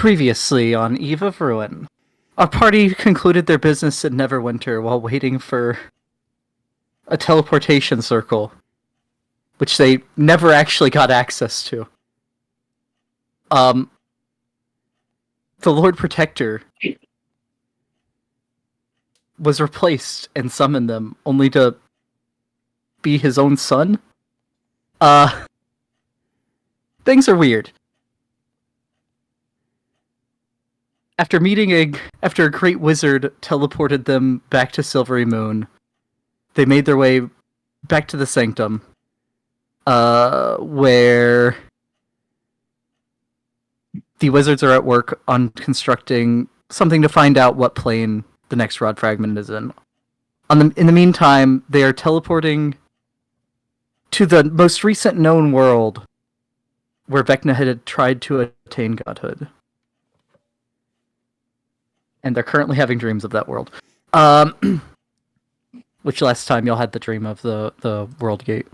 Previously on Eve of Ruin, our party concluded their business in Neverwinter while waiting for a teleportation circle, which they never actually got access to. The Lord Protector was replaced and summoned them, only to be his own son? Things are weird. After a great wizard teleported them back to Silvery Moon, they made their way back to the Sanctum, where the wizards are at work on constructing something to find out what plane the next rod fragment is in. In the meantime, they are teleporting to the most recent known world where Vecna had tried to attain godhood. And they're currently having dreams of that world. Which last time y'all had the dream of the world gate.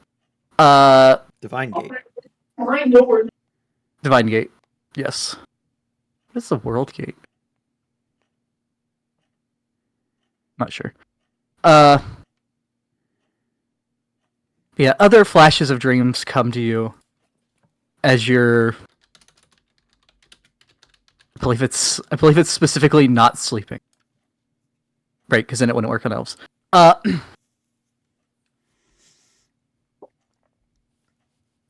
Divine Gate. Divine Gate. Yes. What is the world gate? Not sure. Yeah, other flashes of dreams come to you as you're I believe it's specifically not sleeping. Right, because then it wouldn't work on elves.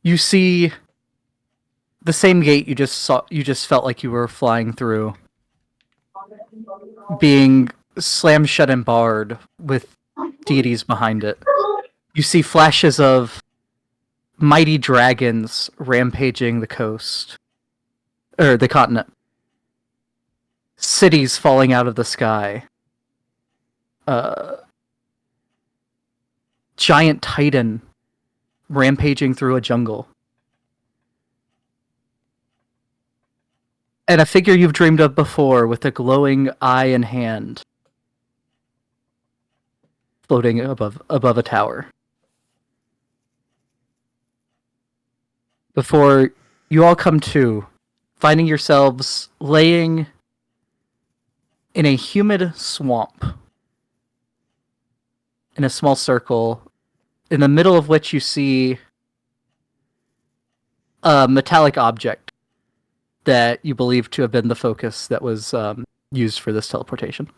You see the same gate you just felt like you were flying through, being slammed shut and barred with deities behind it. You see flashes of mighty dragons rampaging the coast, or the continent. Cities falling out of the sky. Giant titan rampaging through a jungle. And a figure you've dreamed of before with a glowing eye and hand floating above a tower. Before you all come to, finding yourselves laying in a humid swamp, in a small circle, in the middle of which you see a metallic object that you believe to have been the focus that was used for this teleportation.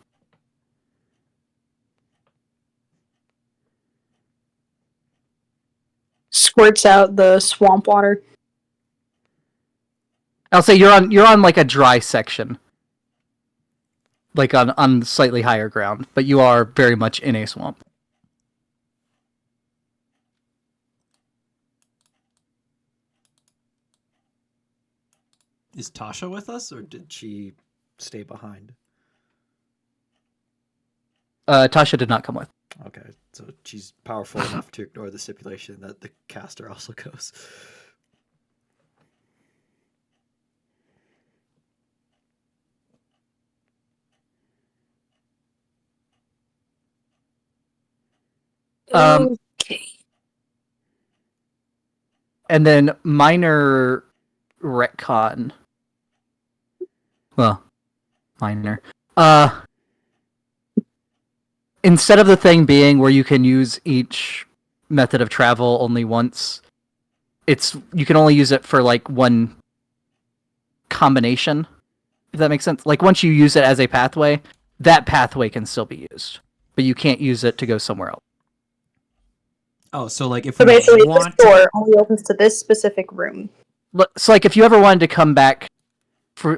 Squirts out the swamp water. I'll say you're on like a dry section. Like on slightly higher ground, but you are very much in a swamp. Is Tasha with us, or did she stay behind? Tasha did not come with. Okay, so she's powerful enough to ignore the stipulation that the caster also goes. Okay. And then minor retcon. Well, minor. Instead of the thing being where you can use each method of travel only once, you can only use it for like one combination. If that makes sense. Like once you use it as a pathway, that pathway can still be used, but you can't use it to go somewhere else. Oh, so like if So we basically, want this door only opens to this specific room. So like if you ever wanted to come back to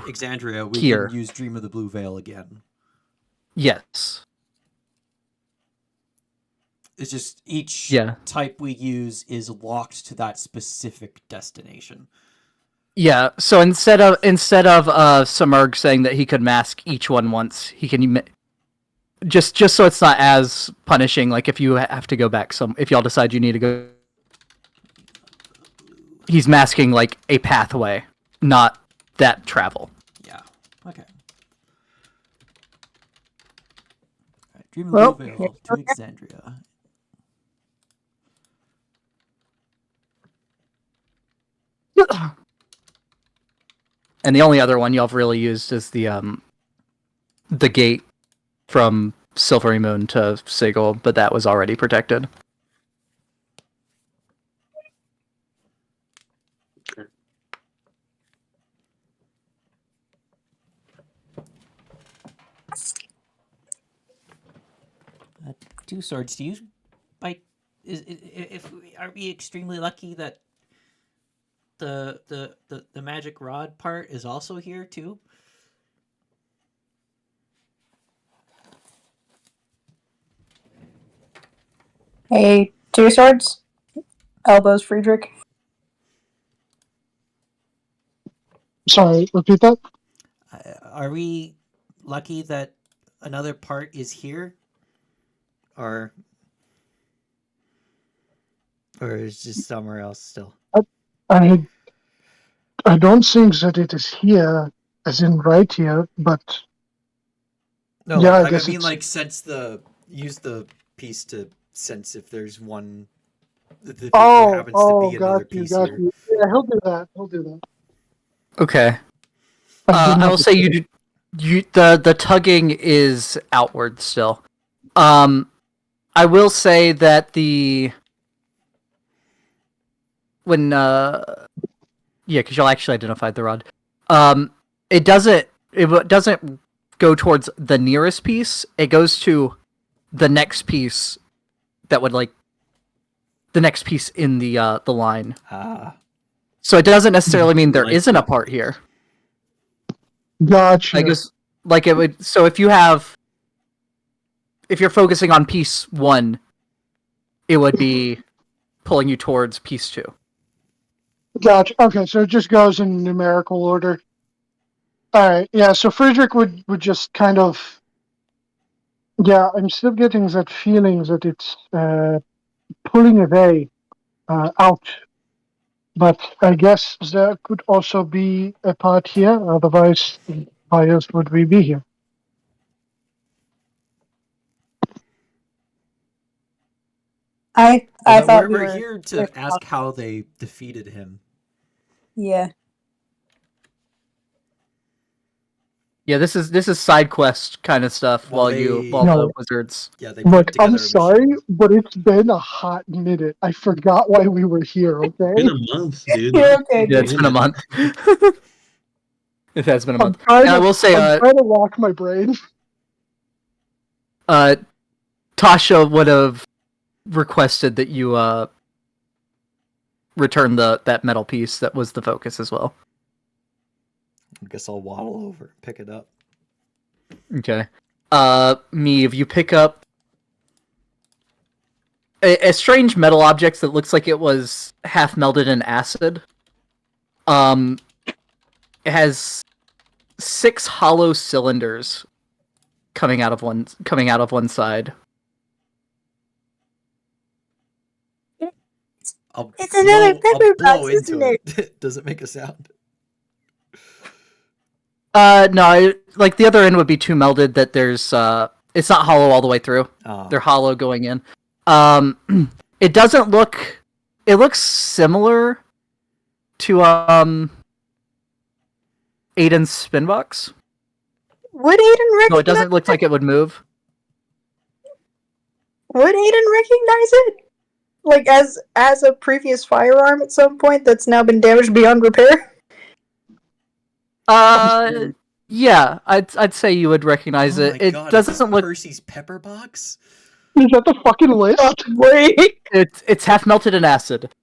Exandria, we here. can use Dream of the Blue Veil again. Yes. It's just each type we use is locked to that specific destination. Yeah, so instead of Samurg saying that he could mask each one once, he can just so it's not as punishing. Like if you have to go back if y'all decide you need to go, he's masking like a pathway, not that travel. Yeah. Okay. Right, Dream of the Blue Veil to Exandria. And the only other one y'all have really used is the gate from Silvery Moon to Sigil, but that was already protected. Two swords. Do you, are we extremely lucky that the magic rod part is also here too? Hey, two swords. Elbows, Friedrich. Sorry, repeat that? Are we lucky that another part is here? Or is just somewhere else still? I don't think that it is here, as in right here, but No, yeah, like, I guess I mean, it's... like, use the piece to sense if there's one. If there happens to be another got you, piece got here. you. Yeah, he'll do that. He'll do that. Okay. I didn't I will have say to- the tugging is outward still. I will say that because you'll actually identified the rod. It doesn't go towards the nearest piece. It goes to the next piece that would the next piece in the line. So it doesn't necessarily mean there isn't a part here. Gotcha. I guess it would. So if you're focusing on piece 1, it would be pulling you towards piece 2. Gotcha. Okay, so it just goes in numerical order. Alright, yeah, so Friedrich would just kind of... Yeah, I'm still getting that feeling that it's pulling away out. But I guess there could also be a part here, otherwise why else would we be here? I Well, thought we're we were here to ask how they defeated him. Yeah. Yeah, this is side quest kind of stuff while the wizards. Yeah, they Look, put together I'm sorry, but it's been a hot minute. I forgot why we were here, okay? It's been a month, dude. You're okay, Yeah, it's been a month. It has been a month. And I will say, I'm trying to lock my brain. Tasha would have requested that you return that metal piece that was the focus as well. I guess I'll waddle over and pick it up. Okay. Meave, you pick up a strange metal object that looks like it was half melted in acid. It has 6 hollow cylinders coming out of one side. It's another pepper box, isn't it? Does it make a sound? No, the other end would be too melded that there's it's not hollow all the way through. Oh. They're hollow going in. It doesn't look. It looks similar to Aiden's spin box. Would Aiden recognize? No, it doesn't look like it would move. Would Aiden recognize it? Like as a previous firearm at some point that's now been damaged beyond repair? Yeah, I'd say you would recognize it. It doesn't look. Percy's pepper box. Is that the fucking list? Wait. It's half melted in acid.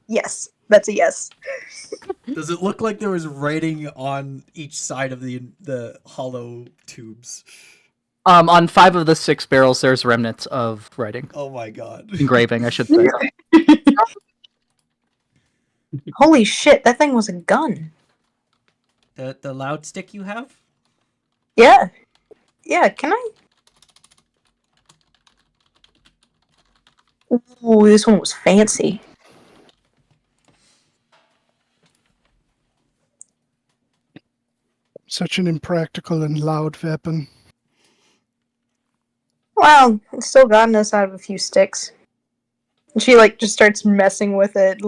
Yes, that's a yes. Does it look like there was writing on each side of the hollow tubes? On 5 of the 6 barrels, there's remnants of writing. Oh my god. Engraving, I should say. Holy shit, that thing was a gun. The loud stick you have? Yeah. Yeah, can I? Ooh, this one was fancy. Such an impractical and loud weapon. Well, it's still gotten us out of a few sticks. And she just starts messing with it,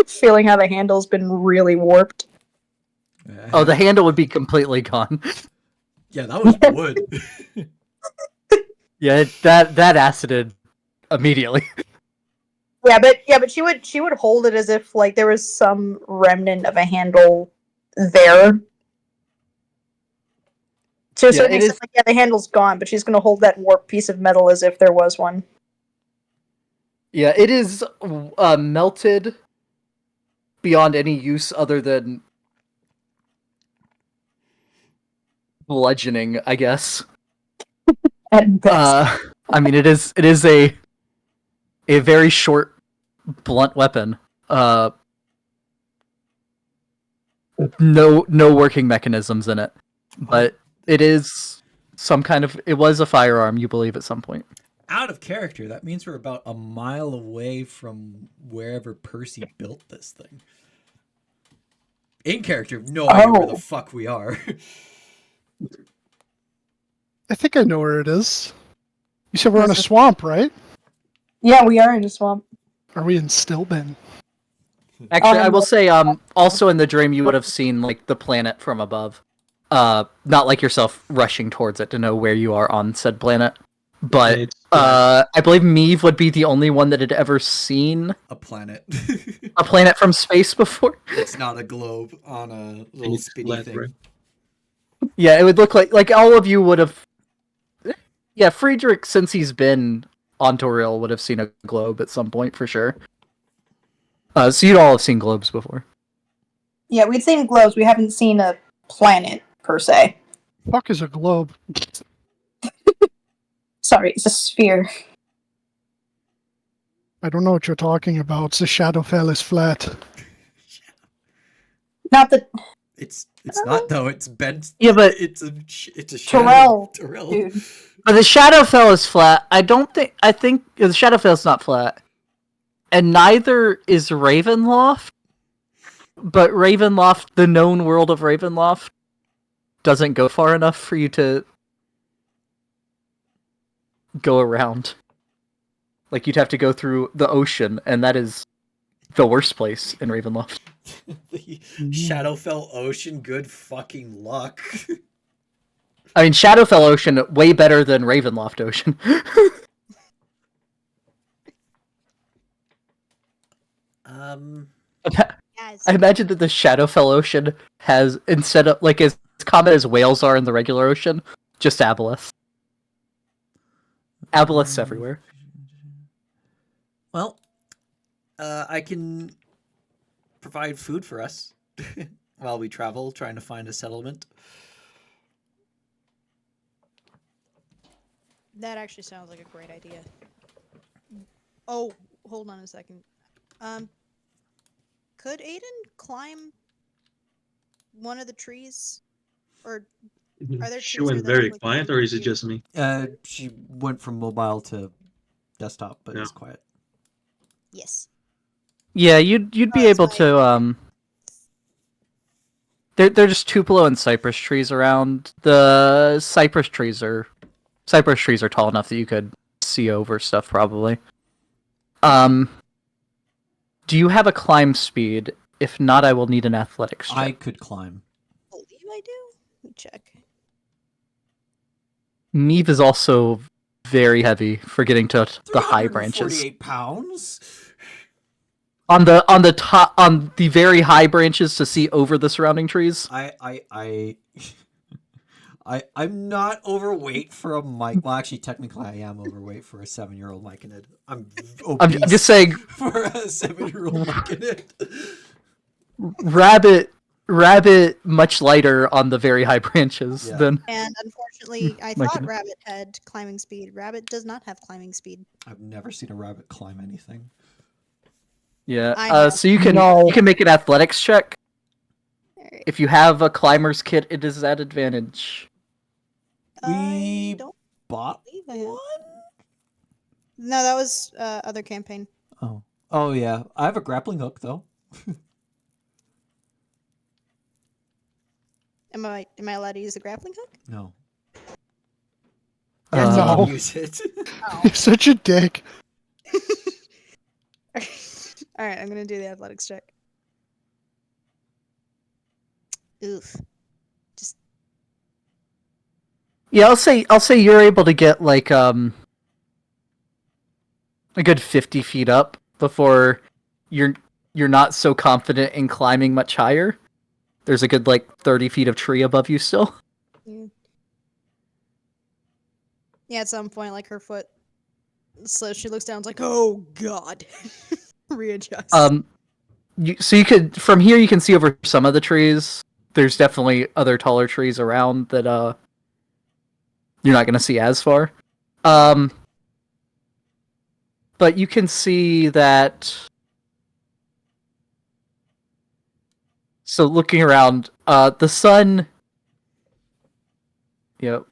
feeling how the handle's been really warped. Oh, the handle would be completely gone. Yeah, that was wood. Yeah, that acided immediately. Yeah, but she would hold it as if like there was some remnant of a handle there. To a Yeah, certain it extent, is- like, yeah, the handle's gone, but she's gonna hold that warped piece of metal as if there was one. Yeah, it is melted beyond any use other than bludgeoning, I guess. At best. I mean, it is a very short, blunt weapon. No working mechanisms in it, but it is some kind of. It was a firearm, you believe, at some point. Out of character, that means we're about a mile away from wherever Percy built this thing. In character, no idea where the Oh. fuck we are. I think I know where it is. You said we're in a This is- swamp, right? Yeah, we are in a swamp. Are we in Stillben? Actually, I will no. say, also in the dream, you would have seen like the planet from above. Not like yourself rushing towards it to know where you are on said planet, but I believe Meave would be the only one that had ever seen A planet. a planet from space before. It's not a globe on a little it's spinny flat, thing. right? Yeah, it would look like all of you would have. Yeah, Friedrich, since he's been on Toril, would have seen a globe at some point for sure. So you'd all have seen globes before. Yeah, we've seen globes. We haven't seen a planet per se. Fuck is a globe? Sorry, it's a sphere. I don't know what you're talking about. The Shadowfell is flat. Not that It's not though. It's bent. Yeah, but it's a shadow. Terrell. dude. but the Shadowfell is flat. I think the Shadowfell is not flat, and neither is Ravenloft. But Ravenloft, the known world of Ravenloft, doesn't go far enough for you to go around. Like, you'd have to go through the ocean, and that is the worst place in Ravenloft. The Shadowfell Ocean. Good fucking luck. I mean, Shadowfell Ocean, way better than Ravenloft Ocean. Guys, I imagine that the Shadowfell Ocean has, instead of, like, as common as whales are in the regular ocean, just aboleths. Aboleths everywhere. Well, I can provide food for us while we travel, trying to find a settlement. that actually sounds like a great idea. Oh, hold on a second. Could Aiden climb one of the trees? Or are there She trees went here that very look like quiet, they or is it would just me? She went from mobile to desktop, but Yeah. it's quiet. Yes. Yeah, you'd be it's able my- to, They're just Tupelo and cypress trees around. The cypress trees are tall enough that you could see over stuff probably. Do you have a climb speed? If not, I will need an athletics check. I could climb. I believe I do. Let me check. Meave is also very heavy for getting to the high branches. 348 pounds? On the top, on the very high branches to see over the surrounding trees. I'm not overweight for a mic. Well, actually, technically, I am overweight for a 7-year-old myconid. I'm I'm obese just saying, for a 7-year-old myconid. rabbit much lighter on the very high branches Yeah. than. And unfortunately, I My thought goodness. Rabbit had climbing speed. Rabbit does not have climbing speed. I've never seen a rabbit climb anything. Yeah. I have. So you can make an athletics check. Alright. If you have a climber's kit, it is at advantage. We I don't bought believe I have. one? No, that was other campaign. Oh yeah. I have a grappling hook though. Am I allowed to use the grappling hook? No. Yeah, No. don't use it. Oh. You're such a dick. Alright, I'm gonna do the athletics check. Oof. Just Yeah, I'll say you're able to get like a good 50 feet up before you're you're not so confident in climbing much higher. There's a good like 30 feet of tree above you still. mm. Yeah, at some point, like her foot. So she looks down, and is like, "Oh God!" Readjust. So you could from here you can see over some of the trees. There's definitely other taller trees around that you're not going to see as far. But you can see that. So looking around, the sun. You know,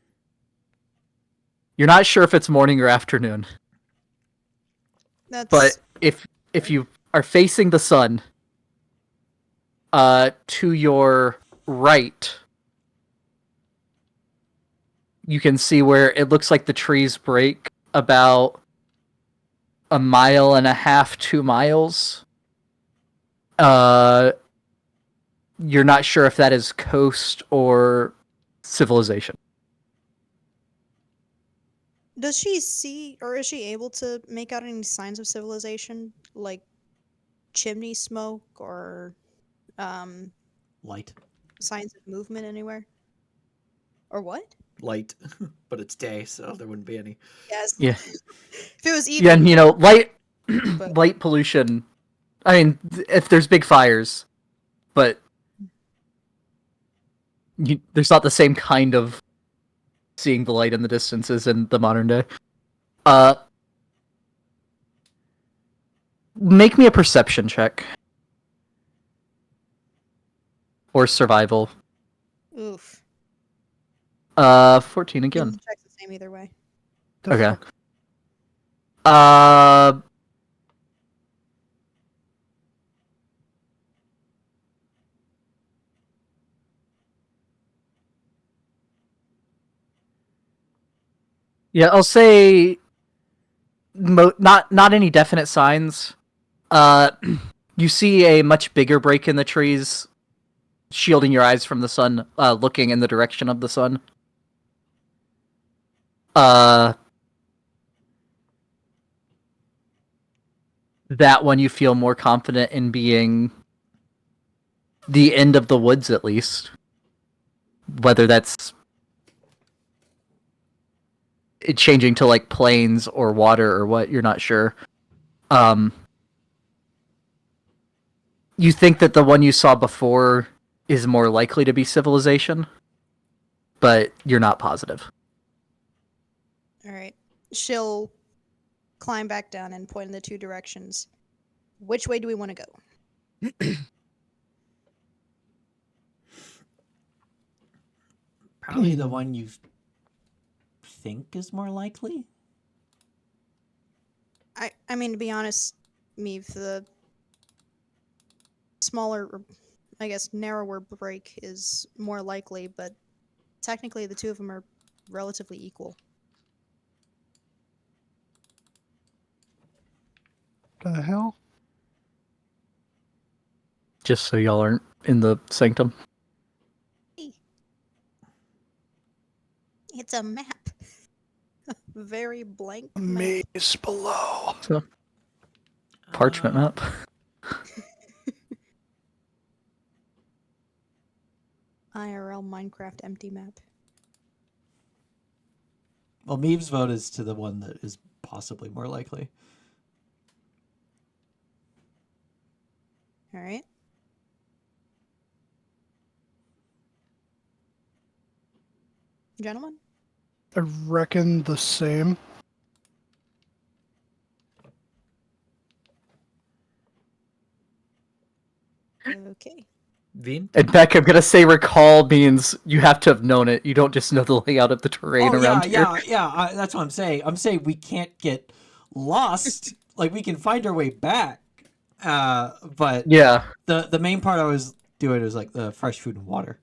you're not sure if it's morning or afternoon, That's but if you are facing the sun, to your right, you can see where it looks like the trees break about a mile and a half, 2 miles. You're not sure if that is coast or civilization. Does she see, or is she able to make out any signs of civilization, like chimney smoke or Light. signs of movement anywhere? Or what? Light. But it's day, so there wouldn't be any. Yes. Yeah. If it was Yeah, evening, and light But- light pollution. I mean, if there's big fires, but there's not the same kind of seeing the light in the distance as in the modern day. Make me a perception check. Or survival. oof. 14 The again. check's the same either way. The Okay. fuck? Yeah, I'll say not any definite signs. You see a much bigger break in the trees, shielding your eyes from the sun, looking in the direction of the sun. That one you feel more confident in being the end of the woods, at least. Whether that's it changing to like plains or water or what, you're not sure. You think that the one you saw before is more likely to be civilization, but you're not positive. All right. She'll climb back down and point in the two directions. Which way do we want to go? Probably the one you think is more likely. I mean, to be honest, Meave, the smaller, or I guess narrower break is more likely, but technically the two of them are relatively equal. The hell? Just so y'all aren't in the sanctum. It's a map. Very blank map. Maze below. So, parchment map. IRL Minecraft empty map. Well, Meave's vote is to the one that is possibly more likely. All right. Gentlemen? I reckon the same. Okay. Veen? And Beck, I'm gonna say recall means you have to have known it. You don't just know the layout of the terrain around here. That's what I'm saying. I'm saying we can't get lost. Like, we can find our way back. But Yeah, the main part I was doing was like the fresh food and water.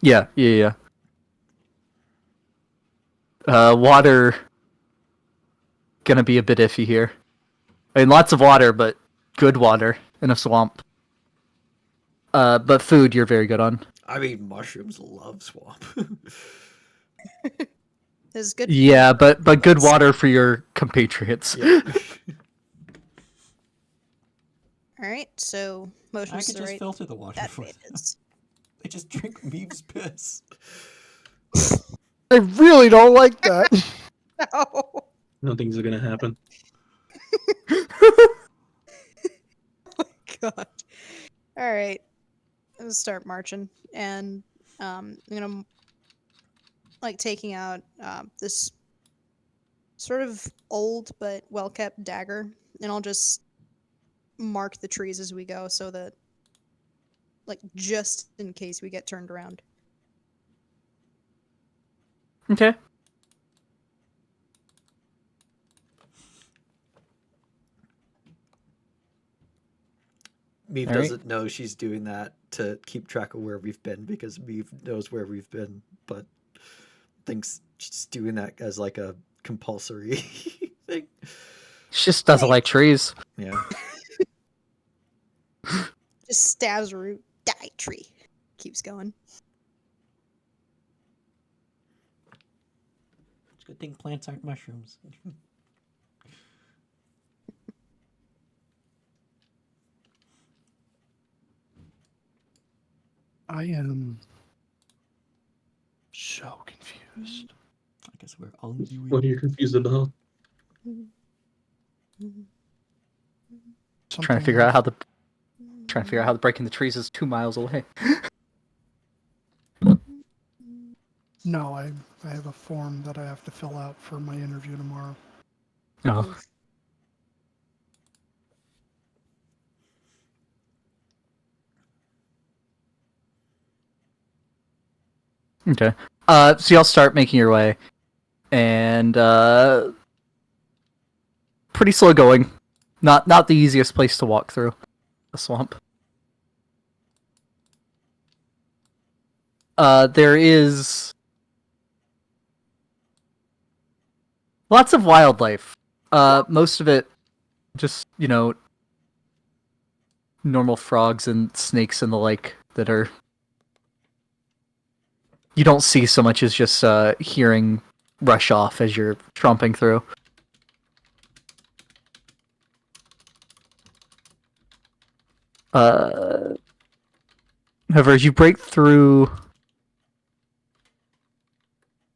yeah. Water gonna be a bit iffy here. I mean, lots of water, but good water in a swamp. But food you're very good on. I mean, mushrooms love swamp. This is good. Yeah, but good That's- water for your compatriots. yeah. All right, so motion I to could the just right. filter the water That for way them. it is. They just drink Meeve's piss. I really don't like that. No. No things are gonna happen. God. All right. Let's start marching, and I'm gonna like taking out this sort of old but well kept dagger, and I'll just mark the trees as we go, so that like just in case we get turned around. Okay. Meave All right. doesn't know she's doing that to keep track of where we've been because Meave knows where we've been, but thinks she's doing that as like a compulsory thing. She just doesn't like trees. Yeah. Just stabs a root, die tree. Keeps going. It's a good thing plants aren't mushrooms. I am so confused. I guess we're on the What are you confused about? Trying to figure out how the breaking the trees is 2 miles away. No, I have a form that I have to fill out for my interview tomorrow. Oh. Okay. So y'all start making your way, and pretty slow going. Not the easiest place to walk through the swamp. There is lots of wildlife. Most of it just, normal frogs and snakes and the like that are you don't see so much as just hearing rush off as you're tromping through. However, as you break through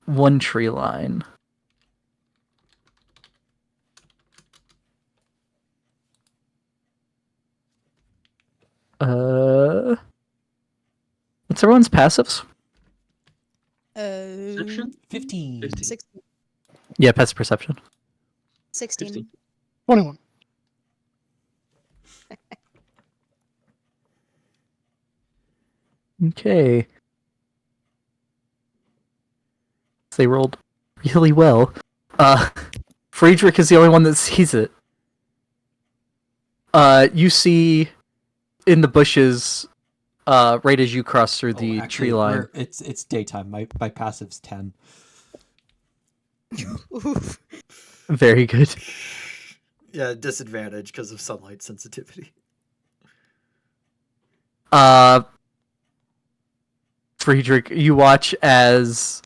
one tree line, what's everyone's passives? Perception? 15. 15. 16. Yeah, passive perception. 16. 15. 21. Okay. They rolled really well. Friedrich is the only one that sees it. You see in the bushes, right as you cross through the tree line. It's daytime. My passive's 10. Oof. Very good. Yeah, disadvantage because of sunlight sensitivity. Friedrich, you watch as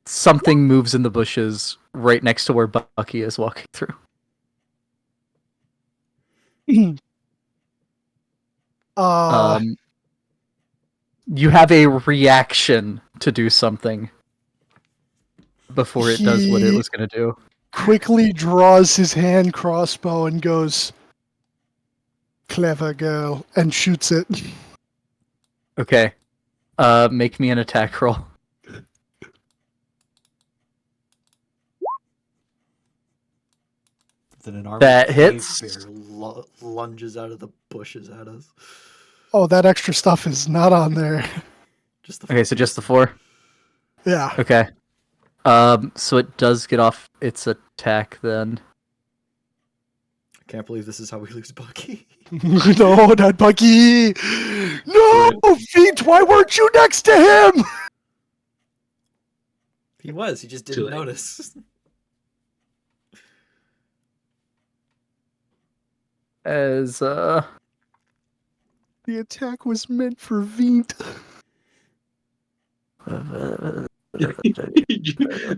something moves in the bushes right next to where Bucky is walking through. You have a reaction to do something before it does what it He- was going to do. Quickly draws his hand crossbow and goes, "Clever girl," and shoots it. Okay. Make me an attack roll. Then an armored That cave hits. bear. Lunges out of the bushes at us. Oh, that extra stuff is not on there. Just the Okay, so just the 4. Yeah. Okay. So it does get off its attack then. I can't believe this is how we lose Bucky. No, not Bucky. No, Feet, why weren't you next to him? He was. He just Too didn't late. notice. As The attack was meant for Veent.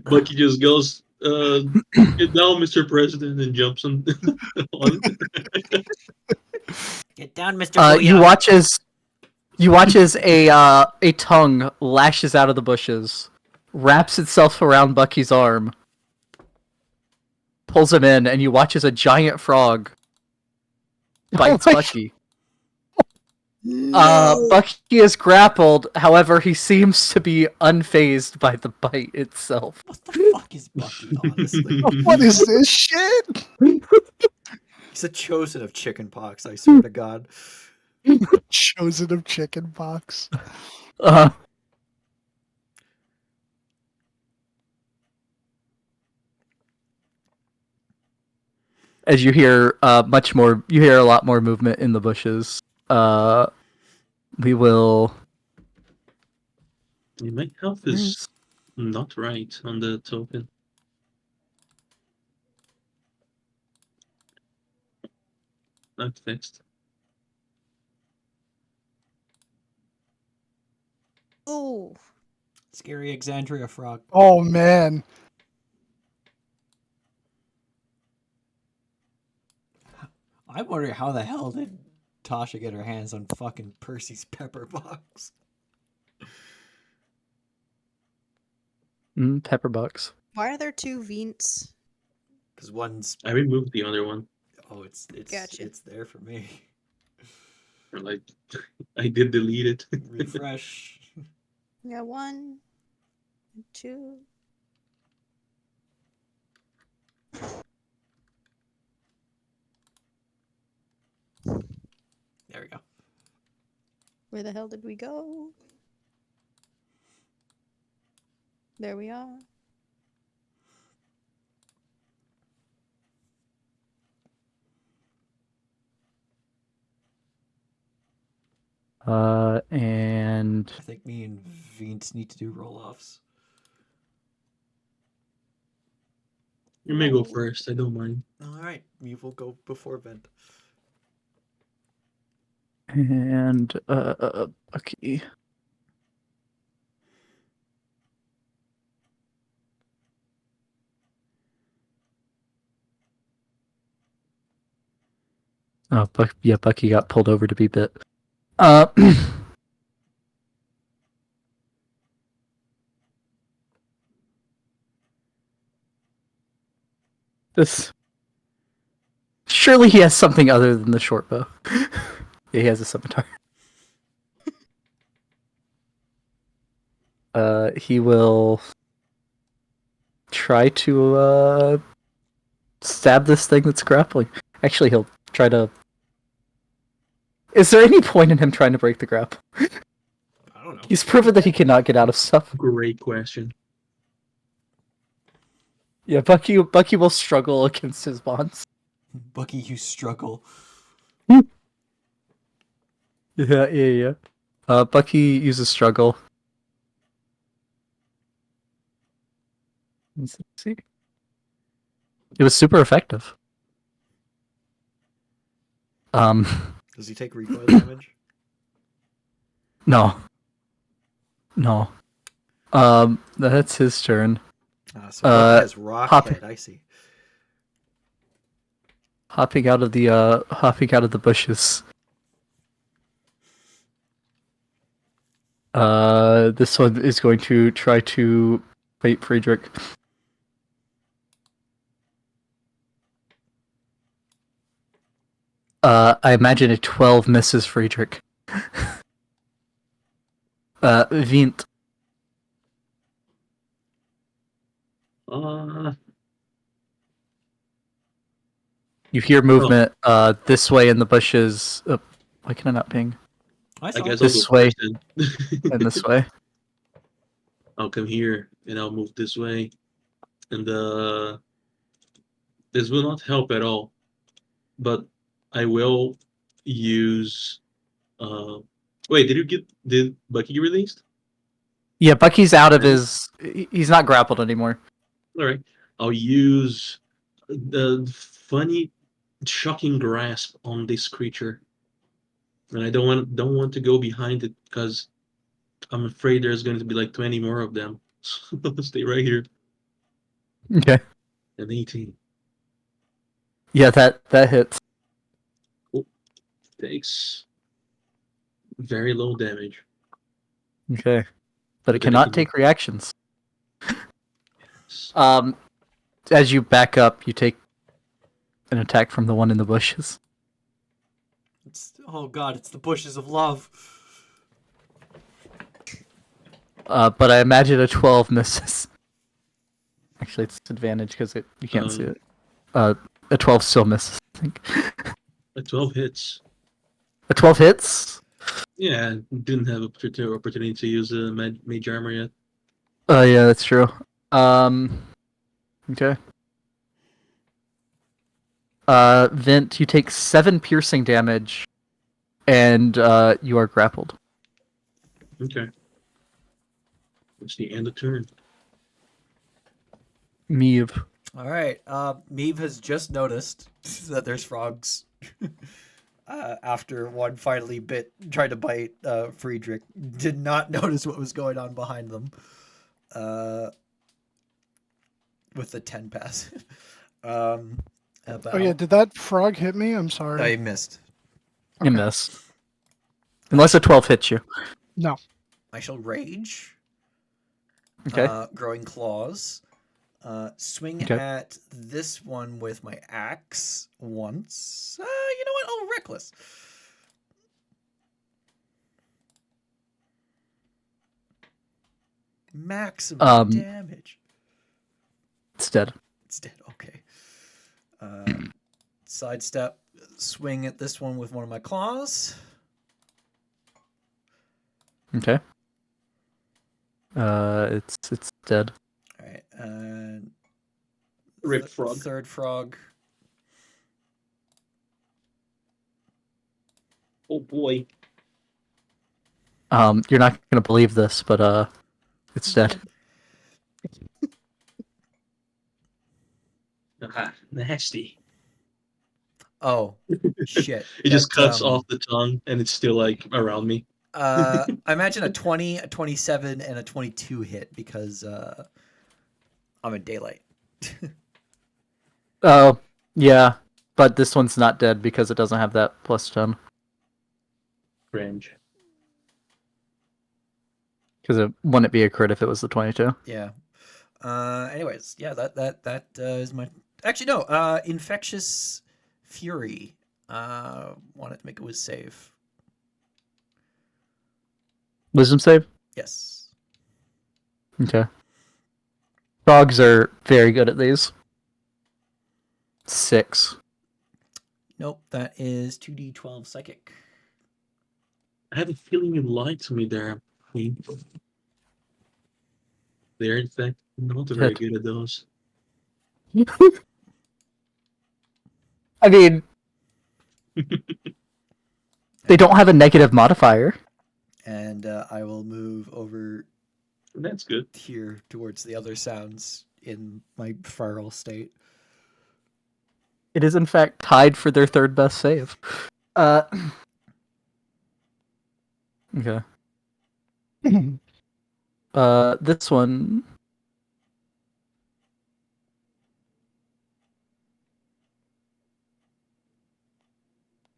Bucky just goes, "Get down, Mr. President," and jumps on. on it. Get down, Mr. You watch as a tongue lashes out of the bushes, wraps itself around Bucky's arm, pulls him in, and you watch as a giant frog bites my Bucky. Bucky is grappled, however, he seems to be unfazed by the bite itself. What the fuck is Bucky? Honestly. What is this shit? He's a chosen of chickenpox, I swear to God. Chosen of chickenpox. Uh, as you hear you hear a lot more movement in the bushes. We will. My health is not right on the token. Not fixed. Oh, Scary Exandria frog. Oh man. I'm wondering how the hell did Tasha get her hands on fucking Percy's pepper box? Pepperbucks. why are there two Veents? Because one's I removed the other one. it's Gotcha. it's there for me. Or like, I did delete it. Refresh. Yeah, 1, 2. There we go. Where the hell did we go? There we are. And I think me and Vince need to do roll-offs. You may go first. I don't mind. All right, me will go before Vent. Bucky. Oh, yeah, Bucky got pulled over to be bit. This. Surely he has something other than the short bow. Yeah, he has a scimitar. He will try to stab this thing that's grappling. Actually, he'll try to. Is there any point in him trying to break the grapple? I don't know. He's proven that he cannot get out of stuff. Great question. Yeah, Bucky will struggle against his bonds. Bucky, you struggle. Yeah. Bucky uses struggle. Let's see. It was super effective. Does he take recoil damage? No. That's his turn. So Bucky has rock hop- head. I see. Hopping out of the bushes. This one is going to try to bait Friedrich. I imagine a 12 misses Friedrich. Vint. You hear movement this way in the bushes. Why can I not ping? I I saw guess it. I'll This go way. first then. And this way. I'll come here and I'll move this way, and this will not help at all. But I will use. Wait, did Bucky get released? Yeah, Bucky's out of his. He's not grappled anymore. All right, I'll use the funny, shocking grasp on this creature. and I don't want to go behind it because I'm afraid there's going to be like 20 more of them. So I'll stay right here. Okay. And 18 Yeah, that hits. takes very low damage. Okay. But it then I cannot can- take reactions. As you back up, you take an attack from the one in the bushes. Oh god, it's the bushes of love. But I imagine a 12 misses. Actually, it's disadvantage because you can't see it. A 12 still misses, I think. A 12 hits. A 12 hits? Yeah, didn't have opportunity to use a mage armor yet. Oh, yeah, that's true. Okay. Vint, you take 7 piercing damage, and you are grappled. Okay. It's the end of turn. Meave. All right. Meave has just noticed that there's frogs. After one finally tried to bite Friedrich, did not notice what was going on behind them. With the 10 pass. Oh yeah, did that frog hit me? I'm sorry. I missed. You miss. Unless a 12 hits you. No. I shall rage. Okay. Growing claws. Swing Okay. at this one with my axe once. You know what? Oh, reckless. Maximum damage. It's dead. It's dead. Okay. Sidestep. Swing at this one with one of my claws. Okay. It's dead. All right. And Rip frog. Third frog. Oh boy. You're not gonna believe this, but it's dead. Ah, nasty. Oh, shit. It just That, cuts off the tongue, and it's still like around me. I imagine a 20, a 27, and a 22 hit because I'm in daylight. Oh, yeah. But this one's not dead because it doesn't have that plus 10. Cringe. Because it wouldn't be a crit if it was the 22. Yeah. Anyways, yeah, that is my. Actually, no. Infectious Fury. Wanted to make a whiz save. Wisdom save? Yes. Okay. Frogs are very good at these. 6. Nope. That is 2d12 psychic. I have a feeling you lied to me there, Queen. They're in fact not very good at those. I mean, they don't have a negative modifier. And I will move over That's good. here towards the other sounds in my feral state. It is in fact tied for their third best save. Okay. This one.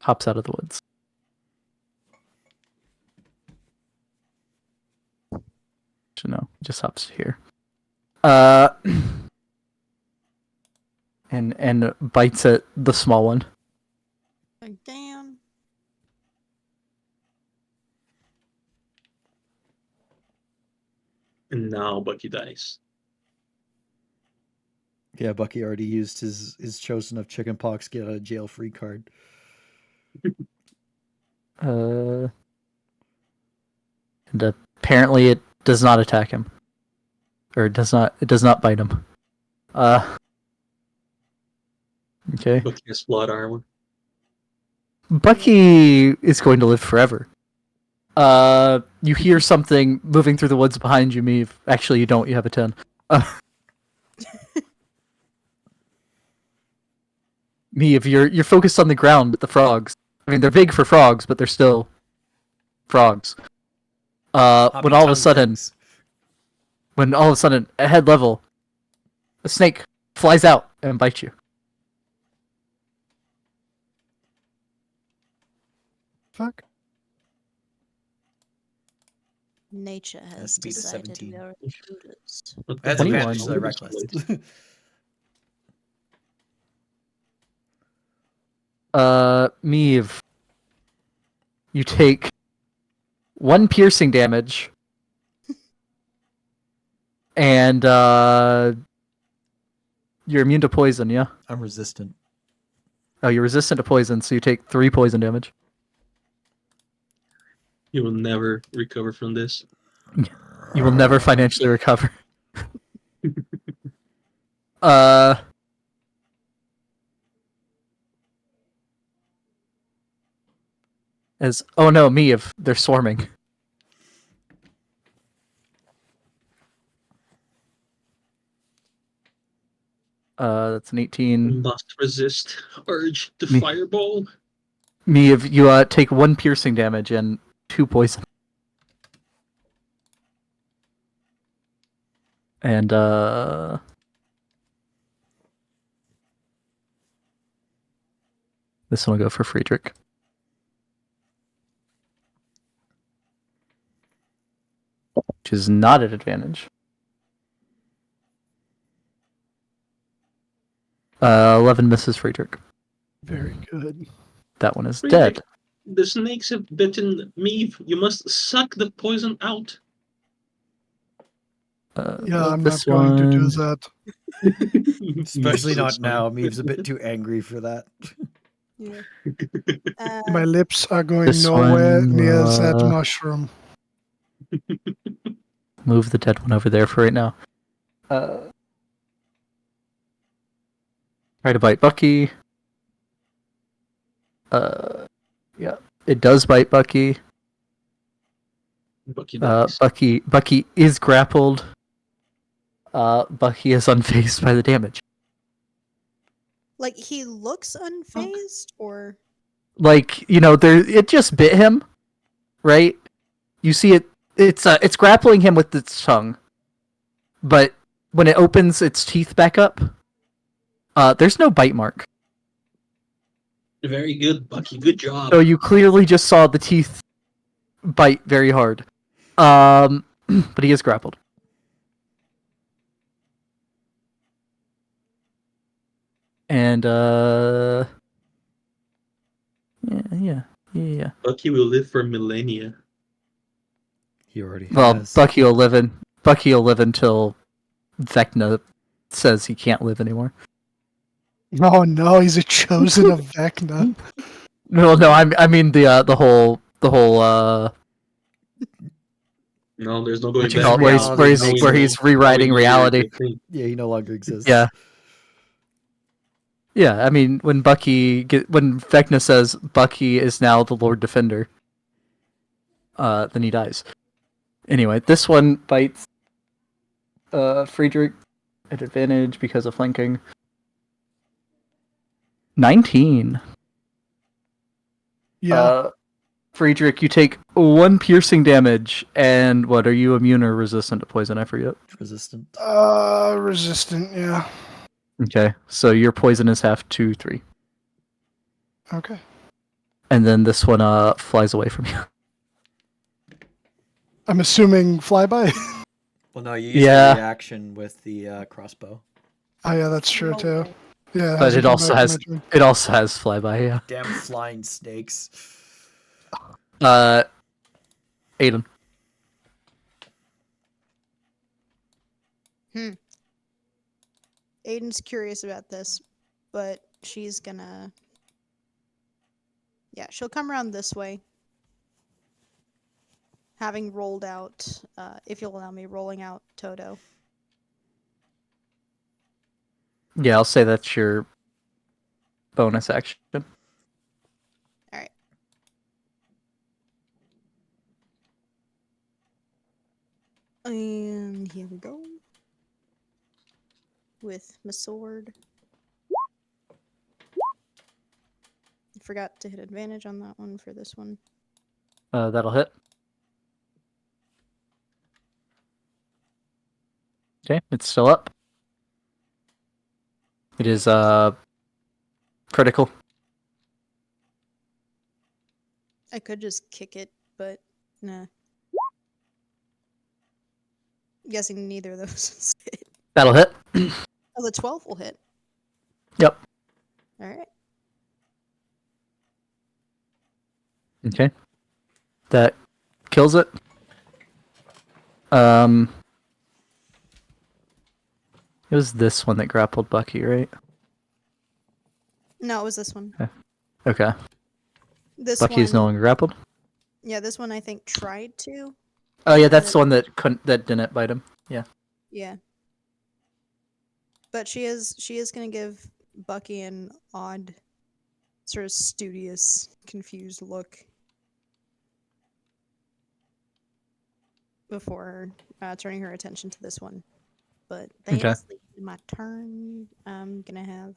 Hops out of the woods. No, just hops here. And bites at the small one. Again. And now Bucky dies. Yeah, Bucky already used his chosen of chickenpox get a jail free card. And apparently it does not attack him. Or it does not bite him. Okay. Bucky has blood armor. Bucky is going to live forever. You hear something moving through the woods behind you, Meave. Actually, you don't. You have a 10. Meave, you're focused on the ground with the frogs. I mean, they're big for frogs, but they're still frogs. When Hoppy all of a tongue sudden, things. at head level, a snake flies out and bites you. Fuck. Nature Has has to beat a decided 17. we are intruders. What the That's fuck? 21. advantage, so they're What is reckless. this? Meave, you take 1 piercing damage, and you're immune to poison. Yeah. I'm resistant. Oh, you're resistant to poison, so you take 3 poison damage. You will never recover from this. You will never financially recover. uh. Oh no, Meave, they're swarming. That's an 18. Must resist urge to Me- fireball. Meave, you take 1 piercing damage and 2 poison. And this one will go for Friedrich. Which is not at advantage. 11 misses Friedrich. Very good. That one is Friedrich, dead. The snakes have bitten me. You must suck the poison out. Yeah, I'm this not going to do one- that. Especially not It's now. fine. Meave's a bit too angry for that. Yeah. My lips are going This nowhere one, near that mushroom. Move the dead one over there for right now. Try to bite Bucky. Yeah, it does bite Bucky. Bucky dies. Bucky is grappled. Bucky is unfazed by the damage. Like he looks unfazed, or Like, it just bit him, right? You see it. It's grappling him with its tongue, but when it opens its teeth back up, there's no bite mark. Very good, Bucky. Good job. So you clearly just saw the teeth bite very hard. But he is grappled. And yeah. Bucky will live for millennia. He already Well, has. Bucky will live until Vecna says he can't live anymore. Oh no, he's a chosen of Vecna. No, I mean the whole No, there's no going what you back. call it, where he's Reality where makes he's rewriting reality. Yeah, he no longer exists. Yeah. Yeah, I mean when Vecna says Bucky is now the Lord Defender, then he dies. Anyway, this one bites Friedrich at advantage because of flanking. 19. Yeah. Friedrich, you take 1 piercing damage, and what, are you immune or resistant to poison? I forget. Resistant. Resistant, yeah. Okay, so your poison is half 2, 3. Okay. And then this one flies away from you. I'm assuming flyby. Well, no, you used Yeah. the reaction with the crossbow. Oh yeah, that's true too. Yeah, But hasn't it come also back has to my turn. it also has flyby, yeah. Damn flying snakes. Aiden. Aiden's curious about this, but she's gonna. Yeah, she'll come around this way. Having rolled out, if you'll allow me, rolling out Toto. Yeah, I'll say that's your bonus action. Alright. And here we go. With my sword. forgot to hit advantage on that one for this one. That'll hit. Okay, it's still up. It is critical. I could just kick it, but nah. Guessing neither of those hit. That'll hit. Oh, the 12 will hit. Yep. All right. Okay. That kills it. It was this one that grappled Bucky, right? No, it was this one. Okay. This Bucky one. is no longer grappled. Yeah, this one I think tried to. Oh yeah, that's the one that didn't bite him. Yeah. Yeah. But she is gonna give Bucky an odd, sort of studious, confused look before turning her attention to this one. But that Okay. is my turn. I'm gonna have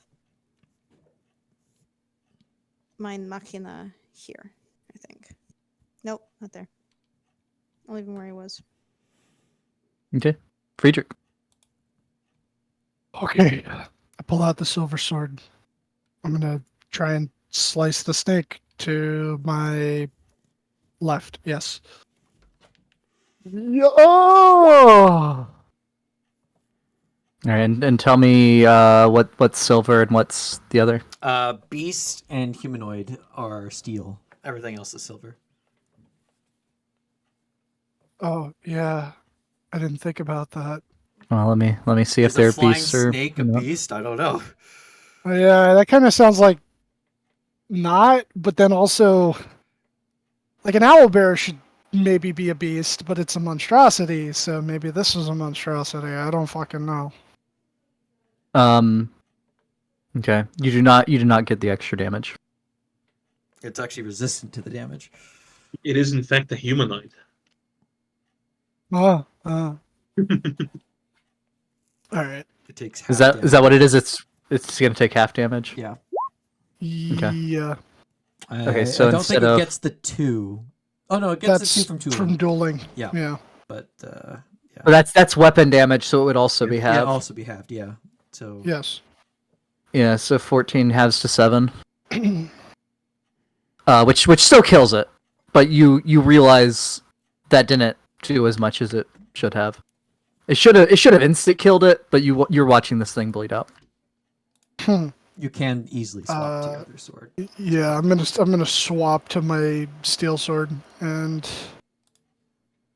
my Machina here, I think. Nope, not there. I'll leave him where he was. Okay. Friedrich. Okay. I pull out the silver sword. I'm gonna try and slice the snake to my left. Yes. Oh! All right, and tell me what's silver and what's the other. Beast and humanoid are steel. Everything else is silver. Oh yeah. I didn't think about that. Well, let me see if Is they're a flying beasts or snake a not. beast? I don't know. Yeah, that kind of sounds like not, but then also like an owl bear should maybe be a beast, but it's a monstrosity, so maybe this is a monstrosity. I don't fucking know. Okay. You do not get the extra damage. It's actually resistant to the damage. It is in fact a humanoid. All right. It takes half Is that damage. what it is? It's gonna take half damage. Yeah. Yeah. Okay, so I don't instead think it of- gets the 2. Oh no, it gets That's the 2 from 2. from dueling. Yeah. Yeah. But yeah. But that's weapon damage, so it would also be Yeah, half. also be halved, yeah. So Yes. Yeah, so 14 halves to 7. Which still kills it, but you realize that didn't do as much as it should have. It should have instant killed it, but you're watching this thing bleed out. you can easily swap to your other sword. Yeah, I'm gonna swap to my steel sword and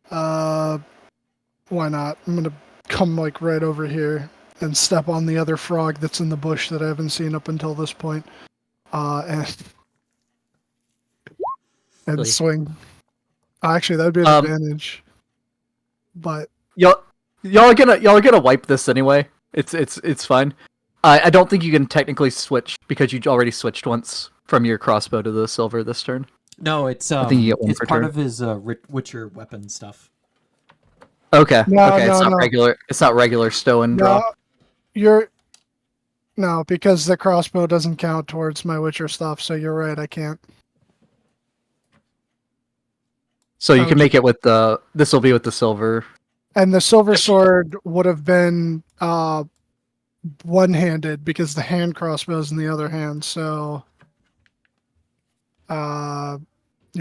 why not? I'm gonna come like right over here and step on the other frog that's in the bush that I haven't seen up until this point. And Really? swing. Actually, that would be an advantage. But Y'all are gonna wipe this anyway. It's fine. I don't think you can technically switch because you already switched once from your crossbow to the silver this turn. No, it's think you get one it's per part turn. of his Witcher weapon stuff. Okay. No, okay. no, It's not no. regular. It's not regular stow and draw. no, because the crossbow doesn't count towards my Witcher stuff. So you're right. I can't. So you Oh, can make it with the. This will be with the silver. And the silver sword would have been one-handed because the hand crossbow's in the other hand. So, yeah.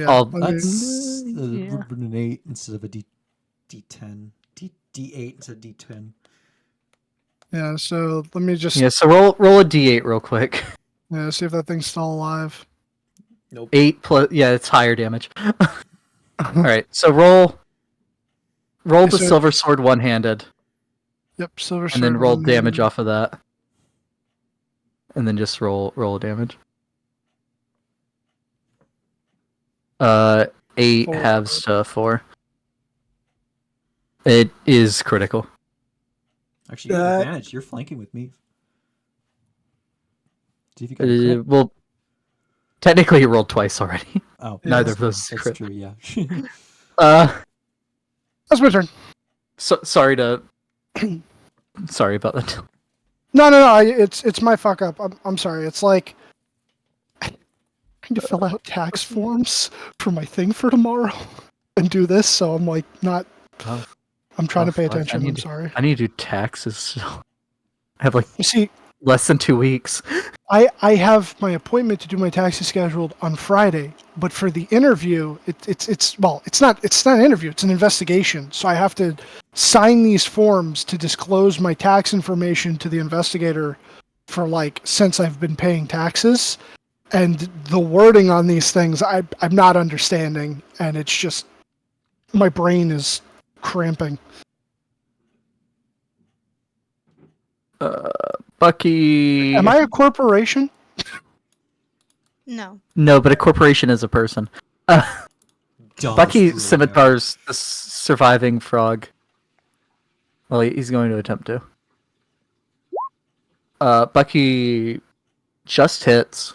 I'll- let me- That's Yeah. an 8 instead of a D10. D8 instead of D10. yeah. So let me just Yeah. So roll a d8 real quick. see if that thing's still alive. Nope. 8 plus. Yeah, it's higher damage. All right. So roll the So- silver sword one-handed, Yep, silver sword. and then roll damage one-handed. off of that, and then just roll damage. 8 4. halves to 4. It is critical. Actually, you have That- advantage. You're flanking with me. See if you got a crit. Well, technically, you rolled twice already. Oh, neither that's of those true. is That's crit. true, yeah. That's my turn. Sorry about that. No. It's my fuck up. I'm sorry. It's like trying to fill out tax forms for my thing for tomorrow and do this, so I'm like not. Oh, I'm trying to pay fuck, attention. I'm sorry. I need to do taxes. So I have like You see, less than 2 weeks. I have my appointment to do my taxes scheduled on Friday, but for the interview, it's not an interview, it's an investigation. So I have to sign these forms to disclose my tax information to the investigator for like since I've been paying taxes, and the wording on these things I'm not understanding, and it's just my brain is cramping. Bucky. Am I a corporation? No. No, but a corporation is a person. Dumbest Bucky rule scimitars the surviving frog. Well, he's going to attempt to. Bucky just hits.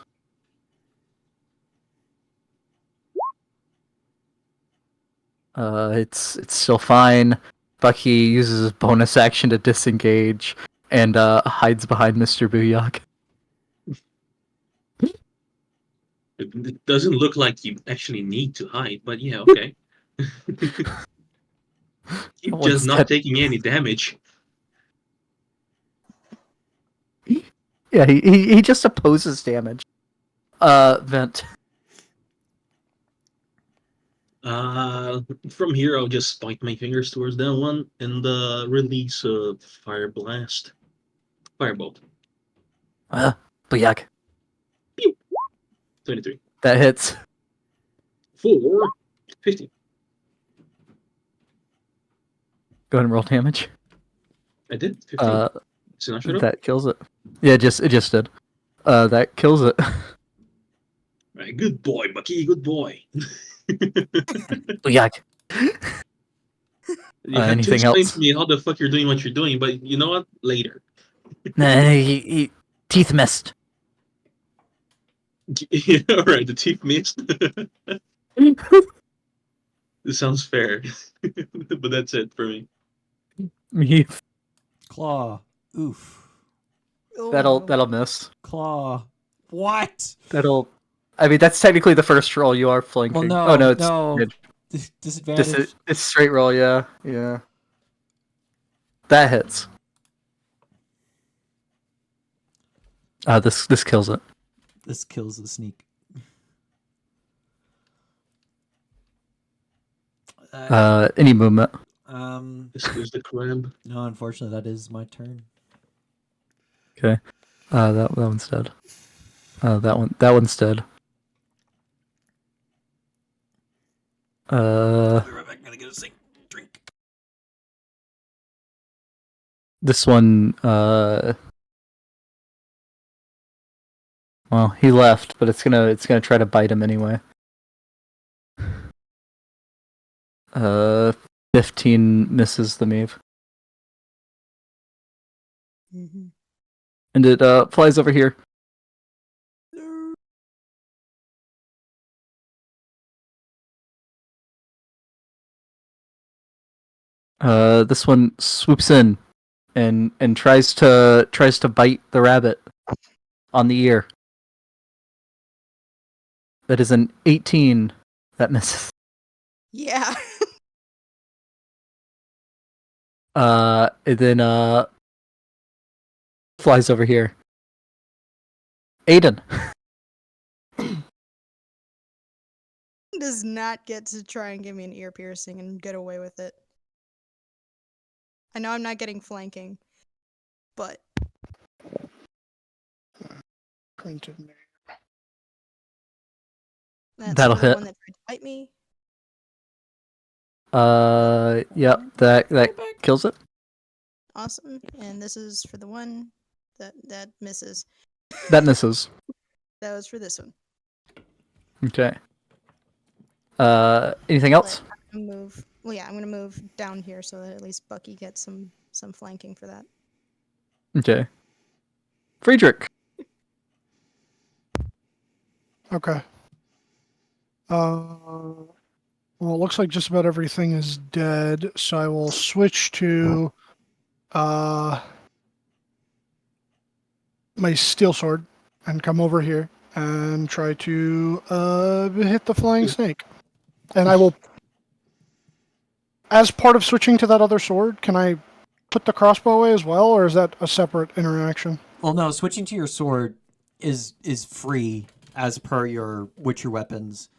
It's still fine. Bucky uses his bonus action to disengage and hides behind Mr. Booyak. It doesn't look like you actually need to hide, but yeah, okay. You're Well, just not instead- taking any damage. Yeah, he just opposes damage. Vent. From here, I'll just point my fingers towards that one and release a fire blast. Firebolt. Booyak. 23. That hits. 4. 15. Go ahead and roll damage. I did. 15. It's not shut up. That kills it. Yeah, it just did. That kills it. Right, good boy, Bucky. Good boy. Booyak. You had to Anything explain else? to me how the fuck you're doing what you're doing, but you know what? Later. Nah, he teeth missed. Yeah, alright, the teeth missed. This sounds fair. But that's it for me. Me. Claw. Oof. Oh, That'll miss. Claw. What? I mean, that's technically the first roll. You are flanking. Well, no. Oh no, it's no. good. Disadvantage. It's straight roll. Yeah. That hits. This kills it. This kills the sneak. Any movement. This is the crab. No, unfortunately, that is my turn. Okay. That one's dead. That one's dead. I'll be right back. I'm gonna get a drink. This one. Well, he left, but it's gonna try to bite him anyway. 15 misses the Meave. Mhm. And it flies over here. This one swoops in and tries to bite the rabbit on the ear. That is an 18 that misses. Yeah. And then flies over here. Aiden. Does not get to try and give me an ear piercing and get away with it. I know I'm not getting flanking, but Printed name. that's That'll for the hit. one that tried to bite me. Yep, that kills it. Awesome. And this is for the one that misses. That misses. That was for this one. Okay. Anything else? I'm gonna move. Well, yeah, I'm gonna move down here so that at least Bucky gets some flanking for that. Okay. Friedrich. Okay. Well, it looks like just about everything is dead, so I will switch to my steel sword and come over here and try to hit the flying snake. And I will, as part of switching to that other sword, can I put the crossbow away as well, or is that a separate interaction? Well, no, switching to your sword is free as per your Witcher weapons,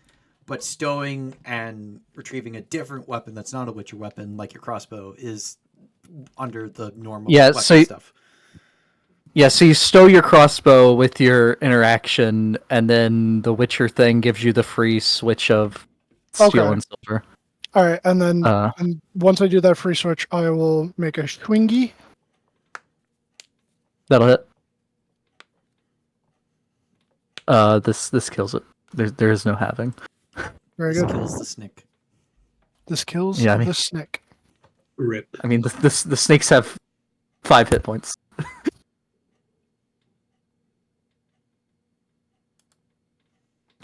but stowing and retrieving a different weapon that's not a Witcher weapon, like your crossbow, is under the normal Yeah, weapon so- stuff. Yeah, so you stow your crossbow with your interaction, and then the Witcher thing gives you the free switch of steel Okay. and silver. All right, and then Uh, and once I do that free switch, I will make a swingy. that'll hit. This kills it. There is no having. Very This good. kills the snick. This kills Yeah, I mean- the snake. Rip. I mean, the snakes have 5 hit points.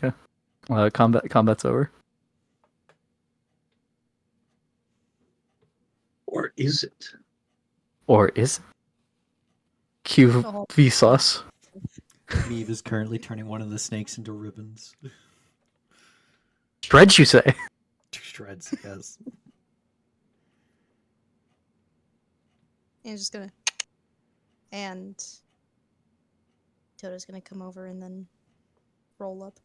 Okay. Combat's over. Or is it? Or is it? Q Oh. Vsauce. Meve is currently turning one of the snakes into ribbons. Shreds, you say? Shreds, yes. And just gonna. And Toto's gonna come over and then roll up.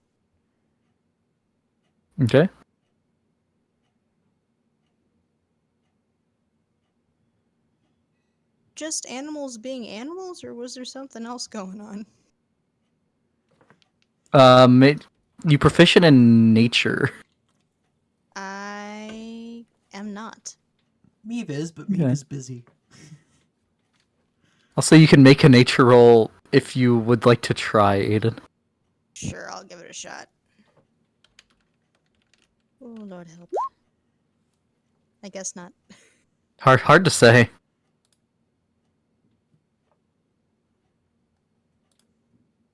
Okay. Just animals being animals, or was there something else going on? You proficient in nature. I am not. Meve is, but Meve Okay. is busy. Also, you can make a nature roll if you would like to try, Aiden. Sure, I'll give it a shot. Oh, Lord help. I guess not. Hard to say.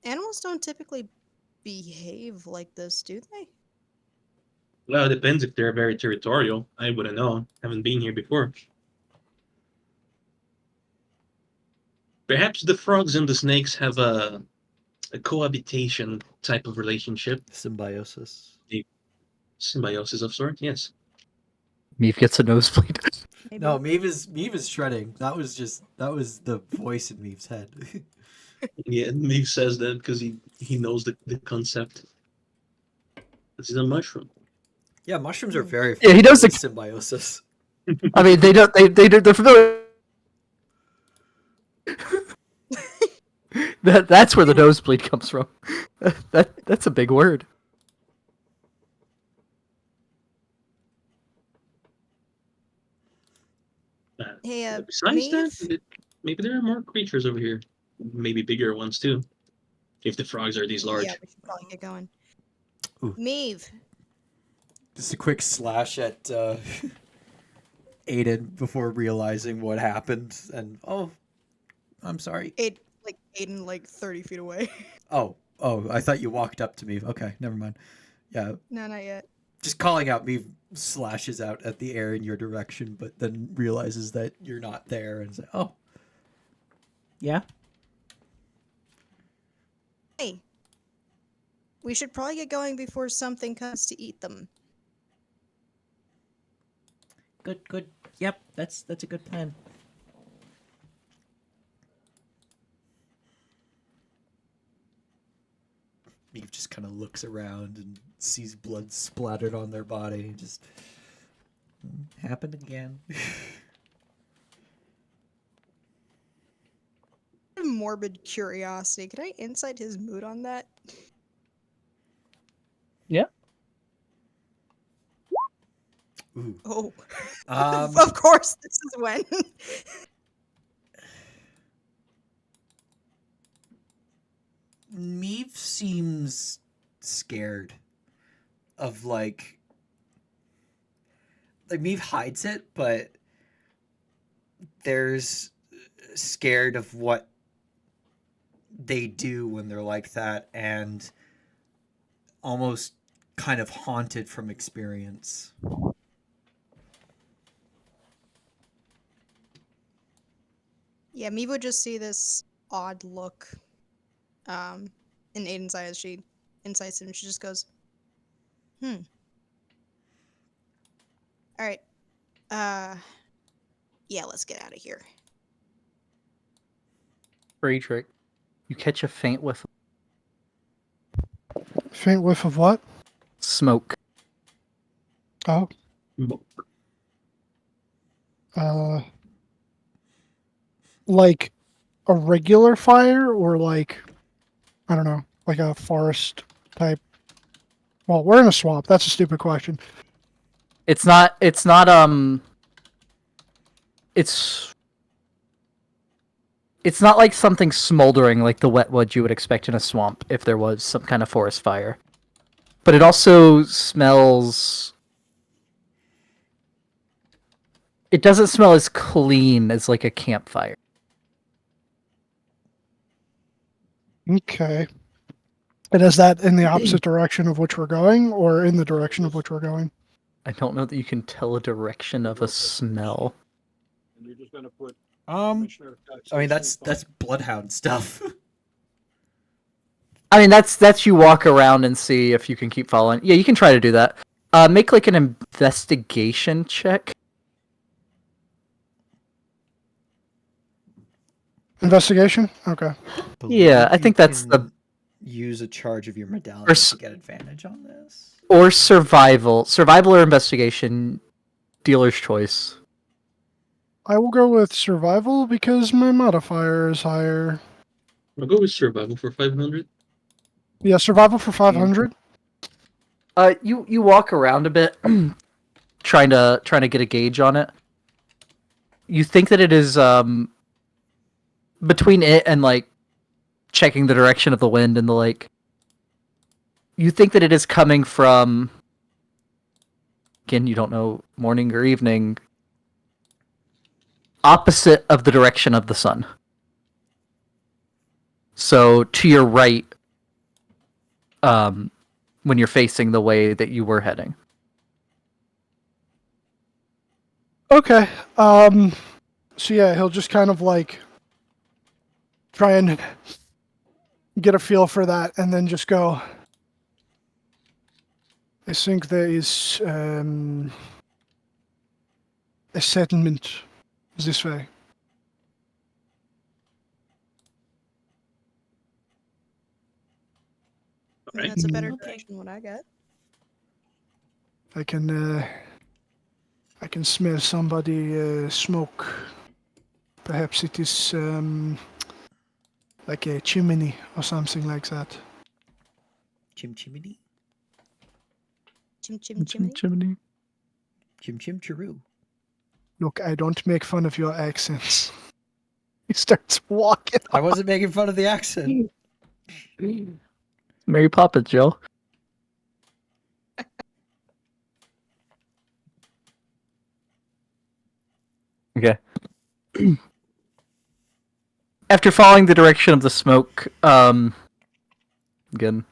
Animals don't typically behave like this, do they? Well, it depends if they're very territorial. I wouldn't know. Haven't been here before. Perhaps the frogs and the snakes have a cohabitation type of relationship. Symbiosis. Symbiosis of sorts, yes. Meave gets a nosebleed. Maybe. No, Meve is shredding. That was the voice in Meve's head. Yeah, Neve says that because he knows the concept. This is a mushroom. Yeah, mushrooms are very Yeah, he knows with symbiosis. I mean, they're familiar. That's where the nosebleed comes from. That's a big word. Hey, Besides that, Maeve? maybe there are more creatures over here. Maybe bigger ones too. If the frogs are these large. Yeah, we should probably get going. Ooh. Maeve, Just a quick slash at Aiden before realizing what happened, and I'm sorry. Aiden, like 30 feet away. Oh, I thought you walked up to me. Okay, never mind. Yeah, No, not yet. just calling out me slashes out at the air in your direction, but then realizes that you're not there and say, "Oh, yeah." Hey, we should probably get going before something comes to eat them. Good. Yep, that's a good plan. Eve just kind of looks around and sees blood splattered on their body. Just Happened again. Morbid curiosity. Can I insight his mood on that? ooh. Oh, Um, of course, this is when. Meave seems scared of like Meave hides it, but there's scared of what they do when they're like that, and almost kind of haunted from experience. Yeah, me would just see this odd look, in Aiden's eye as she insights him. She just goes, "Hmm. All right. Yeah, let's get out of here." Friedrich, you catch a faint whiff of Faint whiff of what? smoke. Oh, Bo- like a regular fire or like, I don't know, like a forest type. Well, we're in a swamp. That's a stupid question. It's not it's not like something smoldering like the wet wood you would expect in a swamp if there was some kind of forest fire. But it also smells. It doesn't smell as clean as like a campfire. Okay. And is that in the opposite direction of which we're going, or in the direction of which we're going? I don't know that you can tell a direction of a smell. I mean, that's bloodhound stuff. I mean, that's you walk around and see if you can keep following. Yeah, you can try to do that. Make like an investigation check. Investigation? Okay. Yeah, I Believe think you that's can use a charge of your medallion s- to get advantage on this. Or survival. Survival or investigation. Dealer's choice. I will go with survival because my modifier is higher. I'll go with survival for 500. Yeah, survival for 500. You walk around a bit, trying to get a gauge on it. You think that it is between it and like checking the direction of the wind and the lake. You think that it is coming from. Again, you don't know morning or evening. Opposite of the direction of the sun. So to your right, when you're facing the way that you were heading. Okay. So yeah, he'll just kind of like try and get a feel for that, and then just go. I think there is a settlement this way. I mean, Alright. that's a better take than what I got. I can smell somebody smoke. Perhaps it is like a chimney or something like that. Chimney? Chim chim chimney. Chim chiroo. Look, I don't make fun of your accents. He starts walking. I wasn't making fun of the accent. Mary Poppins, Joe. Okay. After following the direction of the smoke, again,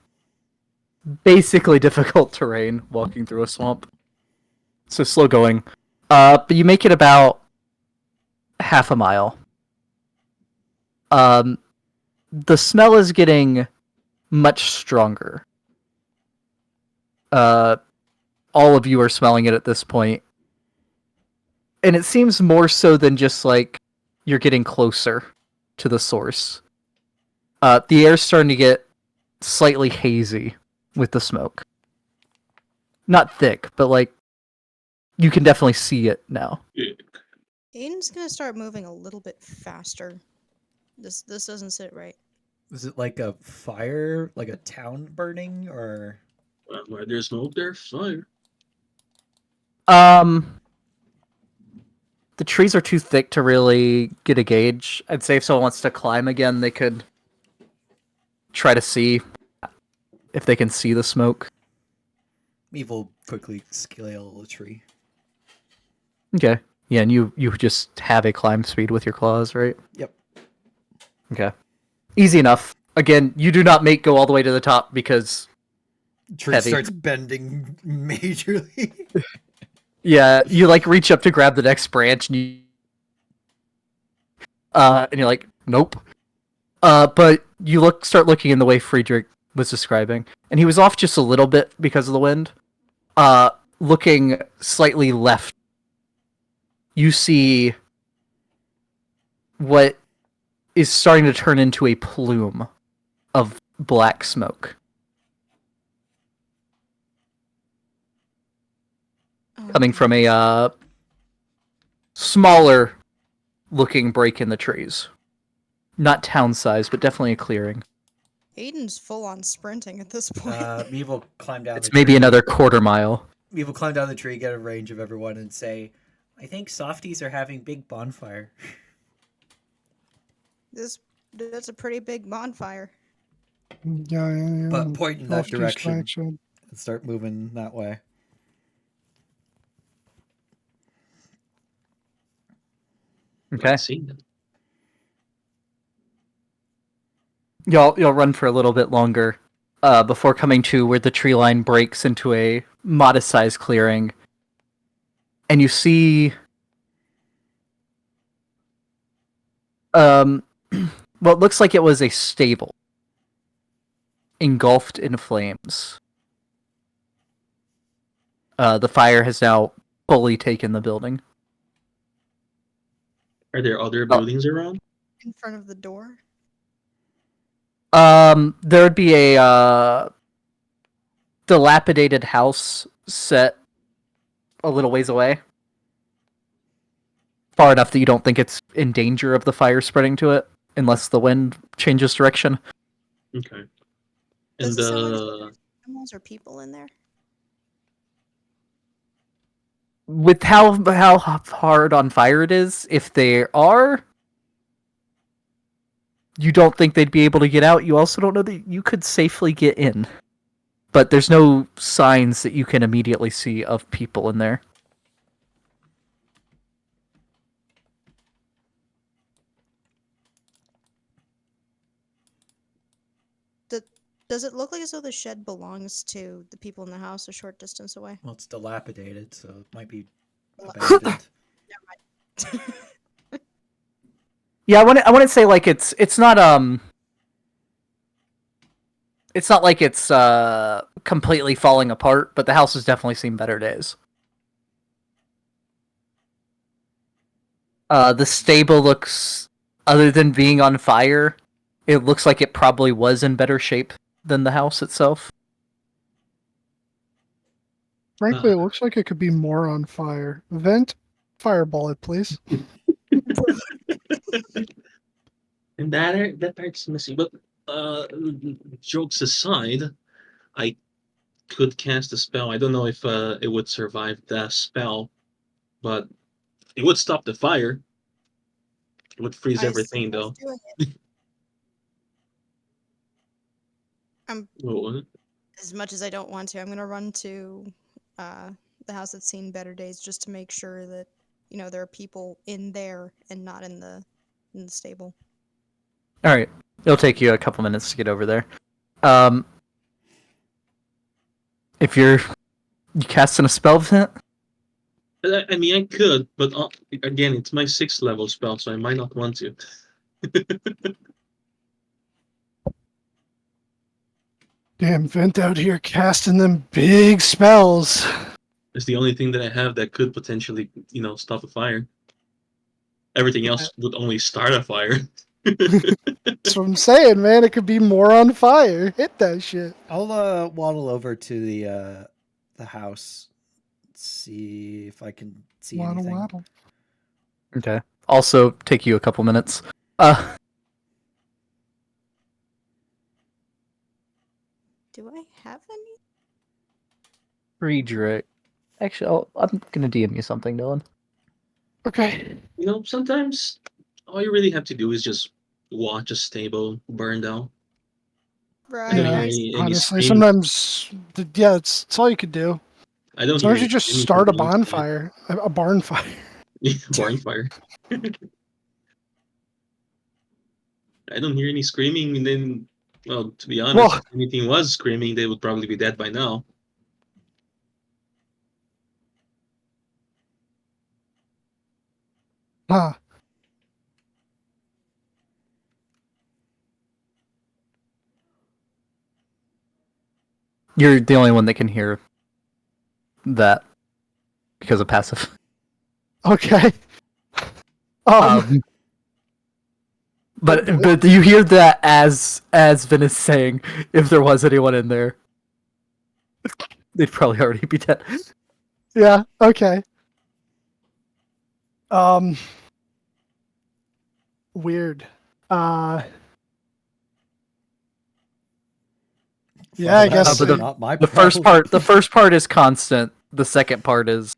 basically difficult terrain walking through a swamp. So slow going. But you make it about half a mile. The smell is getting much stronger. All of you are smelling it at this point. And it seems more so than just like you're getting closer to the source. The air's starting to get slightly hazy with the smoke. Not thick, but like you can definitely see it now. Yeah. Aiden's gonna start moving a little bit faster. This doesn't sit right. Is it like a fire, like a town burning, or Where there's smoke, there's fire. The trees are too thick to really get a gauge. I'd say if someone wants to climb again, they could try to see if they can see the smoke. Eve will quickly scale a tree? Okay. Yeah, and you just have a climb speed with your claws, right? Yep. Okay. Easy enough. Again, you do not make go all the way to the top because Tree Heavy. starts bending majorly. yeah, you like reach up to grab the next branch and you're like, nope. But start looking in the way Friedrich was describing, and he was off just a little bit because of the wind. Looking slightly left, you see what is starting to turn into a plume of black smoke coming from a smaller looking break in the trees. Not town size, but definitely a clearing. Aiden's full on sprinting at this point. Meave will climb down It's the maybe tree. another quarter mile. Meave will climb down the tree, get a range of everyone, and say, I think softies are having big bonfire. That's a pretty big bonfire. Yeah. But point in that Off to direction distraction. and start moving that way. Okay. Let's see. Y'all run for a little bit longer before coming to where the tree line breaks into a modest-sized clearing, and you see what looks like it was a stable engulfed in flames. The fire has now fully taken the building. Are there other buildings around? In front of the door. There would be a dilapidated house set a little ways away. Far enough that you don't think it's in danger of the fire spreading to it, unless the wind changes direction. Okay. Does And it sound like there's animals or people in there? With how hard on fire it is, if they are, you don't think they'd be able to get out. You also don't know that you could safely get in. But there's no signs that you can immediately see of people in there. Does it look like as though the shed belongs to the people in the house a short distance away? Well, it's dilapidated, so it might be abandoned. Yeah, I wouldn't say like it's not like it's completely falling apart, but the house has definitely seen better days. The stable looks, other than being on fire, it looks like it probably was in better shape than the house itself. Frankly, it looks like it could be more on fire. Vent, fireball it, please. And that part's missing. But jokes aside, I could cast a spell. I don't know if it would survive the spell, but it would stop the fire. It would freeze I everything, though. suggest doing it. Oh, As much as I don't want to, I'm gonna run to the house that's seen better days just to make sure that there are people in there and not in the stable. All right, it'll take you a couple minutes to get over there. If you casting a spell, Vent? I mean, I could, but again, it's my 6th level spell, so I might not want to. Damn, Vent out here casting them big spells. It's the only thing that I have that could potentially, stop a fire. Everything else would only start a fire. That's what I'm saying, man. It could be more on fire. Hit that shit. I'll waddle over to the house, see if I can see Waddle, anything. waddle. Okay. Also, take you a couple minutes. Do I have any? Friedrich. Actually, I'm gonna DM you something, Dylan. Okay. Sometimes all you really have to do is just watch a stable burn down. Right. I don't Yeah, hear any honestly, screaming. sometimes, it's all you could do. I don't Sometimes hear you just screaming start a from the outside. bonfire. A barn fire. Barn fire. I don't hear any screaming, and then, well, to be honest, Well- if anything was screaming, they would probably be dead by now. Huh. You're the only one that can hear that because of passive. Okay. But you hear that as Vin is saying, if there was anyone in there, they'd probably already be dead. Yeah. Okay. Weird. Yeah, I guess Fundamentally but not my The first part is constant. The second part is,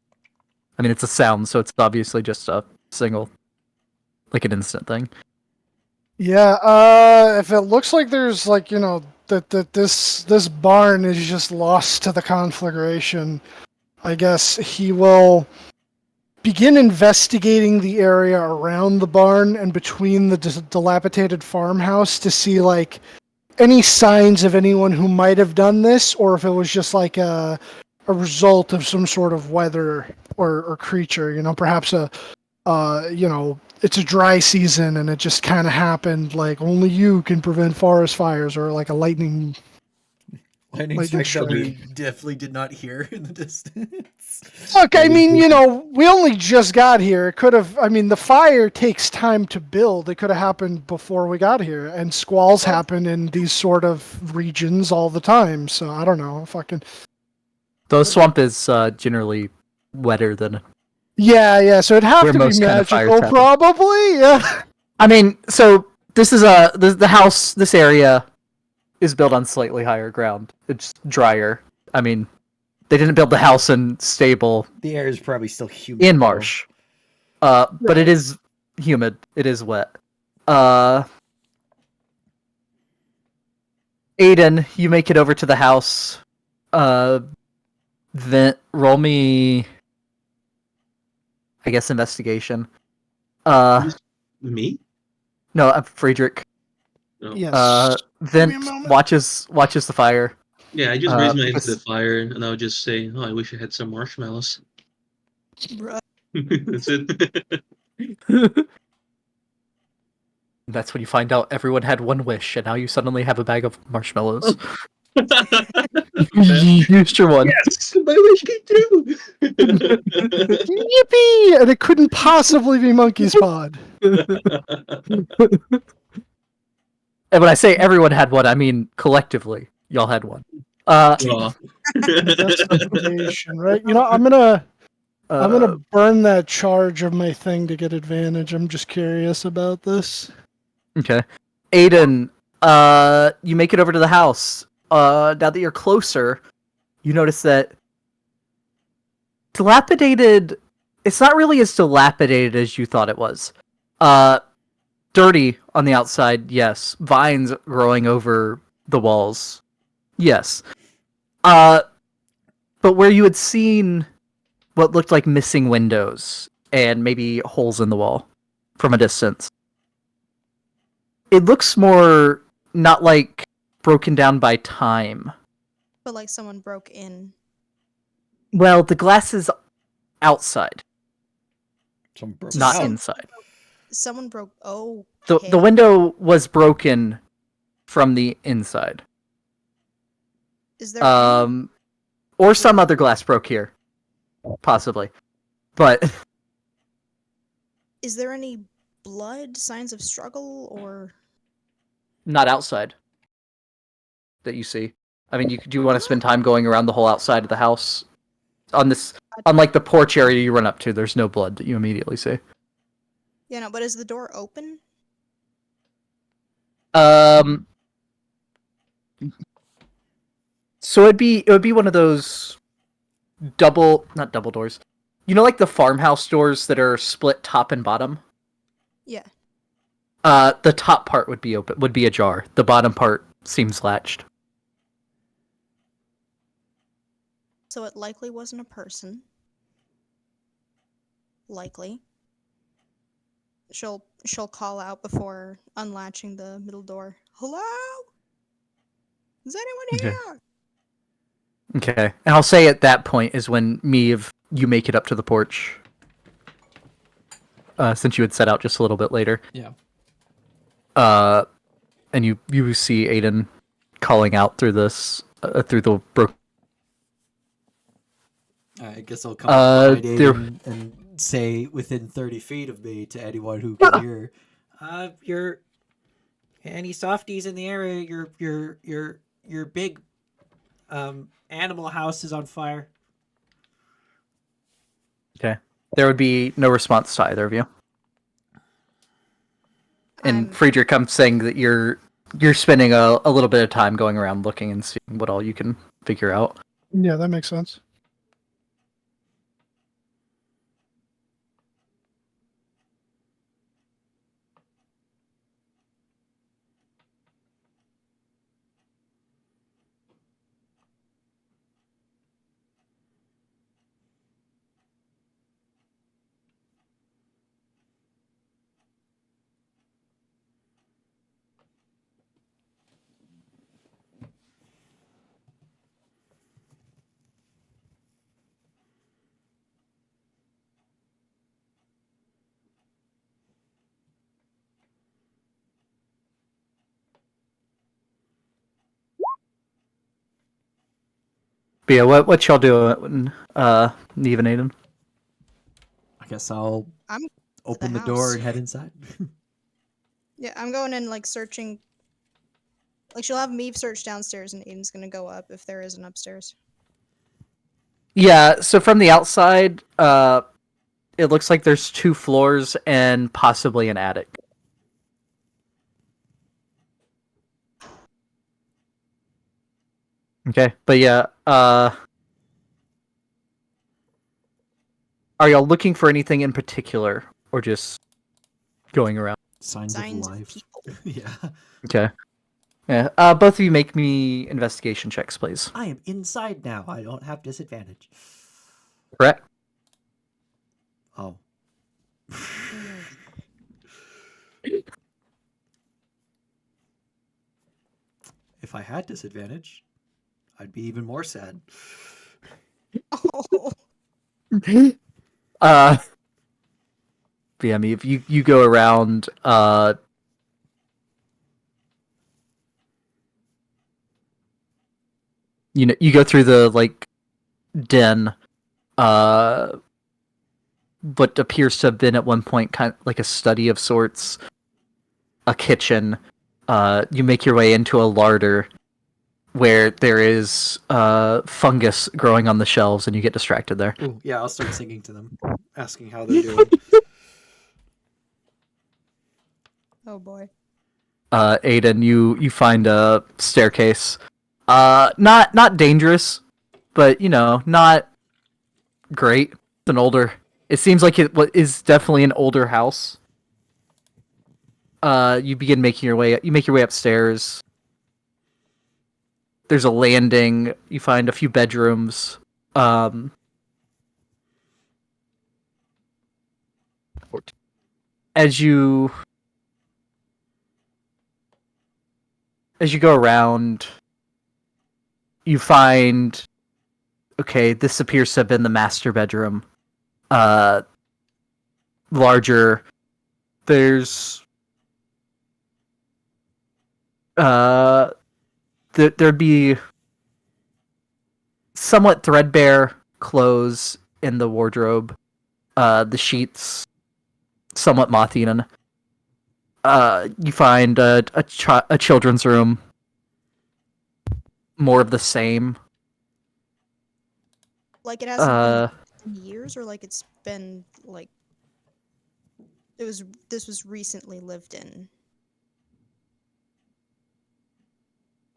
I mean, it's a sound, so it's obviously just a single, like an instant thing. Yeah, if it looks like there's like, that this barn is just lost to the conflagration, I guess he will begin investigating the area around the barn and between the dilapidated farmhouse to see like any signs of anyone who might have done this, or if it was just like a result of some sort of weather or creature, perhaps it's a dry season and it just kind of happened, like only you can prevent forest fires, or like a lightning strike that strike. we definitely did not hear in the distance. Look, I mean, we only just got here. It could have, the fire takes time to build. It could have happened before we got here, and squalls happen in these sort of regions all the time, so I don't know, fucking... The swamp is generally wetter than... Yeah, so it'd have where to be most kind of fires magical, happen. probably, yeah. I mean, so this is the house, this area is built on slightly higher ground. It's drier. I mean, they didn't build the house in stable The air is probably still humid. in marsh. But it is humid. It is wet. Aiden, you make it over to the house. Then roll me, I guess, investigation. Me? No, Friedrich. No. Yes. Vent Give me a moment. watches the fire. Yeah, I just raised my hand to because- the fire, and I would just say, "Oh, I wish I had some marshmallows." Bruh. That's it. That's when you find out everyone had one wish, and now you suddenly have a bag of marshmallows. You used your one. Yes, my wish came true. Yippee! And it couldn't possibly be Monkey's Pod. And when I say everyone had one, I mean collectively. Y'all had one. Aw. Investigation, right? I'm gonna burn that charge of my thing to get advantage. I'm just curious about this. Okay. Aiden, you make it over to the house. Now that you're closer, you notice that dilapidated... It's not really as dilapidated as you thought it was. Dirty on the outside, yes. Vines growing over the walls, yes. But where you had seen what looked like missing windows and maybe holes in the wall from a distance, it looks more not like broken down by time. But like someone broke in. Well, the glass is outside, Some broke not out. inside. Someone broke. Oh. The window was broken from the inside. Is there? Any... Or some other glass broke here, possibly, but Is there any blood, signs of struggle, or? not outside that you see. I mean, do you want to spend time going around the whole outside of the house? Unlike the porch area you run up to, there's no blood that you immediately see. Yeah, no. But is the door open? So it would be one of those not double doors. Like the farmhouse doors that are split top and bottom? Yeah. The top part would be open, would be ajar. The bottom part seems latched. So it likely wasn't a person. Likely. She'll call out before unlatching the middle door. Hello? Is anyone here? Okay. And I'll say at that point is when you make it up to the porch. Since you had set out just a little bit later. Yeah. And you see Aiden calling out through this through the broken. I guess I'll come up behind there- Aiden and say within 30 feet of me to anyone who can hear, you're any softies in the area, your big animal house is on fire. Okay. There would be no response to either of you. And I'm- Friedrich, I'm saying that you're spending a little bit of time going around looking and seeing what all you can figure out. Yeah, that makes sense. But yeah, what y'all doing, Neve and Aiden? I guess I'll I'm open the house. door and head inside. Yeah, I'm going in like searching. Like she'll have Meave search downstairs, and Aiden's gonna go up if there is an upstairs. Yeah, so from the outside, it looks like there's 2 floors and possibly an attic. Okay, but yeah, are y'all looking for anything in particular, or just going around? Signs Signs of of life. people. Yeah. Okay. Yeah, both of you make me investigation checks, please. I am inside now. I don't have disadvantage. Brett? Oh. If I had disadvantage, I'd be even more sad. Oh, But yeah, I mean, if you go around, you go through the like den, what appears to have been at one point kind of like a study of sorts, a kitchen. You make your way into a larder where there is fungus growing on the shelves, and you get distracted there. Ooh, yeah, I'll start singing to them, asking how they're doing. oh boy. Aiden, you find a staircase. Not dangerous, but not great. It's an older. It seems like is definitely an older house. You begin making your way. You make your way upstairs. There's a landing. You find a few bedrooms. As you go around, you find, okay, this appears to have been the master bedroom. Larger. There's there'd be somewhat threadbare clothes in the wardrobe. The sheets somewhat moth-eaten. You find a children's room. More of the same. Like it hasn't been in years, or like it's been like this was recently lived in.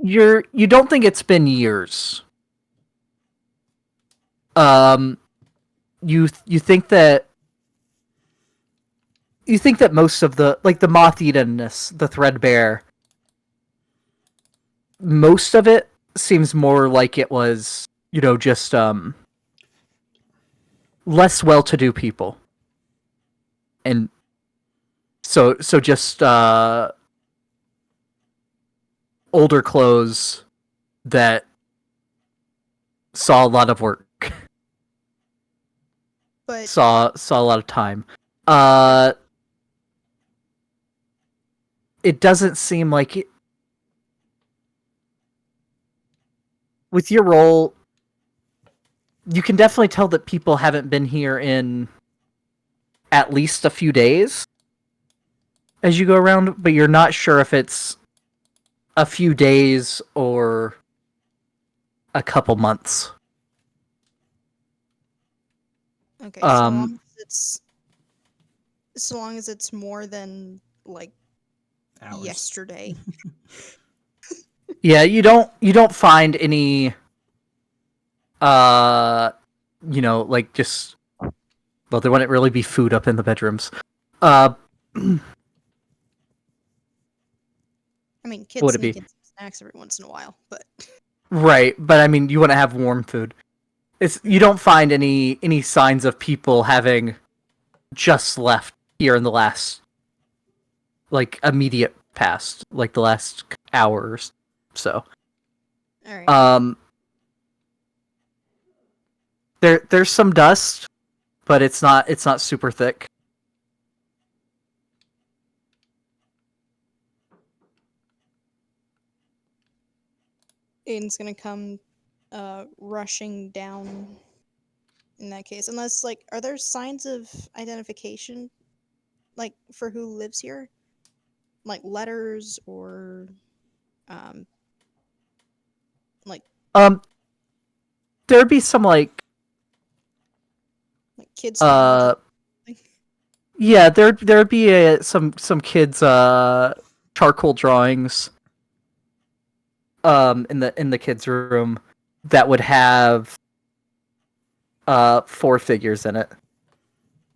You don't think it's been years. You think that most of the the moth-eatenness, the threadbare, most of it seems more like it was just less well-to-do people, and so just older clothes that saw a lot of work, But saw a lot of time. It doesn't seem like with your roll, you can definitely tell that people haven't been here in at least a few days as you go around, but you're not sure if it's a few days or a couple months. Okay, Um, so long as it's more than like Hours. yesterday. Yeah, you don't find any like just well, there wouldn't really be food up in the bedrooms. Uh I mean, What kids would it sneak be? in some snacks every once in a while, but Right, but I mean you wouldn't have warm food. It's you don't find any signs of people having just left here in the last like immediate past, like the last hours. So all right. there's some dust, but it's not super thick. Aiden's gonna come rushing down in that case. Unless like are there signs of identification like for who lives here? Like letters or um like Um there'd be some kids drawings or uh something? yeah, there'd be some kids charcoal drawings in the kids room that would have four figures in it.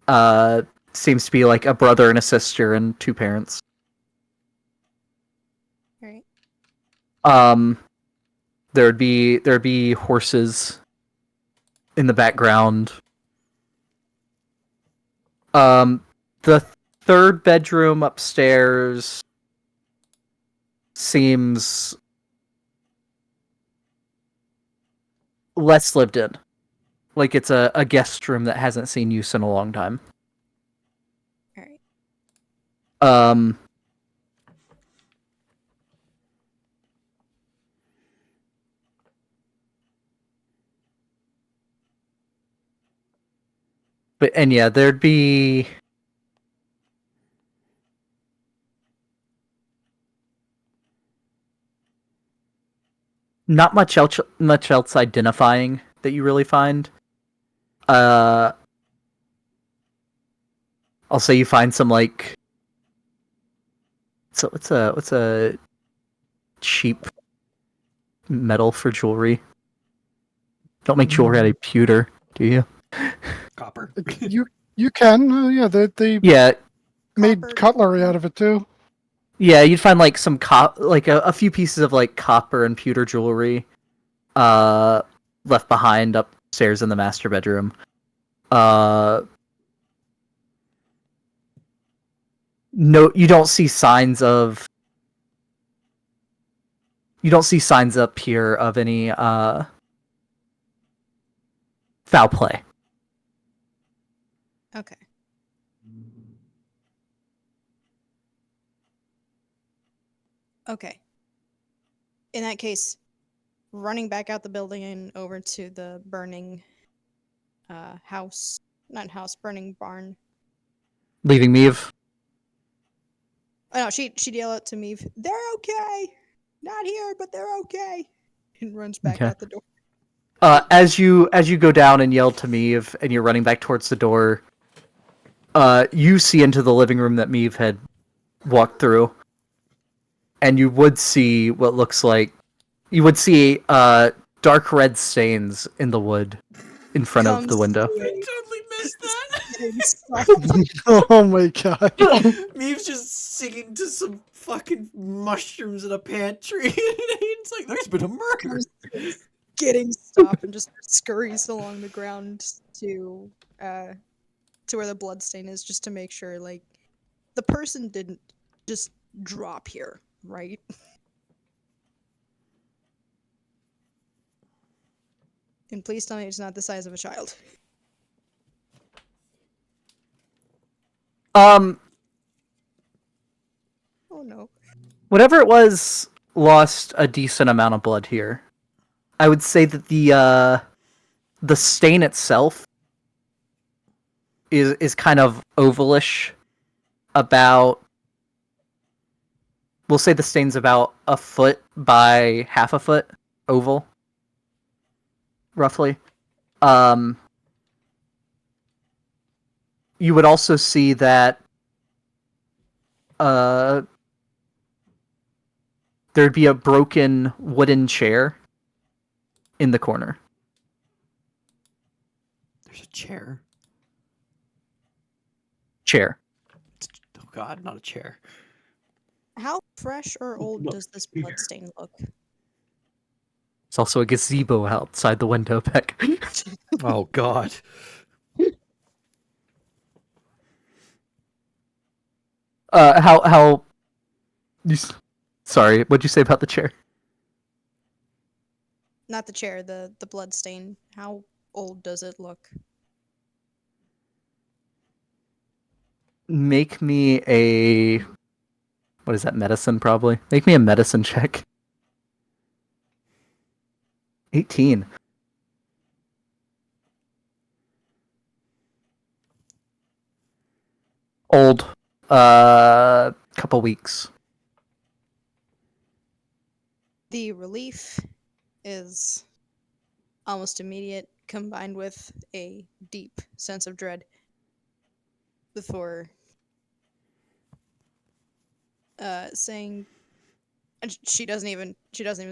Uh Seems to be like a brother and a sister and two parents. Right. Um there'd be horses in the background. The third bedroom upstairs seems less lived in. Like it's a guest room that hasn't seen use in a long time. All right. Um and yeah, there'd be not much else identifying that you really find. Uh I'll say you find some like so what's a cheap metal for jewelry? Don't make jewelry out of pewter, do you? Copper. You can, yeah. They Yeah, made Copper. cutlery out of it too. yeah. You'd find like some like a few pieces of like copper and pewter jewelry, uh, left behind upstairs in the master bedroom. Uh, no, you don't see signs up here of any foul play. Okay. Okay. In that case, running back out the building and over to the burning house, not house, burning barn. Leaving Meave. Oh no, she'd yell out to me, "They're okay, not here, but they're okay," and runs back Okay. out the door. As you go down and yell to Meave, and you're running back towards the door, you see into the living room that Meave had walked through, and you would see what looks like dark red stains in the wood in front of the window. Totally missed that. Getting stuff. Oh my god. Meeve's just singing to some fucking mushrooms in a pantry. It's like there's been a murder. Getting stuff and just scurries along the ground to where the bloodstain is, just to make sure like the person didn't just drop here, right? And please tell me it's not the size of a child. Um, Oh no. Whatever it was lost a decent amount of blood here. I would say that the stain itself is kind of ovalish. We'll say the stain's about a foot by half a foot oval, roughly. You would also see that there'd be a broken wooden chair in the corner. There's a chair. Chair. Oh God, not a chair. How fresh or old Look does this here. bloodstain look? There's also a gazebo outside the window, Beck. Oh God. How? Sorry, what'd you say about the chair? Not the chair, the bloodstain. How old does it look? Make me a... What is that, medicine, probably? Make me a medicine check. 18. Old. Couple weeks. The relief is almost immediate, combined with a deep sense of dread. Before saying, and she doesn't even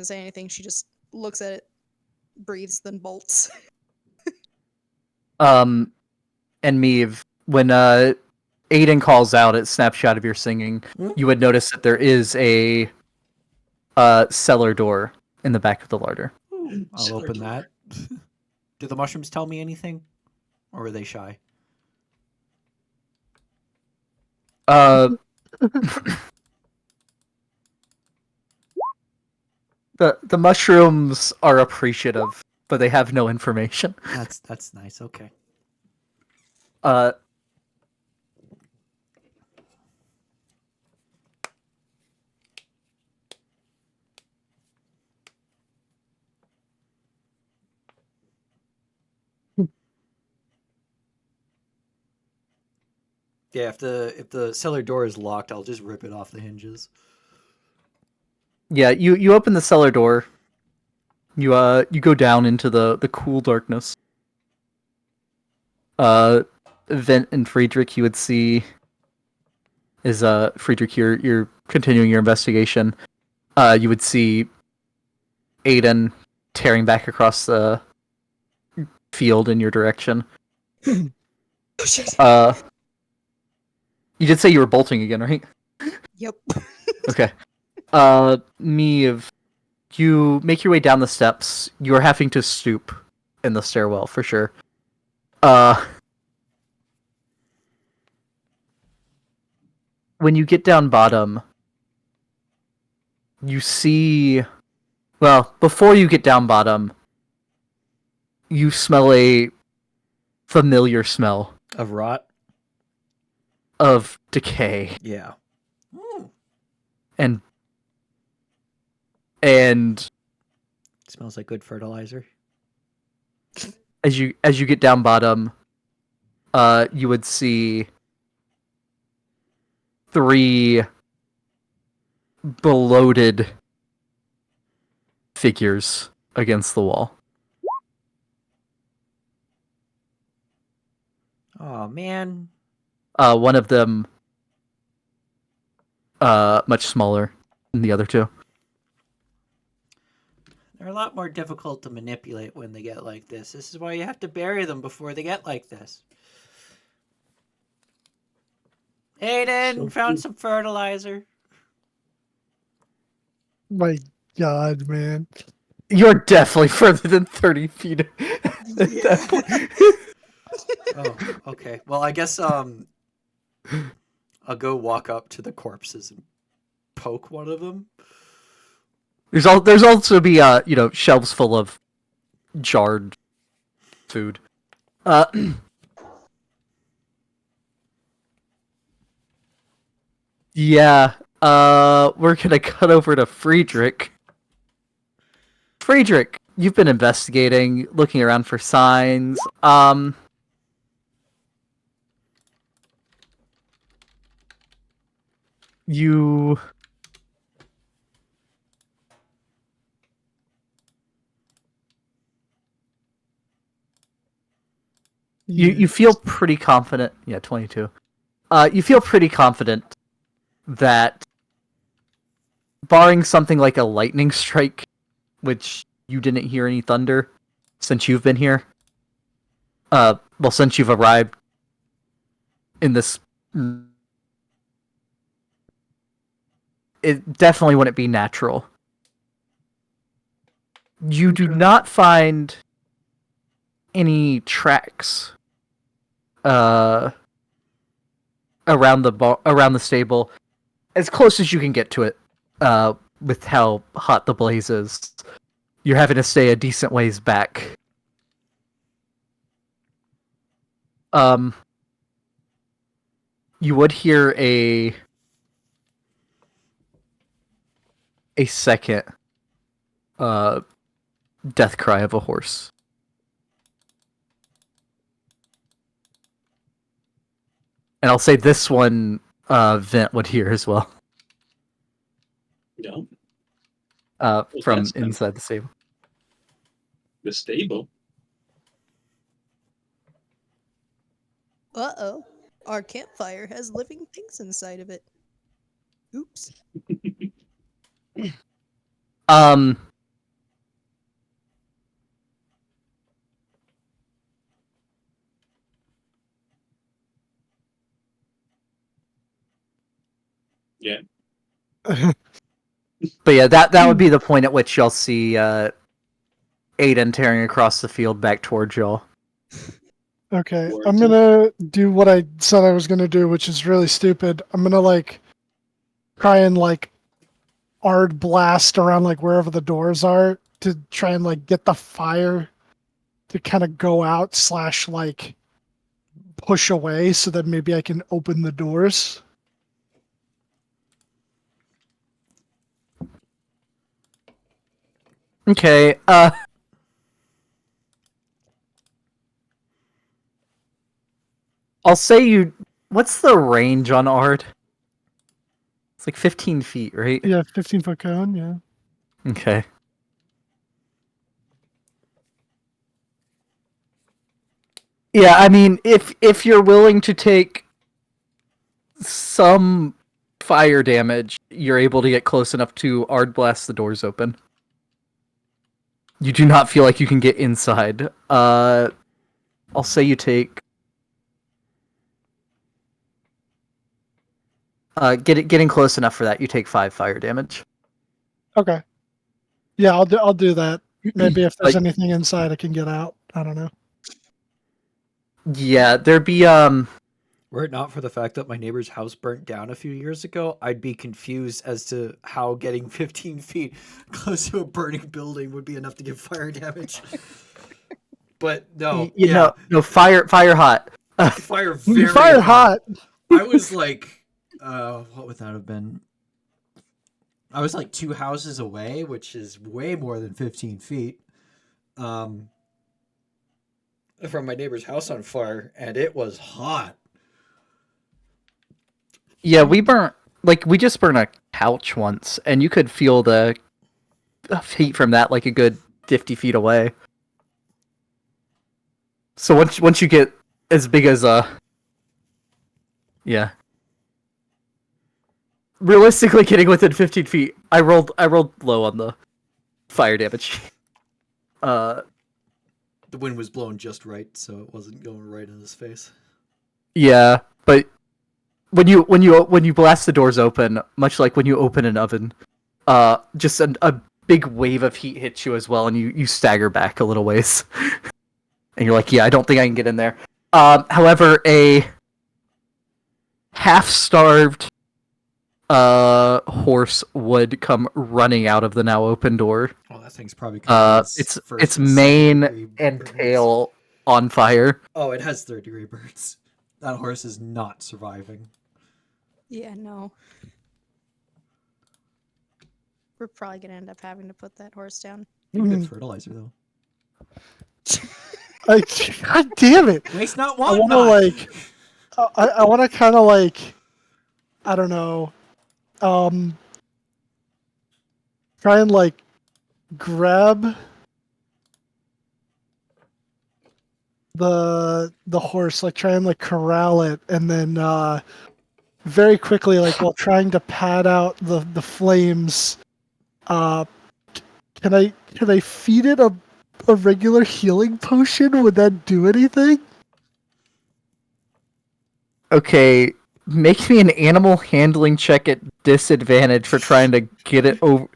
say anything. She just looks at it, breathes, then bolts. And Meave, when Aiden calls out at Snapshot of Your Singing, you would notice that there is a cellar door in the back of the larder. I'll Cellar open door. that. Do the mushrooms tell me anything? Or are they shy? The mushrooms are appreciative, but they have no information. That's nice. Okay. Yeah, if the cellar door is locked, I'll just rip it off the hinges. Yeah, you open the cellar door. You go down into the cool darkness. Vent and Friedrich, you would see is Friedrich, you're continuing your investigation. You would see Aiden tearing back across the field in your direction. Oh shit. You did say you were bolting again, right? Yep. Okay. Meave, you make your way down the steps. You are having to stoop in the stairwell for sure. When you get down bottom, you see... Well, before you get down bottom, you smell a familiar smell Of rot? of decay Yeah. Ooh. and Smells like good fertilizer. as you get down bottom, you would see 3 bloated figures against the wall. Oh man. One of them much smaller than the other 2. They're a lot more difficult to manipulate when they get like this. This is why you have to bury them before they get like this. Aiden, So found cute. some fertilizer. My God, man. You're definitely further than 30 feet at that point. Oh, okay. Well, I guess I'll go walk up to the corpses and poke one of them. There's also be shelves full of jarred food. Yeah. We're gonna cut over to Friedrich. Friedrich, you've been investigating, looking around for signs. You you feel pretty confident. Yeah, 22. You feel pretty confident that, barring something like a lightning strike, which you didn't hear any thunder since you've been here. Well, since you've arrived in this, it definitely wouldn't be natural. You do not find any tracks around the stable, as close as you can get to it. With how hot the blaze is, you're having to stay a decent ways back. You would hear a second death cry of a horse. And I'll say this one Vent would hear as well. Yeah. From that's kind of- inside the stable. The stable. Uh-oh. Our campfire has living things inside of it. Oops. Yeah. But yeah, that would be the point at which y'all see Aiden tearing across the field back towards y'all. Okay, Or I'm two. gonna do what I said I was gonna do, which is really stupid. I'm gonna like try and like ard blast around like wherever the doors are to try and like get the fire to kind of go out slash like push away so that maybe I can open the doors. Okay, I'll say you... What's the range on Ard? It's like 15 feet, right? Yeah, 15-foot cone, yeah. Okay. Yeah, I mean, if you're willing to take some fire damage, you're able to get close enough to Ard blast the doors open. You do not feel like you can get inside. I'll say you take... getting close enough for that, you take 5 fire damage. Okay. Yeah, I'll do that. Maybe if there's Like- anything inside I can get out. I don't know. Yeah, there'd be Were it not for the fact that my neighbor's house burnt down a few years ago, I'd be confused as to how getting 15 feet close to a burning building would be enough to give fire damage. But no, no fire hot. fire very Fire hot. I was like, what would that have been? I was like 2 houses away, which is way more than 15 feet. From my neighbor's house on fire, and it was hot. Yeah, we just burned a couch once, and you could feel the heat from that like a good 50 feet away. So once you get as big as yeah. Realistically, getting within 15 feet, I rolled low on the fire damage. The wind was blowing just right, so it wasn't going right in his face. Yeah, but when you blast the doors open, much like when you open an oven, just a big wave of heat hits you as well, and you stagger back a little ways, and you're like, yeah, I don't think I can get in there. However, a half-starved horse would come running out of the now open door. Oh, that thing's probably Its mane and tail on fire. Oh, it has 3rd-degree burns. That horse is not surviving. Yeah, no. We're probably gonna end up having to put that horse down. You're good fertilizer though. God damn it! Waste not, I want want to not. like, I want to kind of like, I don't know, try and like grab the horse, like try and like corral it, and then very quickly, like while trying to pad out the flames, uh, can I feed it a regular healing potion? Would that do anything? Okay, make me an animal handling check at disadvantage for trying to get it over,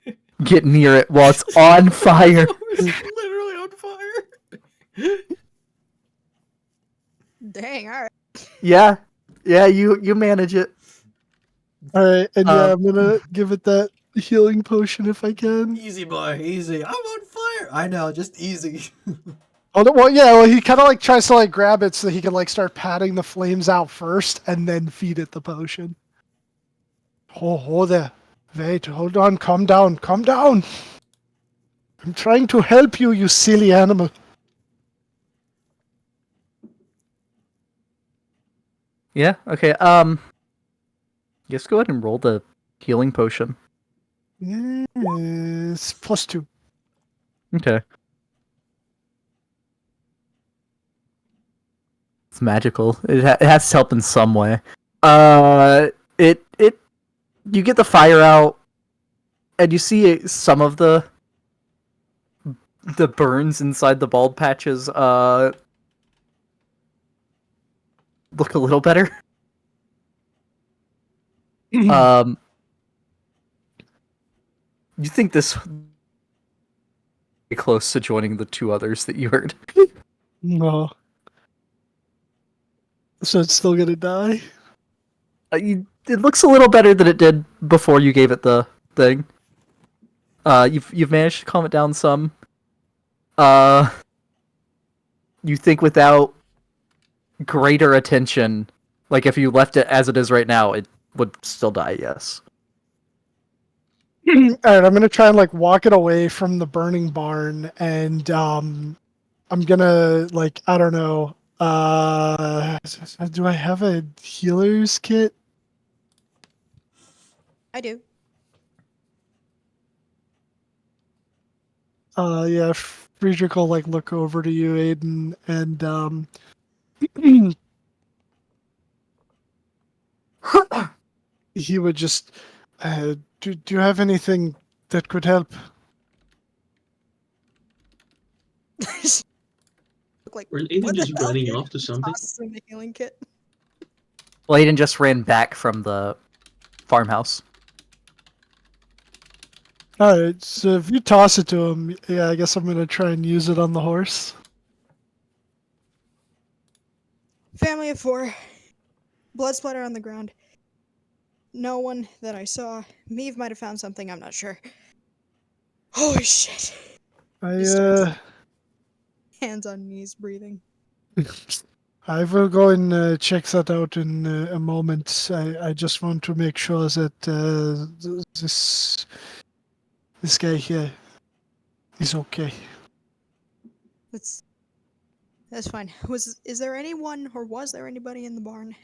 get near it while it's on fire. It's literally on fire. Dang, alright. Yeah, you manage it. All right, and yeah, Um, I'm gonna give it that healing potion if I can. Easy, boy, easy. I'm on fire. I know, just easy. Oh, well, yeah. Well, he kind of like tries to like grab it so he can like start patting the flames out first, and then feed it the potion. Oh there. Wait, hold on. Calm down. Calm down. I'm trying to help you, you silly animal. yeah, okay. Just go ahead and roll the healing potion. Yes, +2. Okay. It's magical. It has to help in some way. You get the fire out, and you see some of the burns inside the bald patches look a little better. You think this close to joining the two others that you heard? No. So it's still gonna die? It looks a little better than it did before you gave it the thing. You've managed to calm it down some. You think without greater attention, like if you left it as it is right now, it would still die. Yes. Alright, I'm gonna try and like walk it away from the burning barn, and I'm gonna like, I don't know, do I have a healer's kit? I do. Yeah, Friedrich will like look over to you, Aiden, and he would just, do you have anything that could help? Look like Or Aiden what the just hell, running dude? off to something? Tosses in the healing kit. Well, Aiden just ran back from the farmhouse. Alright, so if you toss it to him, yeah, I guess I'm gonna try and use it on the horse. Family of 4. Blood splatter on the ground. No one that I saw. Meave might have found something, I'm not sure. Holy shit. He starts hands on knees breathing. I will go and check that out in a moment. I just want to make sure that this guy here is okay. That's fine. Is there anyone or was there anybody in the barn?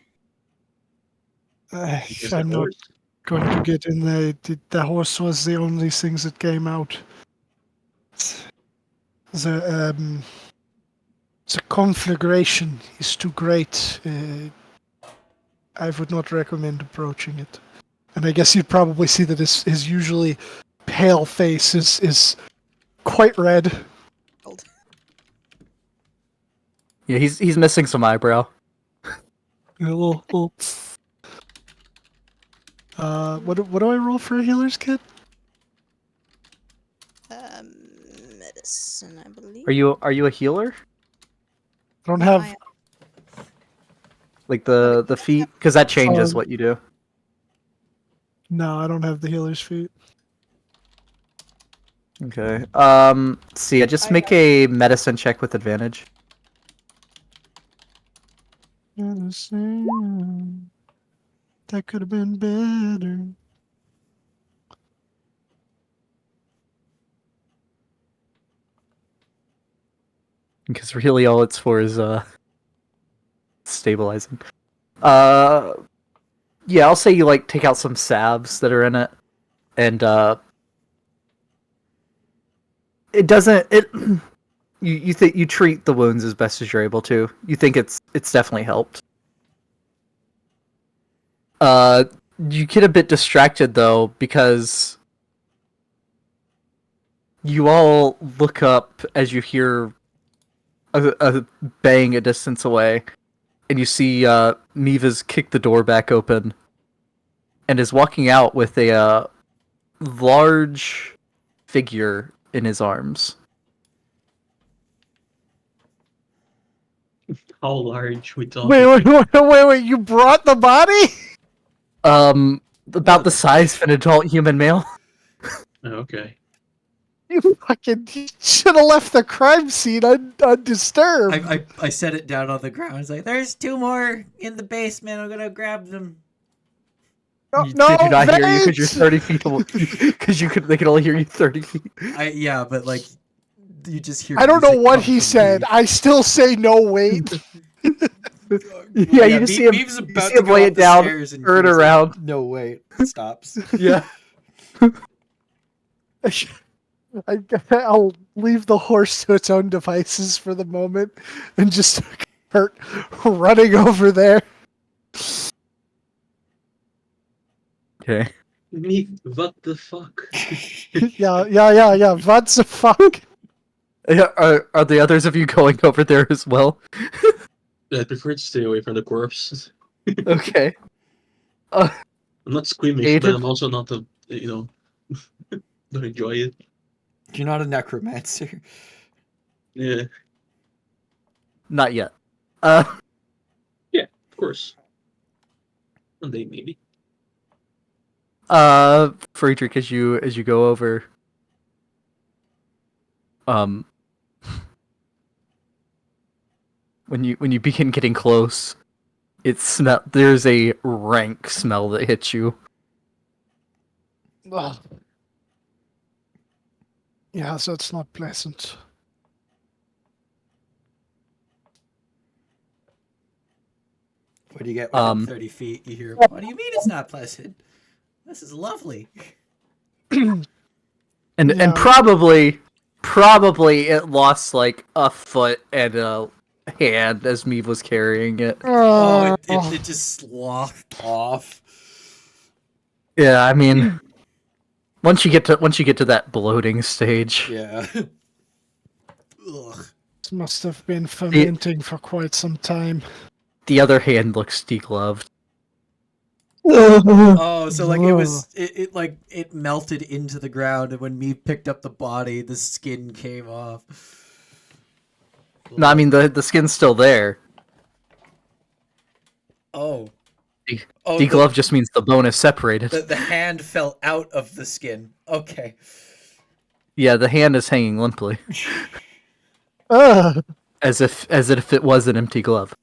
Is the I'm not horse? going to get in there. The horse was the only things that came out. The conflagration is too great. I would not recommend approaching it. And I guess you'd probably see that his usually pale face is quite red. Yeah, he's missing some eyebrow. A little. What do I roll for a healer's kit? Medicine, I believe. Are you a healer? I don't No, have. I- Like the feet, because that changes Oh. what you do. No, I don't have the healer's feet. Okay. See, I just make a medicine check with advantage. That could have been better. because really all it's for is stabilizing. Yeah, I'll say you like take out some salves that are in it, and it doesn't it. You think you treat the wounds as best as you're able to. You think it's definitely helped. You get a bit distracted though because you all look up as you hear a bang a distance away, and you see Miva's kick the door back open, and is walking out with a large figure in his arms. How large we talking? Wait! You brought the body? About the size of an adult human male. Okay. You fucking should have left the crime scene undisturbed. I set it down on the ground. It's like, there's 2 more in the basement. I'm gonna grab them. No, They do not hear you because you're Vance! 30 feet away. Because they can only hear you 30 feet. Yeah, but like, you just hear. I don't know music what come he from said. Meave. I still say no. Wait. Yeah, you just see him. Maeve's about see to him go lay up it the down, stairs and turn hears it. around. No, wait, stops. Yeah. I'll leave the horse to its own devices for the moment and just start running over there. Okay. Me, what the fuck? Yeah. What the fuck? Yeah, are the others of you going over there as well? I prefer to stay away from the corpse. Okay. I'm not squeamish, but Agent? I'm also not a, don't enjoy it. You're not a necromancer. Yeah, Not yet. of course. One day, maybe. Friedrich, as you go over, when you begin getting close, there's a rank smell that hits you. Ugh. Yeah, so it's not pleasant. When you get within 30 feet, you hear, "What do you mean it's not pleasant? This is lovely." And Yeah. probably it lost like a foot and a hand as Meave was carrying it. Oh, it just sloughed off. Yeah, I mean, once you get to that bloating stage, Yeah. Ugh. This must have been fermenting for quite some time. the other hand looks degloved. Oh, so like it melted into the ground, and when me picked up the body, the skin came off. No, I mean the skin's still there. Oh. De- Oh, Degloved just means the bone is separated. the hand fell out of the skin. Okay. Yeah, the hand is hanging limply, Ugh. as if it was an empty glove.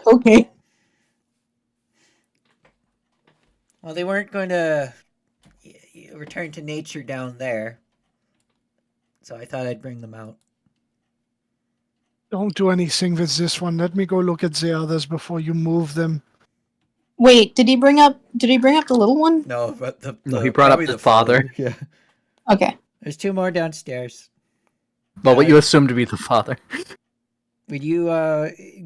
Okay. Well, they weren't going to return to nature down there, so I thought I'd bring them out. Don't do anything with this one. Let me go look at the others before you move them. Wait, did he bring up the little one? No, but No, he brought up probably the father. Yeah. Okay. There's 2 more downstairs. Well, what you assume to be the father. Would you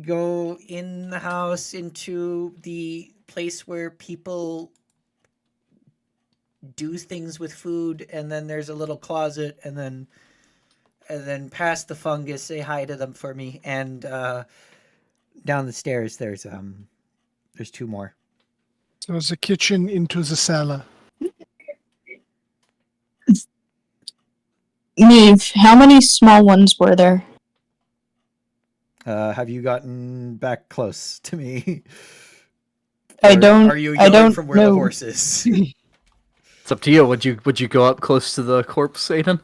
go in the house into the place where people do things with food, and then there's a little closet, and then past the fungus, say hi to them for me, and down the stairs there's 2 more. So the kitchen into the cellar. Neve, how many small ones were there? Have you gotten back close to me? I Or don't. Are you I yelling don't from where the know. horse is? It's up to you. Would you go up close to the corpse, Aiden?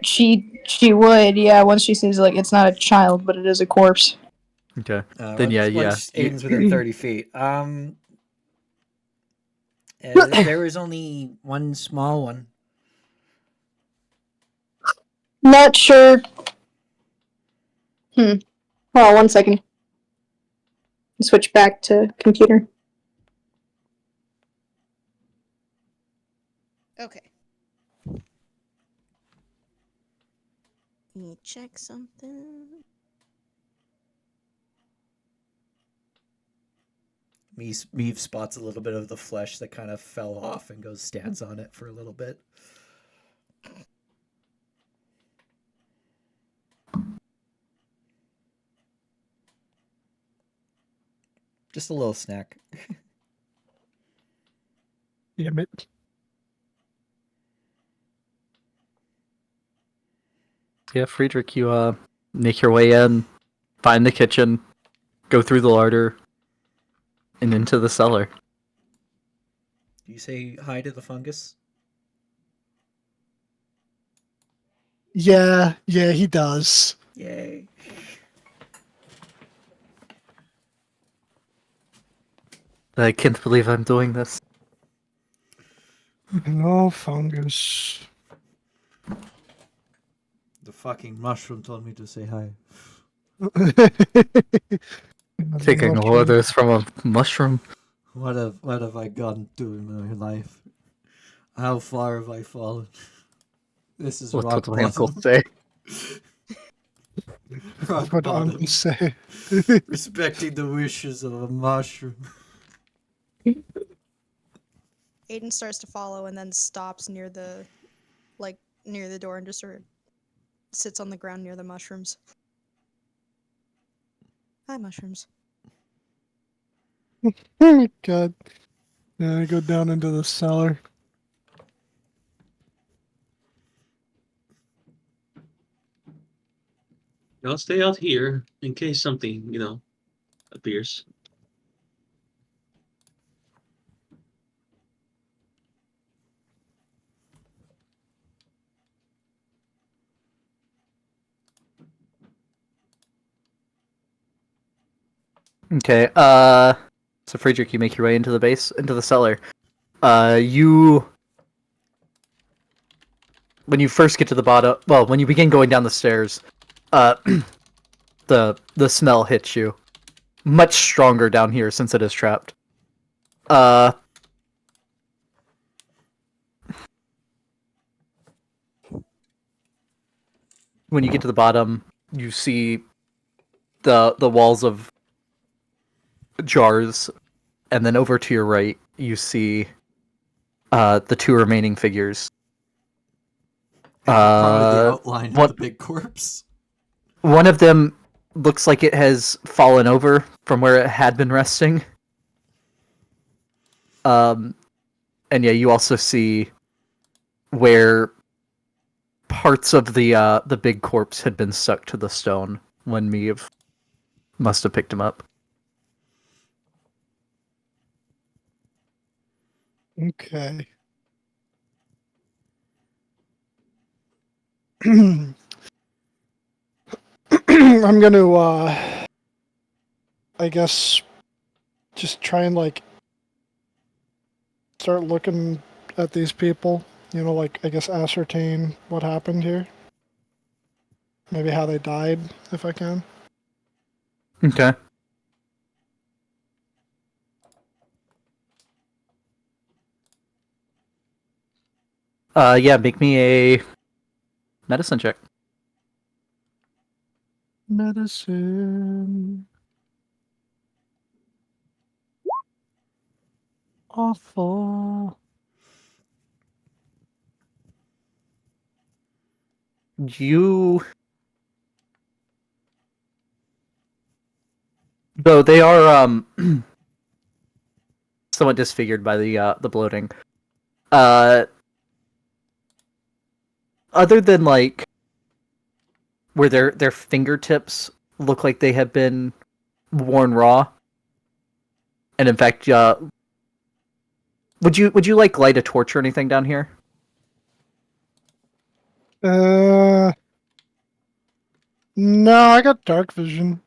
She would, yeah. Once she sees like it's not a child, but it is a corpse. Okay. Then Once Aiden's within 30 feet. There was only one small one. Not sure. Hold on 1 second. Switch back to computer. Okay. Let me check something. Meave spots a little bit of the flesh that kind of fell off and stands on it for a little bit. Just a little snack. Damn it. Yeah, Friedrich, you make your way in, find the kitchen, go through the larder, and into the cellar. Do you say hi to the fungus? Yeah, he does. Yay. I can't believe I'm doing this. No fungus. The fucking mushroom told me to say hi. Taking orders from a mushroom. What have I gone to in my life? How far have I fallen? This is What rock would my uncle bottom. say? Rock What bottom. I'm say. Respecting the wishes of a mushroom. Aiden starts to follow and then stops near the door and just sort of sits on the ground near the mushrooms. Hi, mushrooms. God. Yeah, I go down into the cellar. I'll stay out here in case something, appears. Okay, so Friedrich, you make your way into the cellar. When you first get to the bottom, well, when you begin going down the stairs, the smell hits you. Much stronger down here since it is trapped. When you get to the bottom, you see the walls of jars, and then over to your right, you see the two remaining figures. Probably the outline what- of the big corpse. One of them looks like it has fallen over from where it had been resting. And yeah, you also see where parts of the big corpse had been stuck to the stone when Meave must have picked him up. Okay. I'm gonna I guess just try and start looking at these people, I guess ascertain what happened here. Maybe how they died, if I can. Okay. Yeah, make me a medicine check. Medicine. Awful. Though they are somewhat disfigured by the bloating. Other than where their fingertips look like they have been worn raw, and in fact, would you light a torch or anything down here? No, I got dark vision.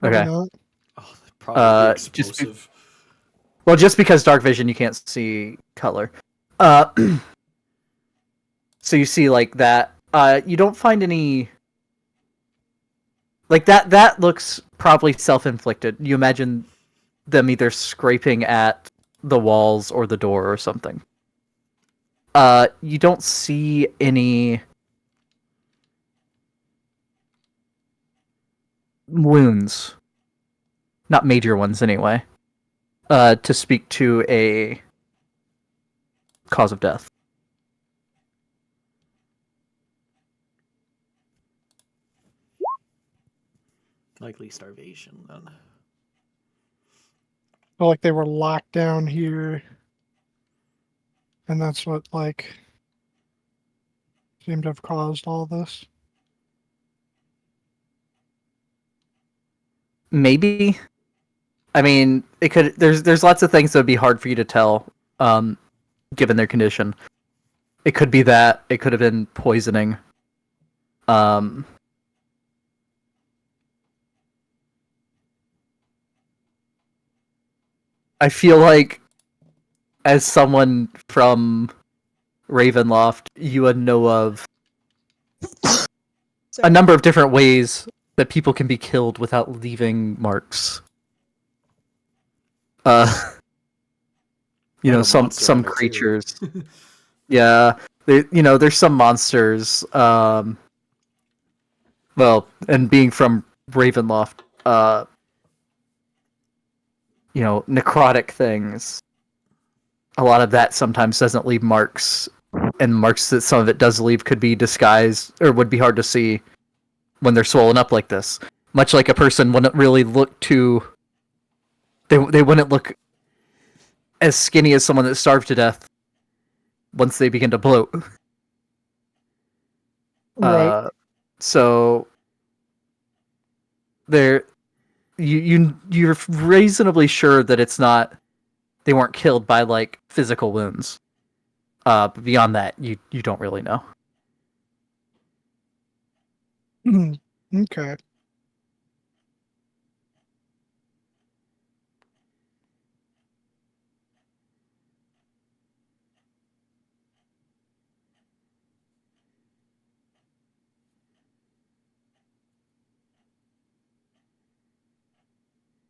Probably Okay. not. Oh, probably Just explosive. Well, just because dark vision, you can't see color. So you see that You don't find any like that. That looks probably self-inflicted. You imagine them either scraping at the walls or the door or something. You don't see any wounds, not major ones anyway, to speak to a cause of death. Likely starvation then. Feel like they were locked down here, and that's what like seemed to have caused all this. Maybe. I mean, it could. There's lots of things that would be hard for you to tell, given their condition. It could be that. It could have been poisoning. Um, I feel like, as someone from Ravenloft, you would know of a Sorry. number of different ways that people can be killed without leaving marks. You And know, a some monster on it, too. creatures. Yeah, there's some monsters. Well, and being from Ravenloft, necrotic things. A lot of that sometimes doesn't leave marks, and marks that some of it does leave could be disguised or would be hard to see when they're swollen up like this. Much like a person wouldn't really look too. They wouldn't look as skinny as someone that starved to death once they begin to bloat. Right. So there, you're reasonably sure that it's not. They weren't killed by like physical wounds. But beyond that, you don't really know. Okay.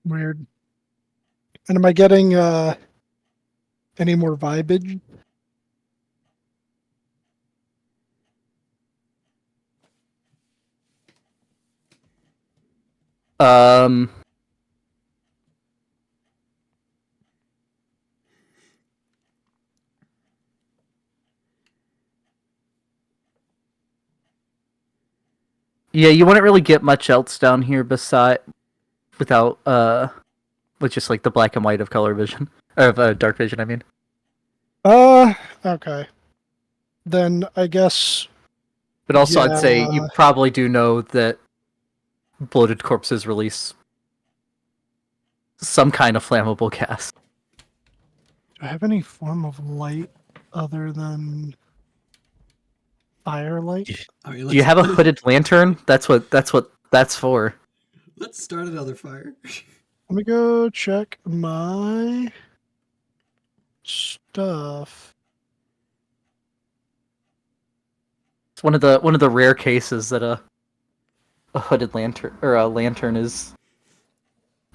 Weird. And am I getting any more vibage? Um, yeah, you wouldn't really get much else down here without with just like the black and white of color vision of dark vision. I mean, Okay. Then I guess but also I'd say yeah. you probably do know that bloated corpses release some kind of flammable gas. Do I have any form of light other than firelight? I mean, Do you have a hooded lantern? That's what that's for. Let's start another fire. Let me go check my stuff. It's one of the rare cases that a hooded lantern or a lantern is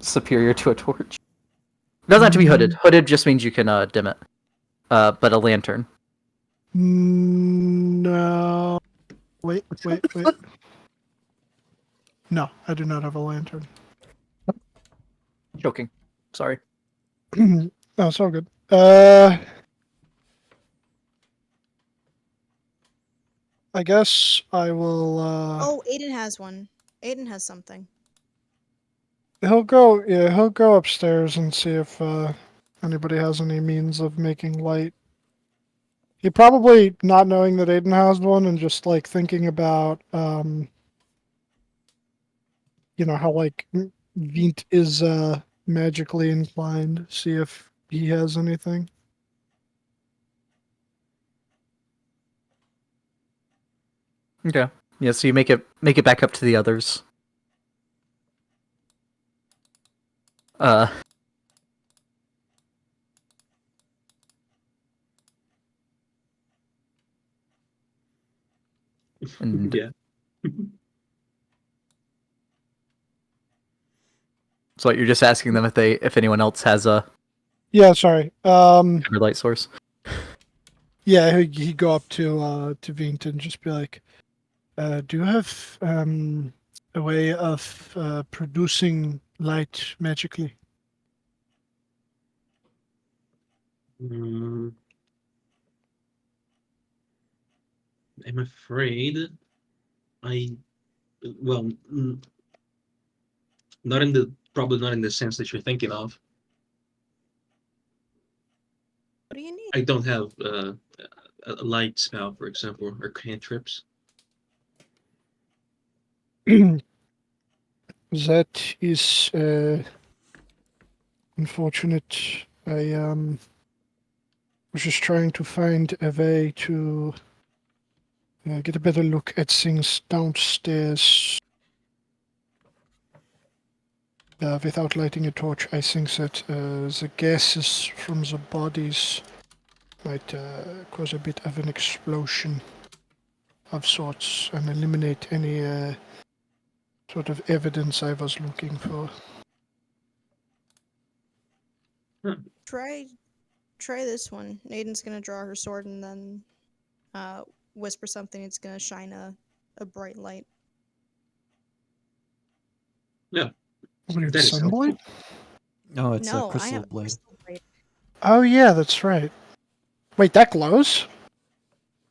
superior to a torch. It doesn't have to be hooded. Hooded just means you can dim it. But a lantern. No. Wait. No, I do not have a lantern. Joking. Sorry. Oh, it's all good. I guess I will. Oh, Aiden has one. Aiden has something. He'll go upstairs and see if anybody has any means of making light. He probably not knowing that Aiden has one and just like thinking about how like Vint is magically inclined. See if he has anything. Okay. Yeah, so you make it back up to the others. And Yeah. so you're just asking them if anyone else has a Yeah, sorry. counter light source. Yeah, he'd go up to Vington and just be like, "Do you have a way of producing light magically?" Mm, I'm afraid I well, not in the probably not in the sense that you're thinking of. What do you need? I don't have a light spell, for example, or cantrips. That is unfortunate. I was just trying to find a way to get a better look at things downstairs without lighting a torch. I think that the gases from the bodies might cause a bit of an explosion of sorts and eliminate any sort of evidence I was looking for. Try this one. Aiden's gonna draw her sword and then whisper something. It's gonna shine a bright light. Yeah, What, that is helpful. sunblade? No, it's a No, I crystal have a blade. crystal blade. Oh yeah, that's right. Wait, that glows?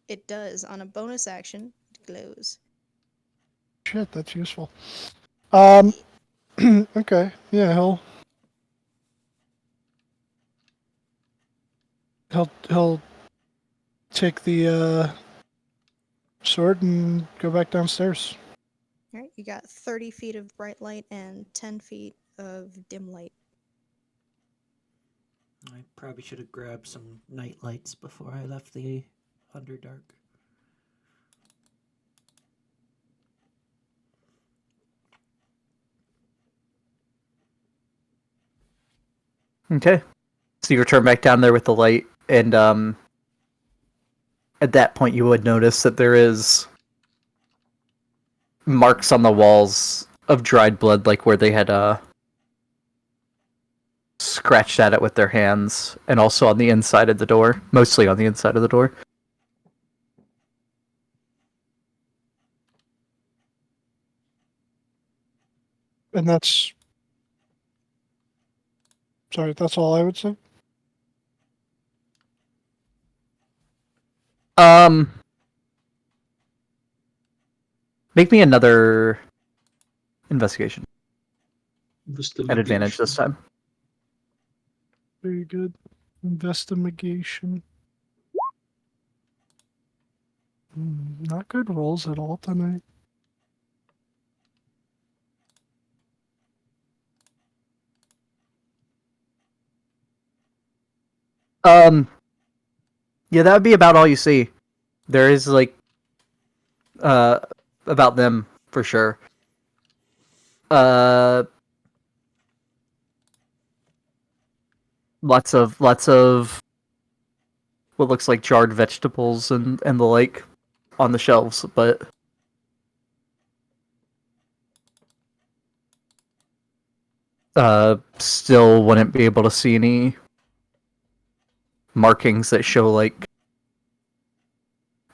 It does. On a bonus action, it glows. Shit, that's useful. Okay, yeah, he'll take the sword and go back downstairs. Alright, you got 30 feet of bright light and 10 feet of dim light. I probably should have grabbed some night lights before I left the Underdark. Okay. So you return back down there with the light, and at that point you would notice that there is marks on the walls of dried blood, like where they had scratched at it with their hands, and also on the inside of the door, mostly on the inside of the door. And that's that's all I would say. Um, make me another investigation at advantage this time. Very good. Investigation. Not good rolls at all tonight. Yeah, that would be about all you see. There is like, about them for sure. Lots of what looks like jarred vegetables and the like on the shelves, but still wouldn't be able to see any markings that show like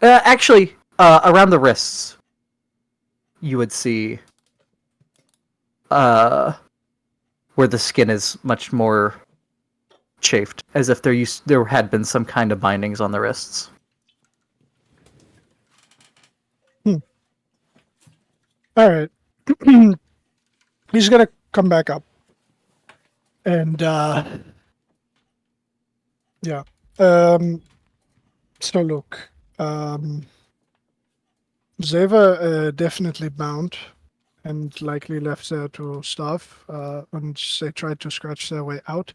actually around the wrists you would see where the skin is much more chafed, as if there had been some kind of bindings on the wrists. All right. He's gonna come back up. And yeah. So look, they were definitely bound and likely left there to starve, and they tried to scratch their way out.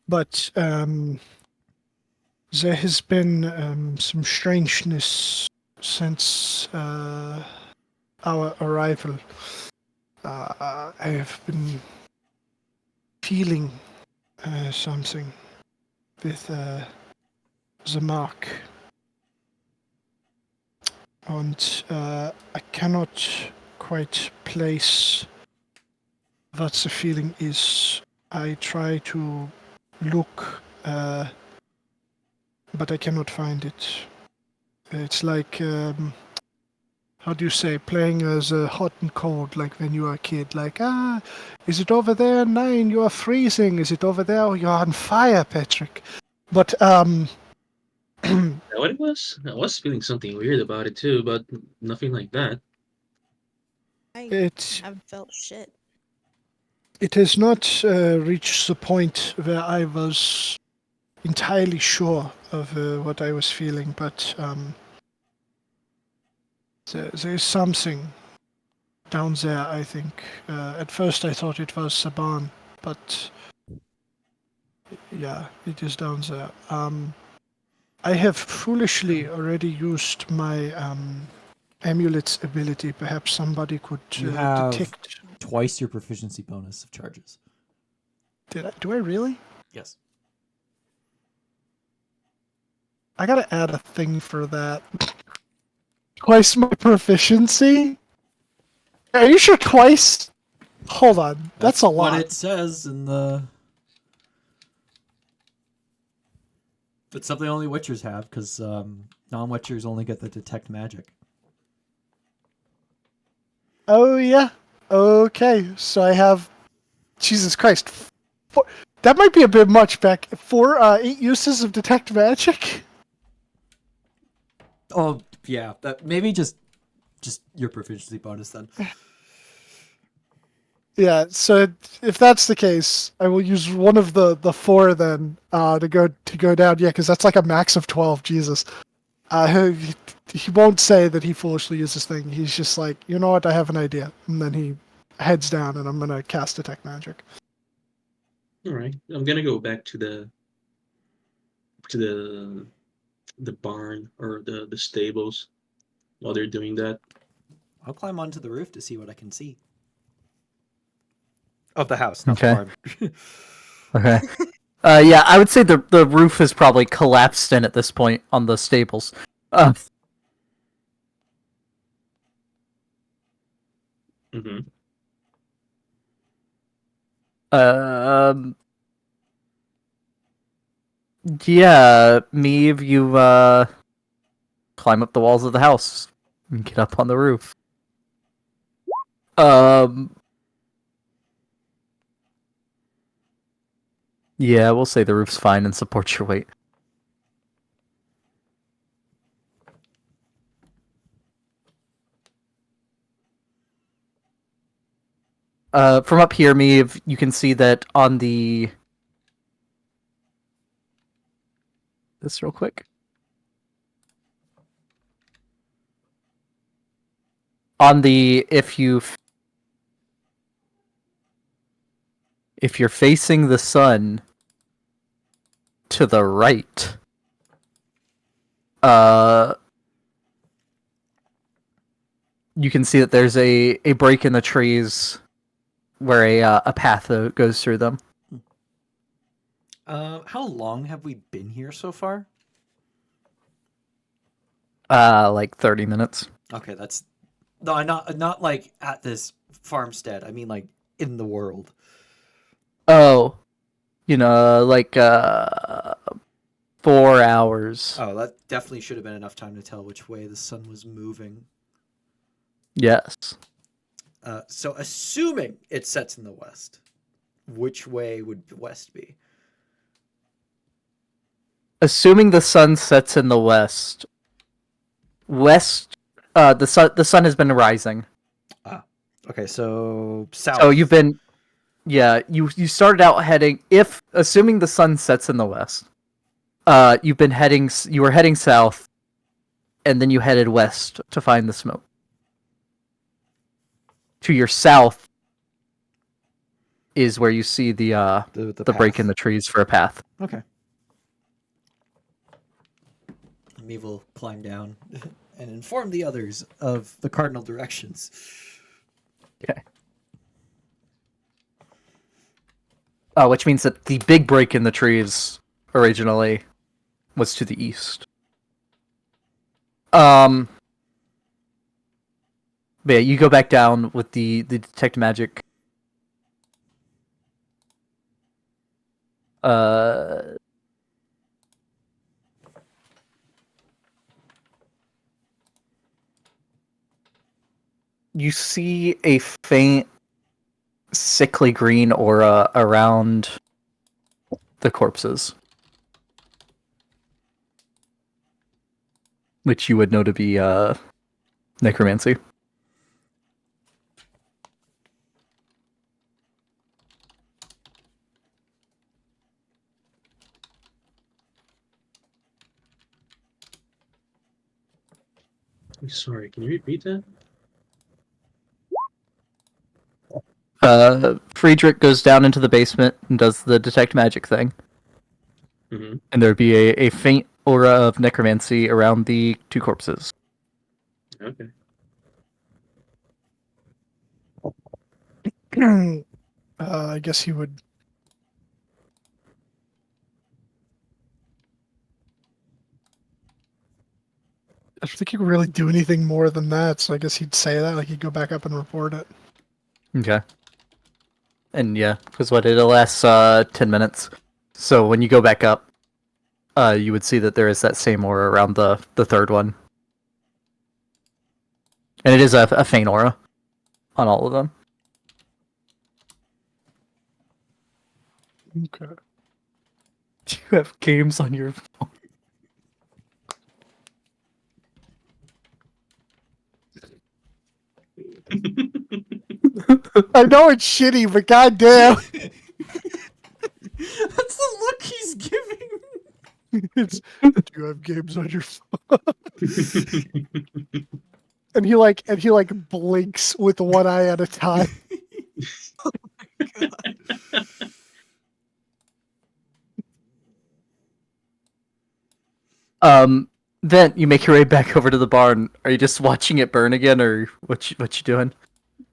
But there has been some strangeness since our arrival. I have been feeling something with the mark. and I cannot quite place what the feeling is. I try to look, but I cannot find it. It's like, how do you say, playing as a hot and cold, like when you are a kid. Like, is it over there? Nine, you are freezing. Is it over there? Oh, you're on fire, Patrick. But, Is that what it was? I was feeling something weird about it too, but nothing like that. I it haven't felt shit. it has not reached the point where I was entirely sure of what I was feeling, but there is something down there, I think. At first I thought it was Saban, but yeah, it is down there. I have foolishly already used my amulet's ability. Perhaps somebody could You have detect. twice your proficiency bonus of charges. Do I really? Yes. I gotta add a thing for that. Twice my proficiency? Are you sure twice? Hold on, that's a lot. What it says in the. It's something only Witchers have, because non-Witchers only get the detect magic. Oh yeah. Okay, so I have. Jesus Christ. That might be a bit much, Beck. 8 uses of detect magic. Oh yeah, that maybe just your proficiency bonus then. Yeah, so if that's the case, I will use one of the 4 then to go down. Yeah, because that's like a max of 12. Jesus. He won't say that he foolishly used this thing. He's just like, you know what? I have an idea, and then he heads down, and I'm gonna cast detect magic. All right, I'm gonna go back to the barn or the stables while they're doing that. I'll climb onto the roof to see what I can see. Of the house, not Okay. the barn. Okay. Yeah, I would say the roof is probably collapsed in at this point on the stables. Mm-hmm. Um. Yeah, Meave, you climb up the walls of the house and get up on the roof. Yeah, we'll say the roof's fine and supports your weight. From up here, Meave, you can see that on the... This real quick. On the... If you're facing the sun to the right, you can see that there's a break in the trees where a path goes through them. How long have we been here so far? Like 30 minutes. Okay, that's no, not like at this farmstead. I mean like in the world. Oh, like 4 hours. Oh, that definitely should have been enough time to tell which way the sun was moving. Yes. So assuming it sets in the west, which way would west be? Assuming the sun sets in the west, the sun has been rising. Okay, so south. So you've been, yeah, you started out heading, assuming the sun sets in the west, you were heading south, and then you headed west to find the smoke. To your south is where you see the break in the trees for a path. Okay. Meave will climb down and inform the others of the cardinal directions. Okay. Which means that the big break in the trees originally was to the east. But yeah, you go back down with the detect magic. You see a faint, sickly green aura around the corpses, which you would know to be necromancy. I'm sorry, can you repeat that? Friedrich goes down into the basement and does the detect magic thing, Mm-hmm. and there'd be a faint aura of necromancy around the two corpses. Okay. I guess he would. I don't think he could really do anything more than that, so I guess he'd say that, like he'd go back up and report it. Okay. And yeah, because what it'll last 10 minutes. So when you go back up, you would see that there is that same aura around the third one. And it is a faint aura on all of them. Okay. Do you have games on your phone? I know it's shitty, but goddamn, That's the look he's giving. it's. Do you have games on your phone? And he like blinks with one eye at a time. Then you make your way back over to the barn. Are you just watching it burn again, or what you doing?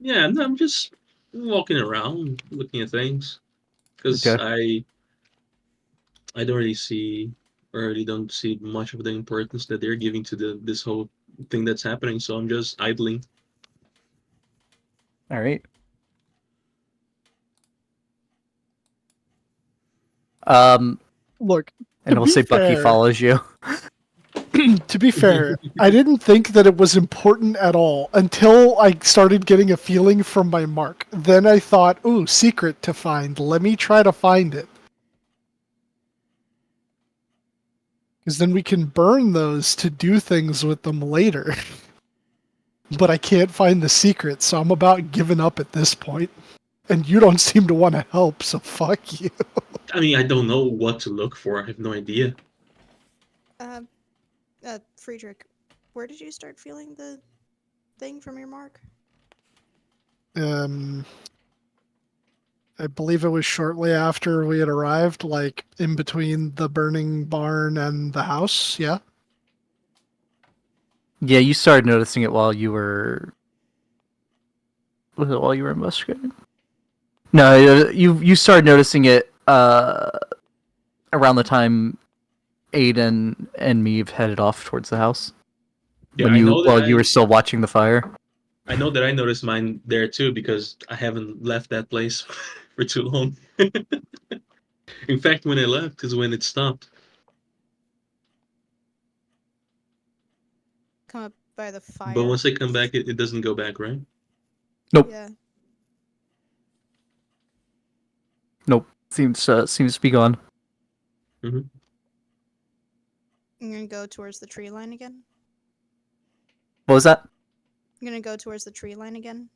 Yeah, no, I'm just walking around, looking at things, because Okay. I don't really see, or really don't see much of the importance that they're giving to this whole thing that's happening. So I'm just idling. All right. Look, And to we'll be say Bucky fair, follows you. to be fair, I didn't think that it was important at all until I started getting a feeling from my mark. Then I thought, ooh, secret to find. Let me try to find it. Because then we can burn those to do things with them later. But I can't find the secret, so I'm about giving up at this point. And you don't seem to want to help, so fuck you. I mean, I don't know what to look for. I have no idea. Friedrich, where did you start feeling the thing from your mark? I believe it was shortly after we had arrived, like in between the burning barn and the house, yeah? Yeah, you started noticing it while you were. Was it while you were investigating? No, you started noticing it around the time Aiden and Meave headed off towards the house. Yeah, I know that While you were still watching the fire. I know that I noticed mine there too because I haven't left that place for too long. In fact, when I left is when it stopped. Come up by the fire. But once I come back, it doesn't go back, right? Nope. Yeah. Nope. Seems to be gone. Mm-hmm. I'm gonna go towards the tree line again. What was that? I'm gonna go towards the tree line again.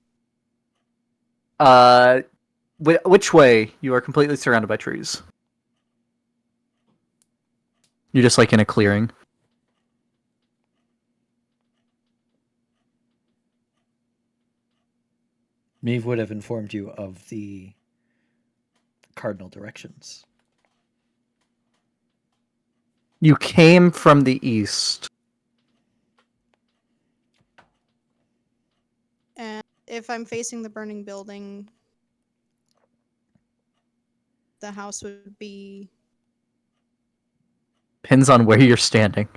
Which way? You are completely surrounded by trees. You're just like in a clearing. Meave would have informed you of the cardinal directions. You came from the east. And if I'm facing the burning building, the house would be. Depends on where you're standing.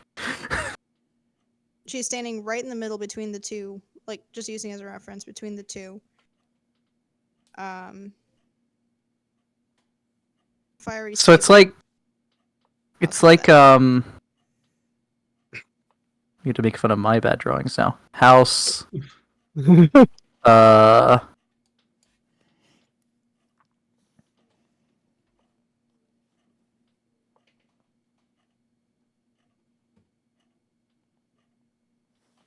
She's standing right in the middle between the two like just using as a reference between the two. Fiery So it's stable. like you have to make fun of my bad drawings now. House. uh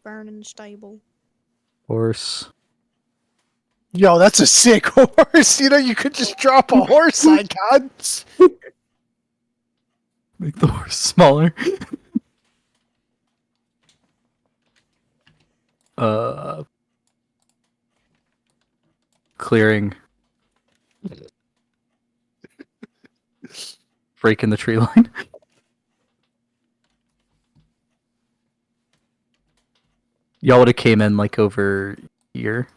Burning stable. horse. Yo, that's a sick horse. You know, you could just drop a horse icon. Make the horse smaller. Clearing. Breaking the tree line. Y'all would have came in like over here.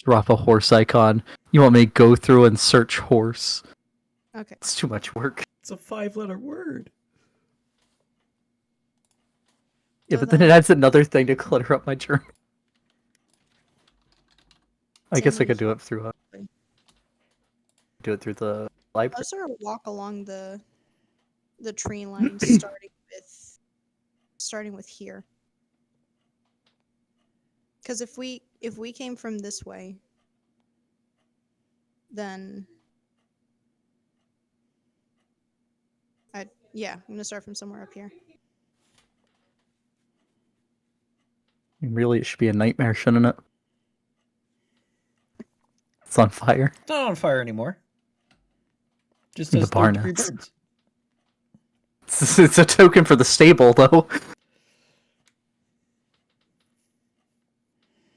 Drop a horse icon. You want me to go through and search horse? Okay. It's too much work. It's a 5-letter word. Yeah, So but then it adds another thing to clutter up my journal. I guess I could do it through the library. I'll sort of walk along the tree line, starting with here. Because if we came from this way, then I'm gonna start from somewhere up here. Really, it should be a nightmare, shouldn't it? It's on fire. It's not on fire anymore. Just The as barn third-degree is. burns. It's a token for the stable, though.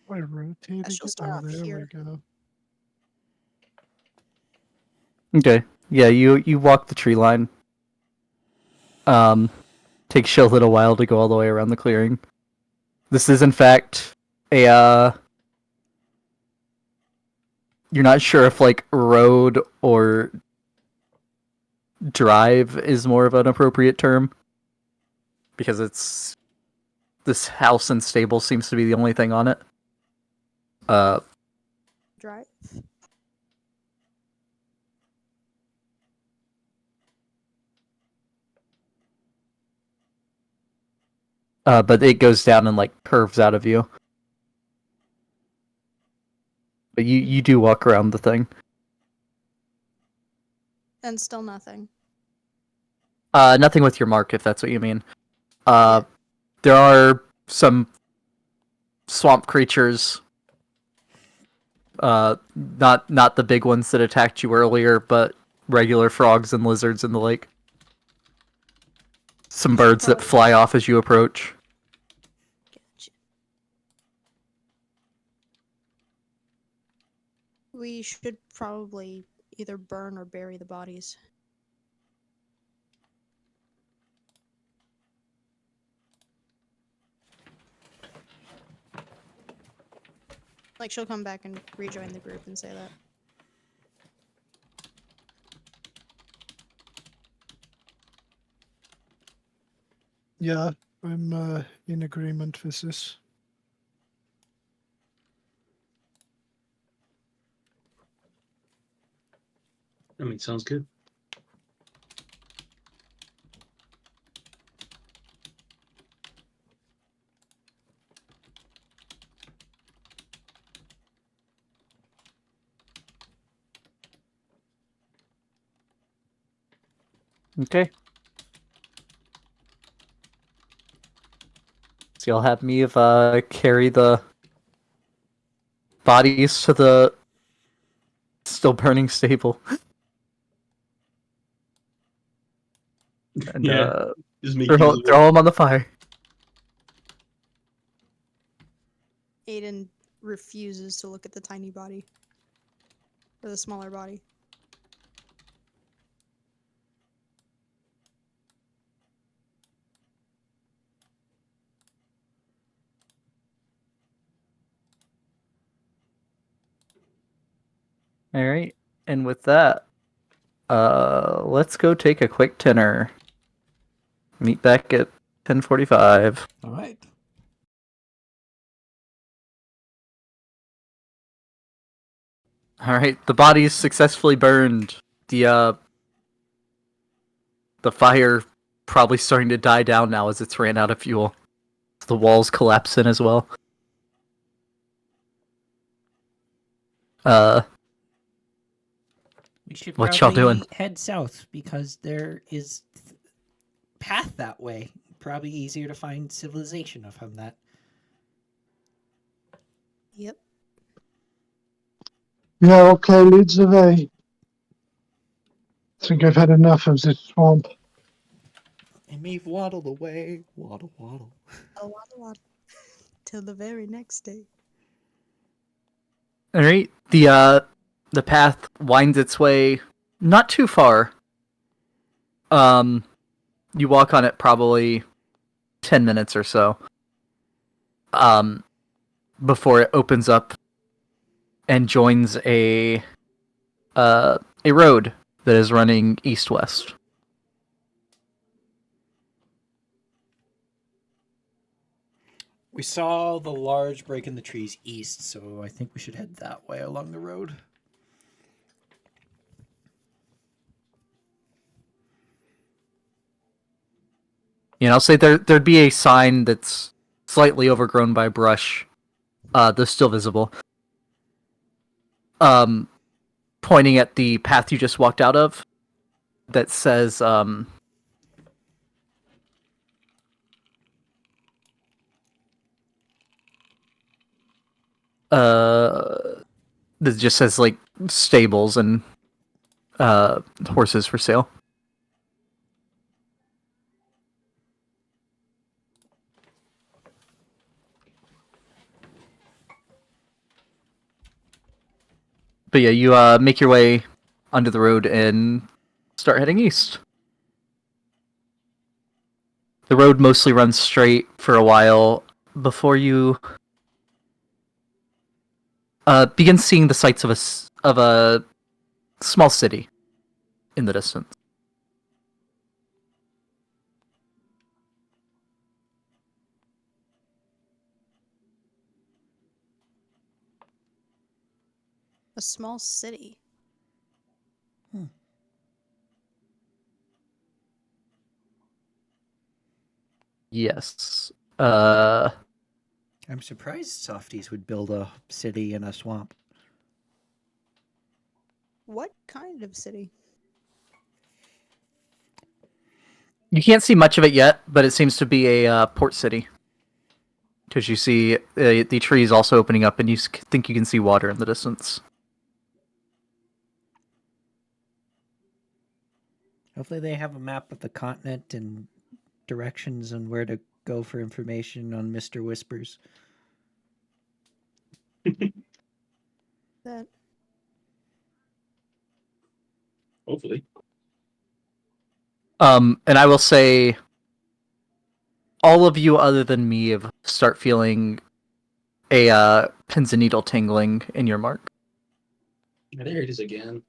I rotated I shall it. start Oh, up there here. we go. Okay. Yeah, you walk the tree line. Takes you a little while to go all the way around the clearing. This is in fact a you're not sure if like road or drive is more of an appropriate term. Because it's this house and stable seems to be the only thing on it. Drive. But it goes down and like curves out of you. But you do walk around the thing. And still nothing. Nothing with your mark, if that's what you mean. There are some swamp creatures. Not the big ones that attacked you earlier, but regular frogs and lizards in the lake. Some birds that fly off as you approach. Gotcha. We should probably either burn or bury the bodies. Like, she'll come back and rejoin the group and say that. Yeah, I'm in agreement with this. I mean, sounds good. Okay. So you'll have me carry the bodies to the still burning stable. And Yeah, just make throw use of them on the fire. Aiden refuses to look at the tiny body. Or the smaller body. All right, and with that, let's go take a quick dinner. Meet back at 10:45. All right. All right, the body's successfully burned. The fire probably starting to die down now as it's ran out of fuel. The walls collapse in as well. We should What y'all probably doing? head south because there is path that way. Probably easier to find civilization from that. Yep. Yeah, okay, leads the way. I think I've had enough of this swamp. And me waddled away. Waddle, waddle. A lot. Till the very next day. All right, the path winds its way not too far. You walk on it probably 10 minutes or so. Before it opens up and joins a road that is running east-west. We saw the large break in the trees east, so I think we should head that way along the road. You know, I'll say there'd be a sign that's slightly overgrown by brush, that's still visible. Pointing at the path you just walked out of, that says that just says like stables and horses for sale. But yeah, you make your way onto the road and start heading east. The road mostly runs straight for a while before you begin seeing the sights of a small city in the distance. A small city. Yes. I'm surprised softies would build a city in a swamp. What kind of city? You can't see much of it yet, but it seems to be a port city. Because you see the trees also opening up, and you think you can see water in the distance. Hopefully they have a map of the continent and directions on where to go for information on Mr. Whispers. That Hopefully. And I will say, all of you other than me start feeling a pins and needle tingling in your mark. Yeah, there it is again.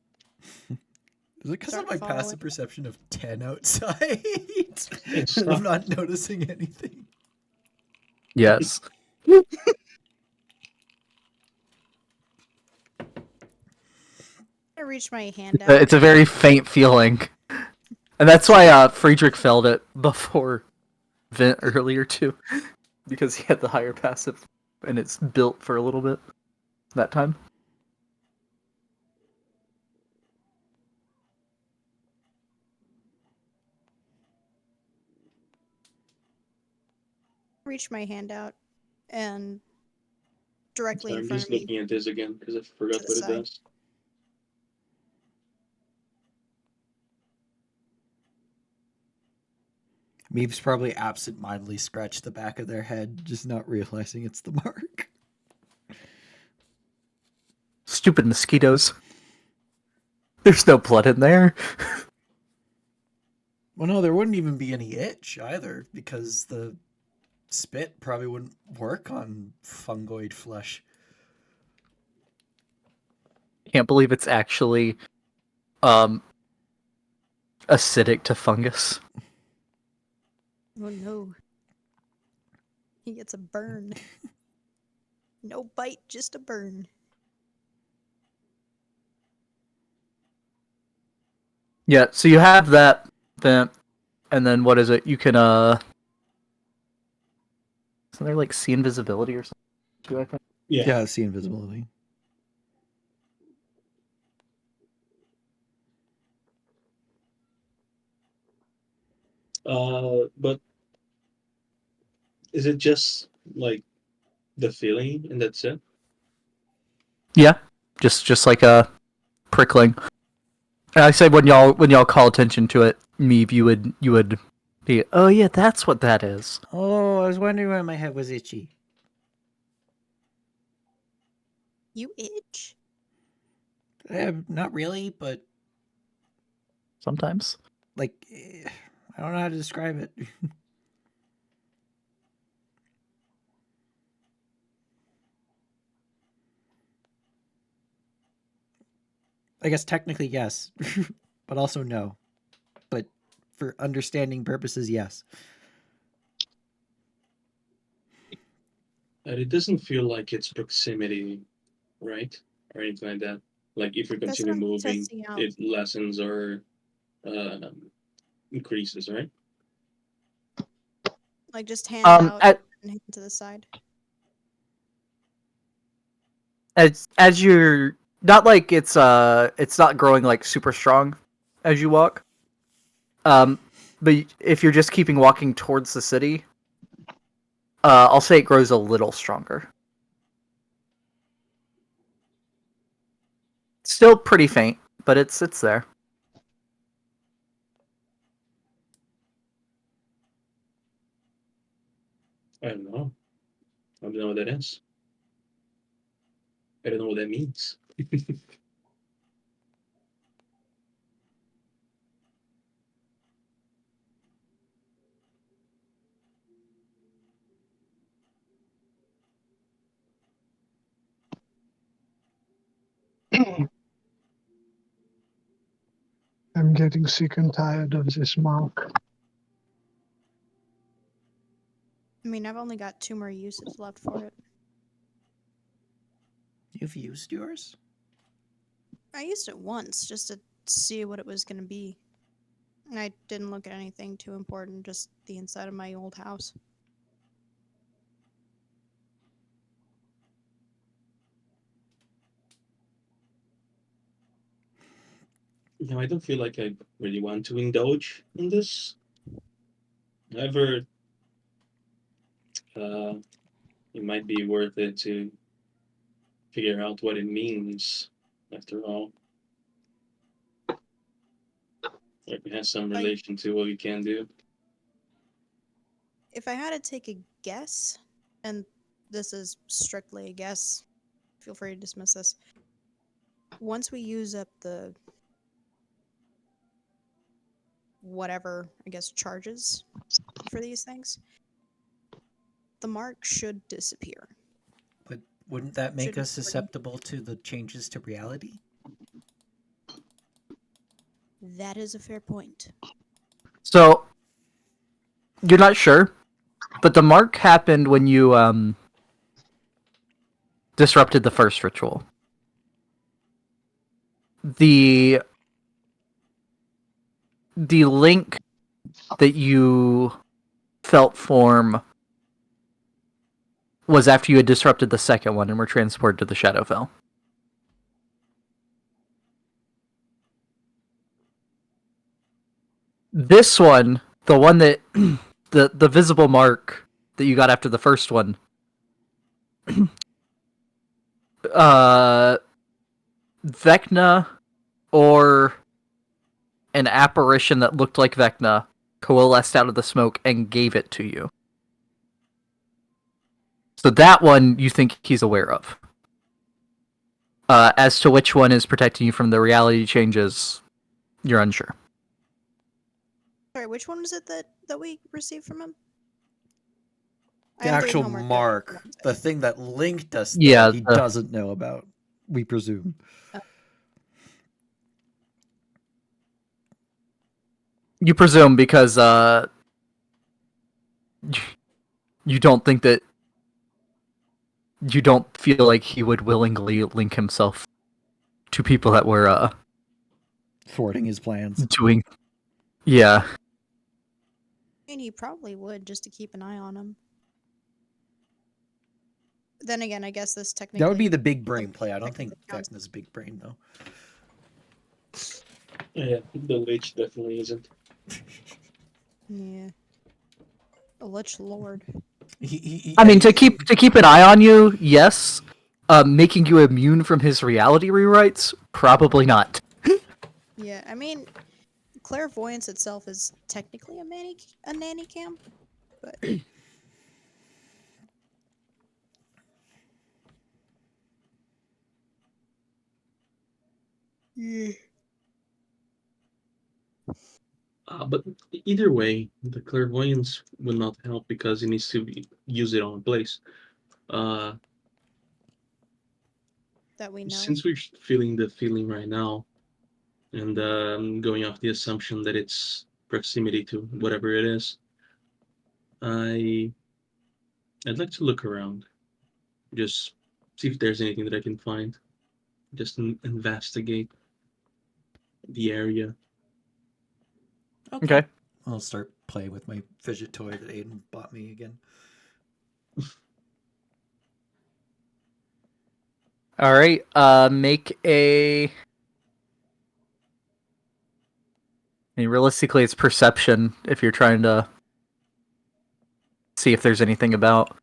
Is it because of Start my following. passive perception of 10 outside? It's And I'm not- not noticing anything. Yes. I reach my hand out. It's a very faint feeling. And that's why Friedrich felt it before Vint earlier too. Because he had the higher passive and it's built for a little bit that time. Reach my hand out and directly Sorry, in I'm front just of me. looking at this again because I forgot To the what it side. does. Meeves probably absent-mindedly scratched the back of their head, just not realizing it's the mark. Stupid mosquitoes. There's no blood in there. Well, no, there wouldn't even be any itch either, because the spit probably wouldn't work on fungoid flesh. Can't believe it's actually acidic to fungus. Oh no. He gets a burn. No bite, just a burn. Yeah, so you have that vent, and then what is it? You can isn't there like see invisibility or something? I think. Yeah, see invisibility. But is it just like the feeling and that's it? Yeah, just like a prickling. And I say when y'all call attention to it, Meave, you would be, oh yeah, that's what that is. Oh, I was wondering why my head was itchy. You itch? Not really, but Sometimes. like, I don't know how to describe it. I guess technically yes, but also no. But for understanding purposes, yes. And it doesn't feel like it's proximity, right? Or anything like that. Like if you That's what continue I'm moving, testing out. it lessens or increases, right? Like just hand out and hand to the side. As you're not like it's not growing like super strong as you walk. But if you're just keeping walking towards the city, I'll say it grows a little stronger. Still pretty faint, but it's there. I don't know. I don't know what that is. I don't know what that means. I'm getting sick and tired of this mark. I mean, I've only got 2 more uses left for it. You've used yours? I used it once just to see what it was going to be. And I didn't look at anything too important, just the inside of my old house. No, I don't feel like I really want to indulge in this. However, it might be worth it to figure out what it means after all. Like it has some relation to what we can do. If I had to take a guess, and this is strictly a guess, feel free to dismiss this. Once we use up the whatever, I guess, charges for these things, the mark should disappear. But wouldn't that make Shouldn't us susceptible to the changes to reality? That is a fair point. So you're not sure, but the mark happened when you disrupted the first ritual. The link that you felt form was after you had disrupted the second one and were transported to the Shadowfell. This one, the one that the visible mark that you got after the first one, Vecna or an apparition that looked like Vecna coalesced out of the smoke and gave it to you. So that one you think he's aware of. As to which one is protecting you from the reality changes, you're unsure. Sorry, which one was it that we received from him? The actual mark, the thing that linked us there, Yeah, he doesn't know about, we presume. You presume because you don't think that you don't feel like he would willingly link himself to people that were Thwarting his plans. doing. Yeah. I mean, he probably would just to keep an eye on him. Then again, I guess this technically That would be the big brain play. I don't think technically counts. Vecna's big brain though. Yeah, the Lich definitely isn't. Yeah. A Lich Lord. I mean, to keep an eye on you, yes. Making you immune from his reality rewrites, probably not. Yeah, I mean, clairvoyance itself is technically a nanny cam, but yeah. But either way, the clairvoyance will not help because he needs to use it on place. That we know. Since we're feeling the feeling right now, and going off the assumption that it's proximity to whatever it is, I'd like to look around, just see if there's anything that I can find, just investigate the area. Okay. I'll start playing with my fidget toy that Aiden bought me again. All right. Make a. I mean, realistically, it's perception if you're trying to see if there's anything about.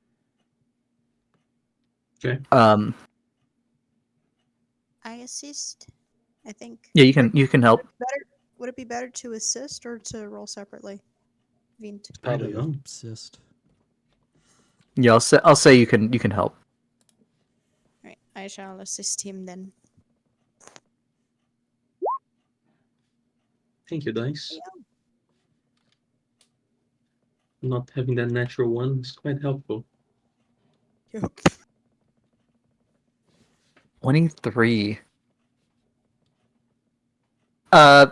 Okay. I assist. I think. Yeah, you can help. Would it be better to assist or to roll separately? Vint. I don't know. Assist. Yeah, I'll say you can help. Right, I shall assist him then. Thank you, dice. Not having that natural one is quite helpful. Yep. 23. I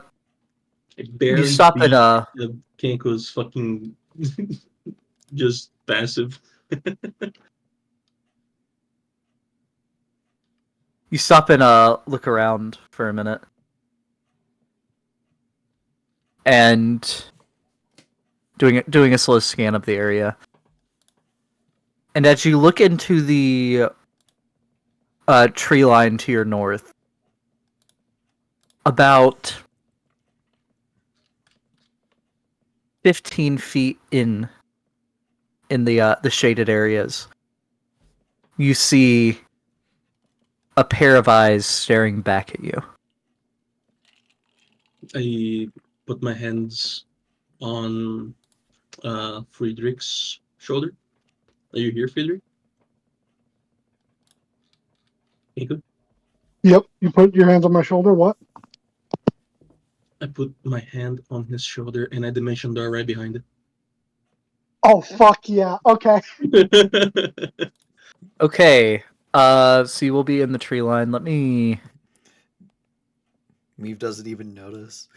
barely You stop beat at Kenko's fucking just passive. You stop and look around for a minute. And doing a slow scan of the area. And as you look into the tree line to your north, about 15 feet in the shaded areas, you see a pair of eyes staring back at you. I put my hands on Friedrich's shoulder. Are you here, Friedrich? Kenko? Yep. You put your hands on my shoulder. What? I put my hand on his shoulder and I dimension door right behind Oh fuck yeah. Okay. it. Okay. So you will be in the tree line. Let me. Meave doesn't even notice.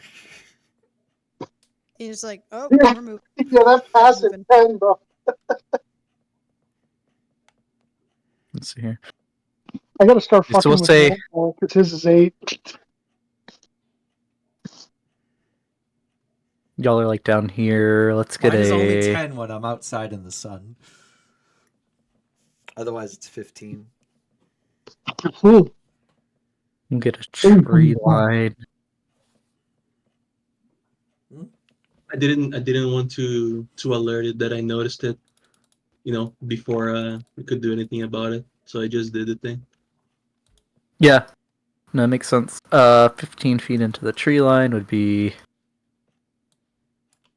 He's like, oh, Yeah. we're moving. Yeah, that passive Moving. 10, bro. Let's see here. I gotta start So fucking we'll with say- that because his is 8. Y'all are like down here. Let's get Mine is only a. 10 when I'm outside in the sun. Otherwise, it's 15. Ooh. We'll get a tree line. I didn't want to alert it that I noticed it, before we could do anything about it. So I just did the thing. Yeah. No, that makes sense. 15 feet into the tree line would be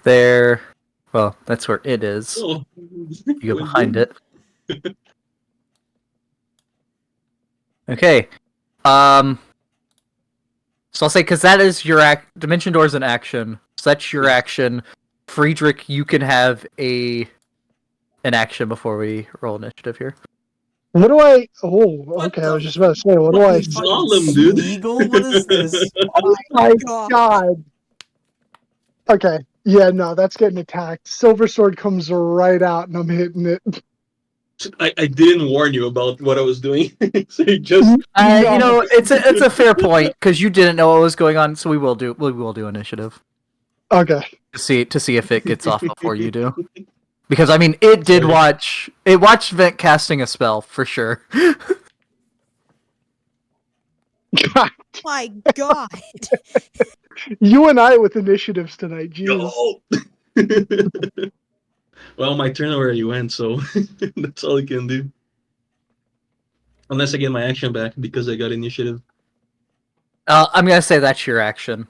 there. Well, that's where it is. Oh, You go behind it. Okay. So I'll say, because that is your Dimension Door is an action. So that's your action. Friedrich, you can have an action before we roll initiative here. What do I? Oh, What okay. the I was just about to say, what do I? fucking Solemn, dude. Smeagol? What is this? Oh my God. god. Okay. Yeah, no, that's getting attacked. Silver Sword comes right out, and I'm hitting it. I didn't warn you about what I was doing, so you just You know, it's a fair point because you didn't know what was going on, so we will do initiative Okay. to see if it gets off before you do. Because I mean, it watched Vent casting a spell for sure. God, My God. you and I with initiatives tonight. Jeez. yo. Well, my turn already went, so that's all I can do. Unless I get my action back because I got initiative. I'm gonna say that's your action.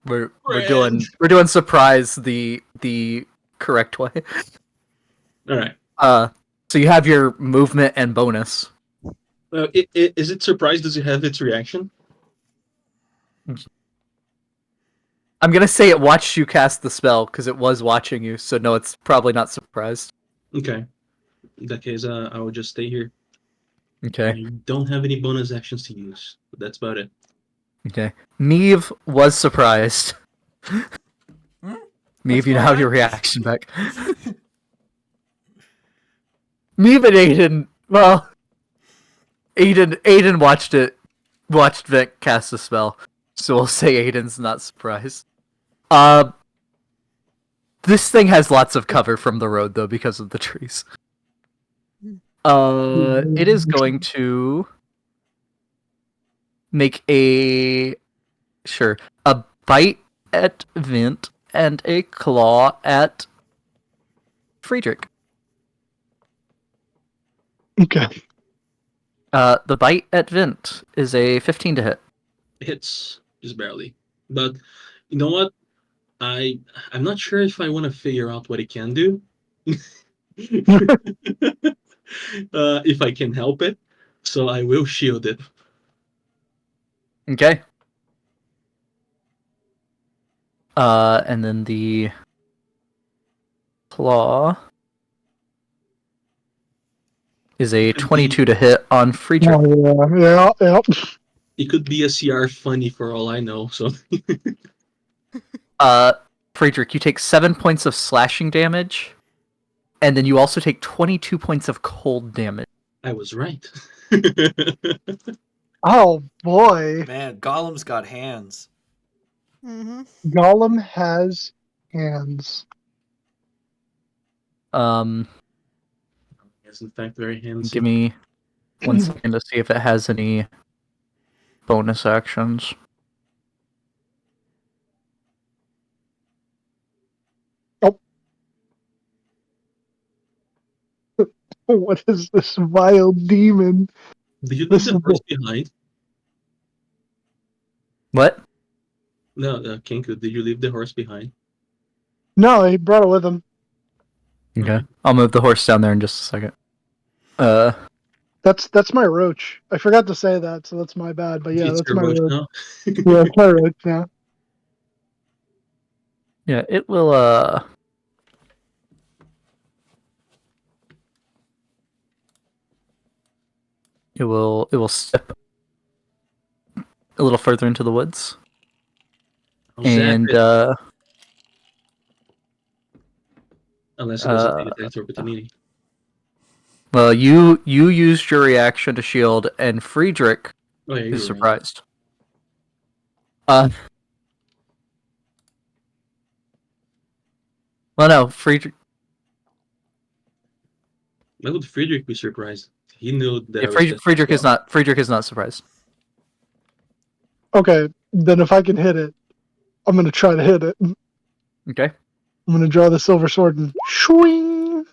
We're doing surprise the correct way. All right. So you have your movement and bonus. Is it surprised? Does it have its reaction? I'm gonna say it watched you cast the spell because it was watching you. So no, it's probably not surprised. Okay. In that case, I will just stay here. Okay. I don't have any bonus actions to use. But that's about it. Okay. Neve was surprised. Neve, you now have your reaction back. Neve and Aiden. Well, Aiden watched Vic cast the spell, so we'll say Aiden's not surprised. This thing has lots of cover from the road though because of the trees. It is going to make a bite at Vint and a claw at Friedrich. Okay. The bite at Vint is a 15 to hit. It hits just barely. But you know what? I'm not sure if I want to figure out what it can do. If I can help it, so I will shield it. Okay. And then the claw is a 22 to hit on Friedrich. Oh, yeah. It could be a CR funny for all I know. So Friedrich, you take 7 points of slashing damage, and then you also take 22 points of cold damage. I was right. Oh boy. Man, Golem's got hands. Mm-hmm. Gollum has hands. Yes, in fact, very handsome. Give me 1 second to see if it has any bonus actions. What is this vile demon? Did you leave This the is horse behind? What? No, Kenku, did you leave the horse behind? No, he brought it with him. Okay. I'll move the horse down there in just a second. That's my roach. I forgot to say that, so that's my bad. But yeah, It's that's your my roach roach. now. Yeah, it's my roach now. Yeah, it will, It will step a little further into the woods. I'll zap And it, unless it doesn't take attack opportunity. well, you used your reaction to shield, and Friedrich Oh yeah, is you're right. surprised. Well, no, Friedrich. Why would Friedrich be surprised? He knew that Yeah, I was dead. Friedrich is not. Friedrich is not surprised. Okay, then if I can hit it, I'm gonna try to hit it. I'm Okay. gonna draw the silver sword and swing.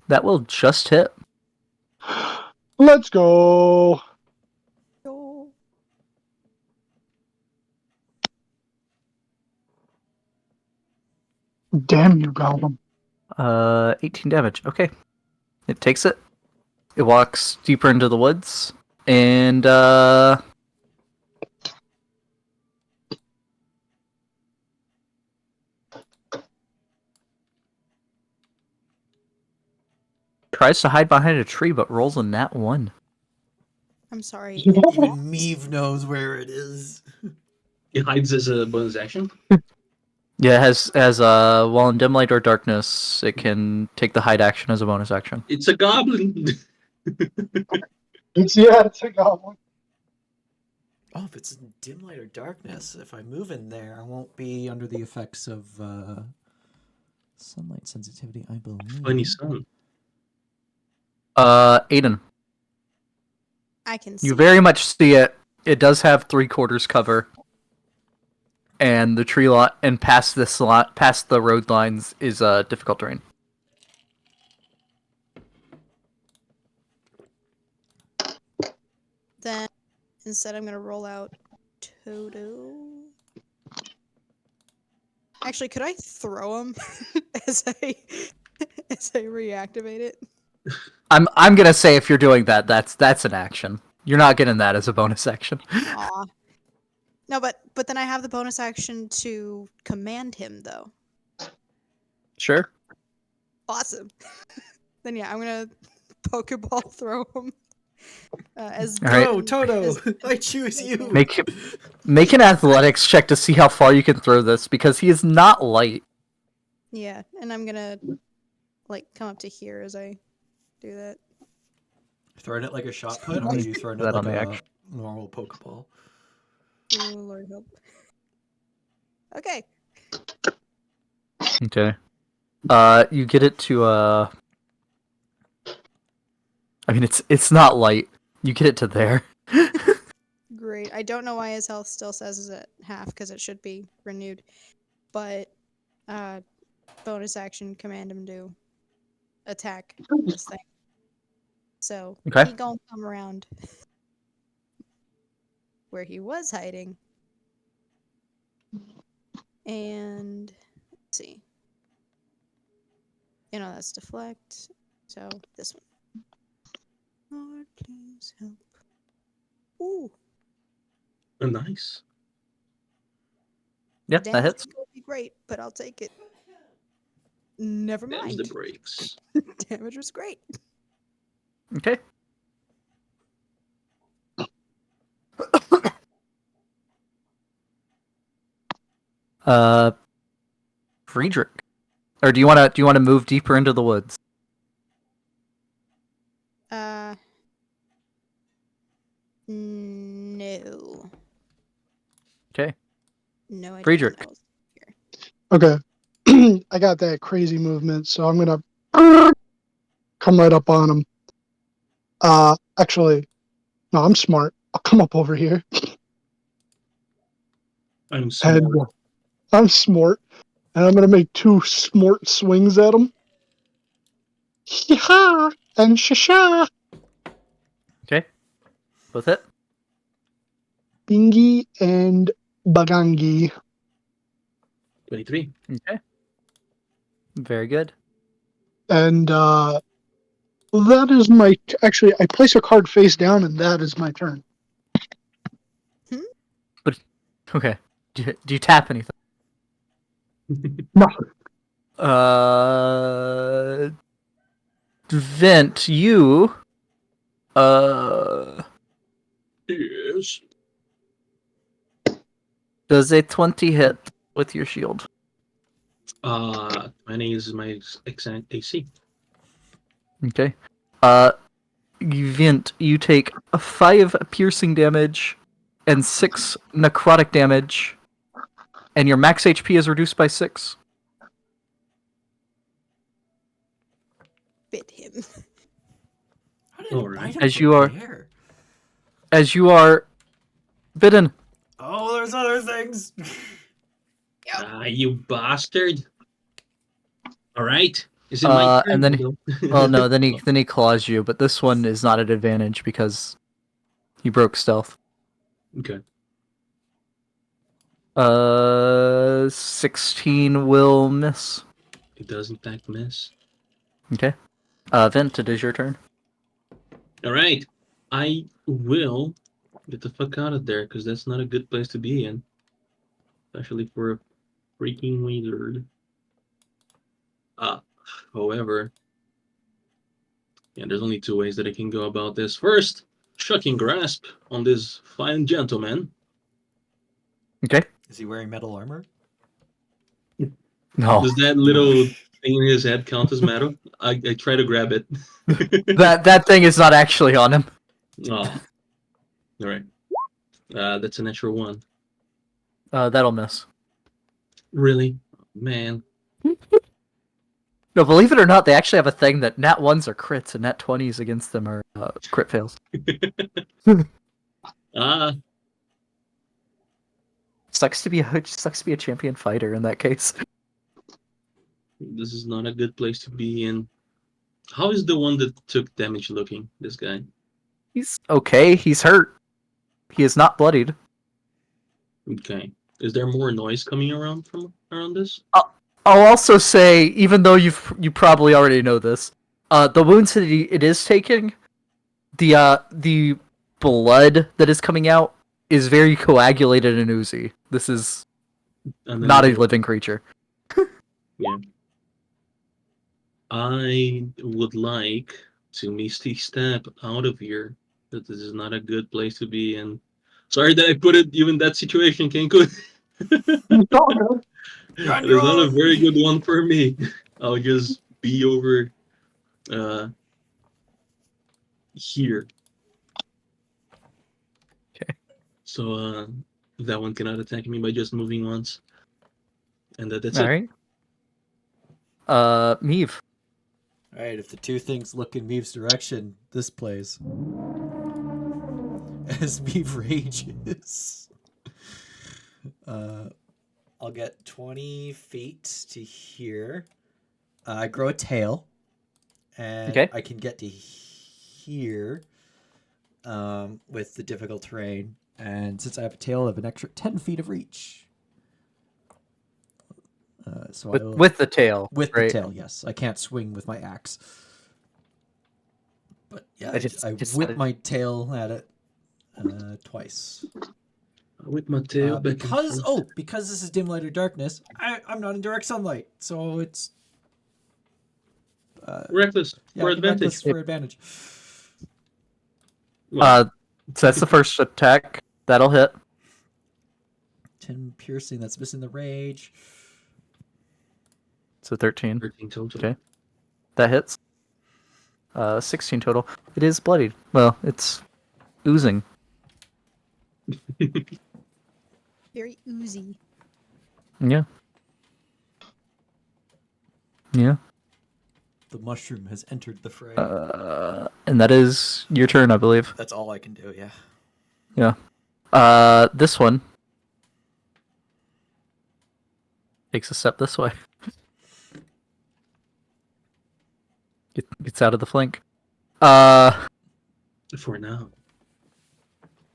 That will just hit. Let's go. Oh. Damn you, Gollum. 18 damage. Okay. It takes it. It walks deeper into the woods, and tries to hide behind a tree, but rolls a nat 1. I'm sorry. Even Meave knows where it is. It hides as a bonus action. Yeah, it has while in dim light or darkness, it can take the hide action as a bonus action. It's a goblin. It's a goblin. Oh, if it's in dim light or darkness, if I move in there, I won't be under the effects of sunlight sensitivity, I believe. Funny son. Aiden, I can see. you very much see it. It does have 3/4 cover, and the tree lot and past this lot, past the road lines, is difficult terrain. Then instead, I'm gonna roll out Toto. Actually, could I throw him as I reactivate it? I'm gonna say if you're doing that, that's an action. You're not getting that as a bonus action. Aw. No, but then I have the bonus action to command him though. Sure. Awesome. Then yeah, I'm gonna Pokeball throw him. As All right. Go, Toto! I choose you! Make an athletics check to see how far you can throw this because he is not light. Yeah, and I'm gonna like come up to here as I do that. Throwing it like a shot put, or are you throwing it That like on the a normal Pokeball? Oh Lord help. Okay. Okay. You get it to I mean, it's not light. You get it to there. Great. I don't know why his health still says is at half because it should be renewed. But bonus action command him to attack this thing. So Okay. he gonna come around where he was hiding. And let's see. You know that's deflect. So this one. Lord, please help. Ooh. Oh, nice. Yep, that hits. Damage would be great, but I'll take it. Never There's mind. the breaks. Damage was great. Okay. Friedrich. Or do you wanna move deeper into the woods? No. Okay. No idea. Friedrich. That was here. Okay. I got that crazy movement, so I'm gonna come right up on him. Actually, no, I'm smart. I'll come up over here. I'm smart. And I'm smart. And I'm gonna make 2 smart swings at him. Hee-ha! And shasha! Okay. Both hit. Bingy and Bagangi. 23. Okay. Very good. And that is my... Actually, I place a card face down, and that is my turn. Okay. Do you tap anything? No. Vent, you Yes. does a 20 hit with your shield? 20 is my exact AC. Okay. Vent, you take 5 piercing damage and 6 necrotic damage, and your max HP is reduced by 6. Bit him. How did Alright. it bite him As from you are- there? As you are bitten. Oh, there's other things! You bastard. Alright. Is it my turn? And then- though? Well, no, then he claws you, but this one is not at advantage because he broke stealth. Okay. 16 will miss. It does in fact miss. Okay. Vent, it is your turn. Alright. I will get the fuck out of there because that's not a good place to be in. Especially for a freaking wizard. However, yeah, there's only 2 ways that I can go about this. First, shocking grasp on this fine gentleman. Okay. Is he wearing metal armor? No. Does that little thing in his head count as metal? I try to grab it. That thing is not actually on him. Oh. All right. That's a natural one. That'll miss. Really? Man. No, believe it or not, they actually have a thing that nat 1s are crits and nat 20s against them are crit fails. Sucks to be a champion fighter in that case. This is not a good place to be in. How is the one that took damage looking, this guy? He's okay. He's hurt. He is not bloodied. Okay. Is there more noise coming around from around this? I'll also say, even though you probably already know this, the wounds that it is taking, the blood that is coming out is very coagulated and oozy. This is not a living creature. Yeah. I would like to Misty Step out of here. That this is not a good place to be in. Sorry that I put you in that situation, Kenku. You're on It your is not a own. very good one for me. I'll just be over here. Okay. So that one cannot attack me by just moving once. And that's All it. right. Meave. All right, if the two things look in Meave's direction, this plays. As Meave rages. I'll get 20 feet to here. I grow a tail. And Okay. I can get to here with the difficult terrain. And since I have a tail, I have an extra 10 feet of reach. So With the tail. With right? the tail, yes. I can't swing with my axe. But yeah, I just whip my tail at it twice. With my tail back and Because forth. because this is dim light or darkness, I'm not in direct sunlight, so it's Reckless for advantage. reckless for advantage. Well, So that's the first attack. That'll hit. 10 piercing, that's missing the rage. So 13. 13 total. Okay. That hits. 16 total. It is bloodied. Well, it's oozing. Very oozy. Yeah. Yeah. The mushroom has entered the fray. And that is your turn, I believe. That's all I can do, yeah. Yeah. This one takes a step this way. Gets out of the flank. For now.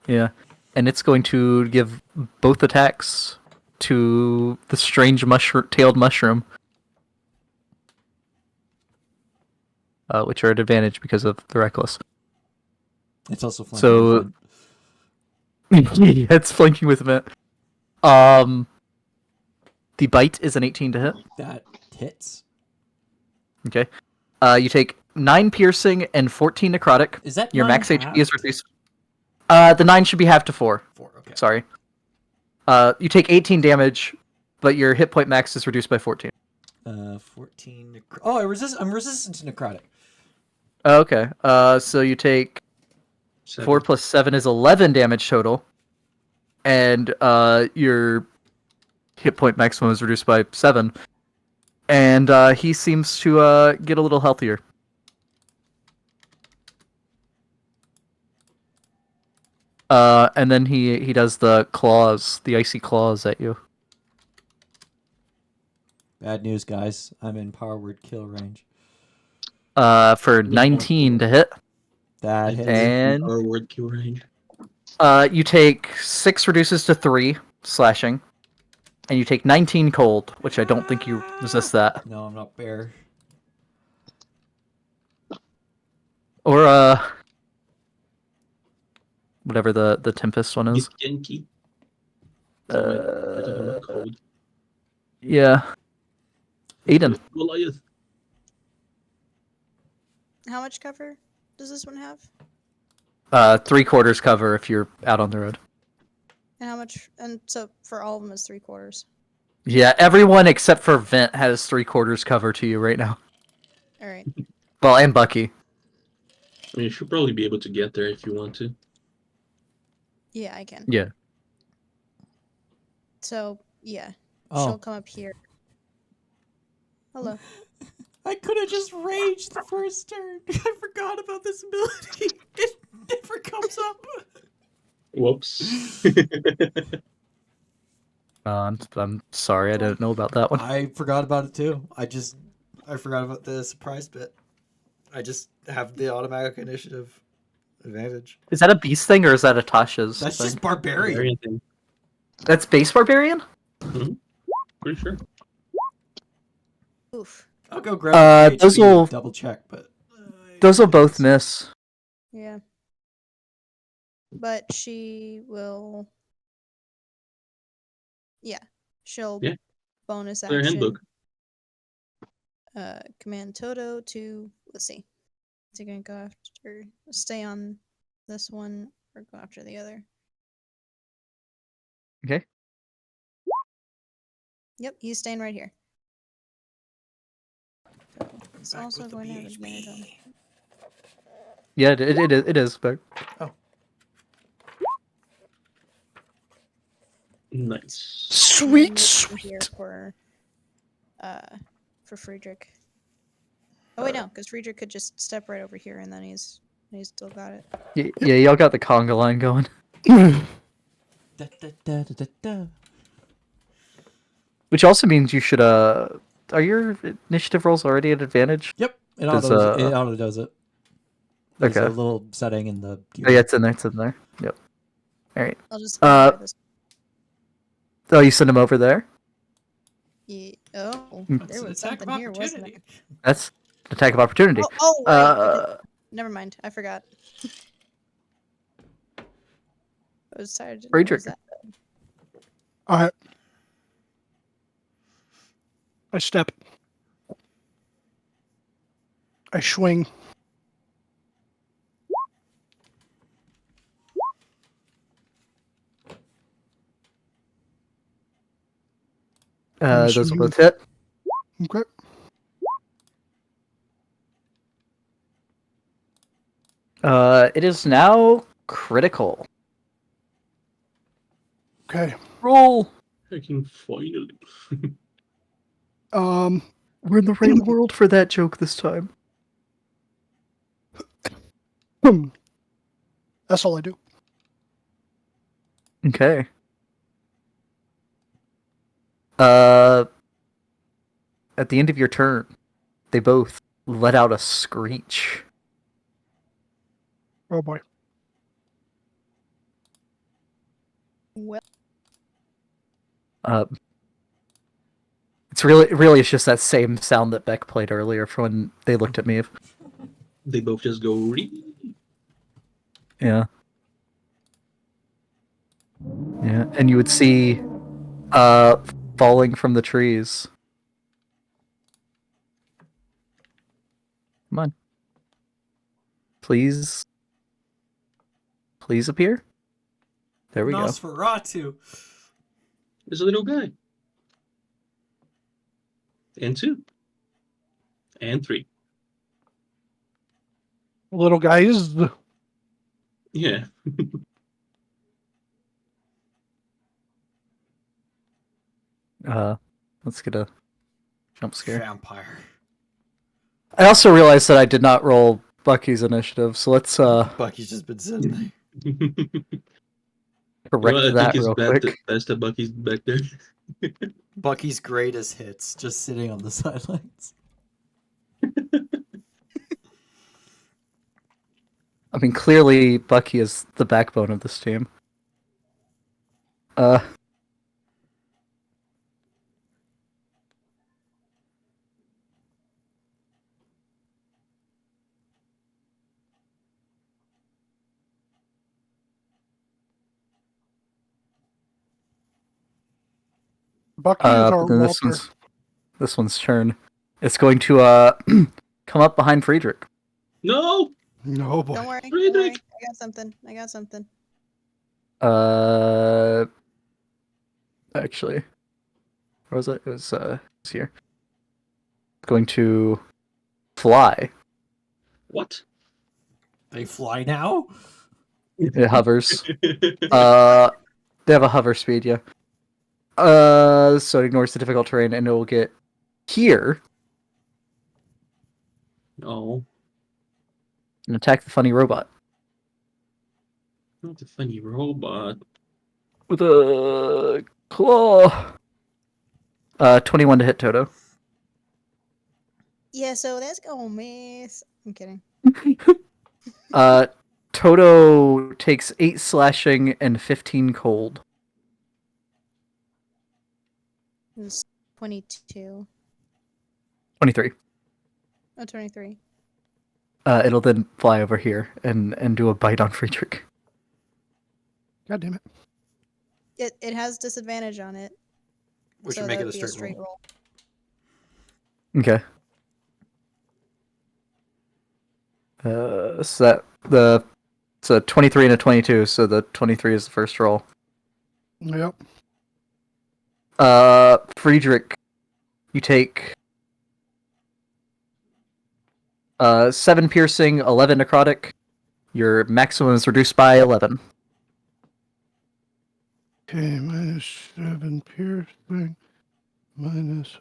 Yeah. And it's going to give both attacks to the strange tailed mushroom. Which are at advantage because of the reckless. It's also flanking. So yeah, it's flanking with it. The bite is an 18 to hit. That hits. Okay. You take 9 piercing and 14 necrotic. Is that Your 9 max HP is halved? reduced. The 9 should be halved to 4. 4, okay. Sorry. You take 18 damage, but your hit point max is reduced by 14. 14. Oh, I'm resistant to necrotic. Okay. So you take 4 plus 7 is 11 damage total, and your hit point maximum is reduced by 7. And he seems to get a little healthier. And then he does the claws, the icy claws at you. Bad news, guys. I'm in power word kill range. For 19 to hit. That hits. And Our word kill range. you take 6 reduces to 3 slashing, and you take 19 cold, which I don't think you resist that. No, I'm not bear. Or whatever the Tempest one is. Genki. I don't know code. Yeah. Aiden. 3/4 cover if you're out on the road. And how much? And so for all of them is 3/4. Yeah, everyone except for Vent has 3/4 cover to you right now. All right. Well, and Bucky. I mean, you should probably be able to get there if you want to. Yeah, I can. Yeah. So yeah, Oh. she'll come up here. Hello. I could have just raged the first turn. I forgot about this ability. It never comes up. Whoops. I'm sorry, I didn't know about that one. I forgot about it too. I forgot about the surprise bit. I just have the automatic initiative advantage. Is that a beast thing or is that a Tasha's That's thing? just barbarian. Variant thing. That's base barbarian? Pretty sure. Oof. I'll go grab the those HP will- and double check, but Those will both miss. Yeah. But she will. Yeah, she'll Yeah. bonus Their action. handbook. Command Toto to, let's see, is he gonna go after, stay on this one or go after the other? Okay. Yep, he's staying right here. So he's Back also with the going to have BHB. advantage on. Yeah, it is, but Nice. Sweet, And then move here sweet. for Friedrich. Oh wait, no, because Friedrich could just step right over here and then he's still got it. yeah, y'all got the conga line going. Da, da, da, da, da, da. Which also means you should are your initiative rolls already at advantage? Yep, it Does, auto does it. There's Okay. a little setting in the. Oh yeah, it's in there. Yep. Alright. I'll just this. Oh, you send him over there? Yeah. Oh, Mm. there was Attack of something here, wasn't opportunity. there? That's an attack of opportunity. Oh, right. Uh, Never mind. I forgot. I was tired. Didn't Friedrich. realize that. All right. I step. I swing. those will both hit. Okay. It is now critical. Okay. Roll. I can finally. We're in the right world for that joke this time. That's all I do. Okay. At the end of your turn, they both let out a screech. Oh boy. Well, It's really it's just that same sound that Beck played earlier from when they looked at me. They both just go. Yeah. Yeah, and you would see falling from the trees. Come on. Please appear. There we go. Nosferatu. There's a little guy. And 2. And 3. Little guys. Yeah. Let's get a jump scare. Vampire. I also realized that I did not roll Bucky's initiative, so let's Bucky's just been sitting there. correct I that think it's real bad quick. that's the Bucky's back there. Bucky's greatest hits, just sitting on the sidelines. I mean, clearly Bucky is the backbone of this team. Bucky is our But then Walter. this one's turn. It's going to come up behind Friedrich. No! No boy. don't worry. Don't Friedrich! worry. I got something. I got something. Actually, where was it? It was it's here. It's going to fly. What? They fly now? It hovers. They have a hover speed, yeah. So it ignores the difficult terrain, and it will get here Oh, and attack the funny robot not a funny robot. with a claw. 21 to hit Toto. Yeah, so that's gonna miss. I'm kidding. Toto takes 8 slashing and 15 cold. It's 22. 23. Oh, 23. It'll then fly over here and do a bite on Friedrich. God damn it. It has disadvantage on it. We so should make that it would a be straight roll. Okay. It's a 23 and a 22, so the 23 is the first roll. Yep. Friedrich, you take 7 piercing, 11 necrotic. Your maximum is reduced by 11. Okay, -7 piercing, minus.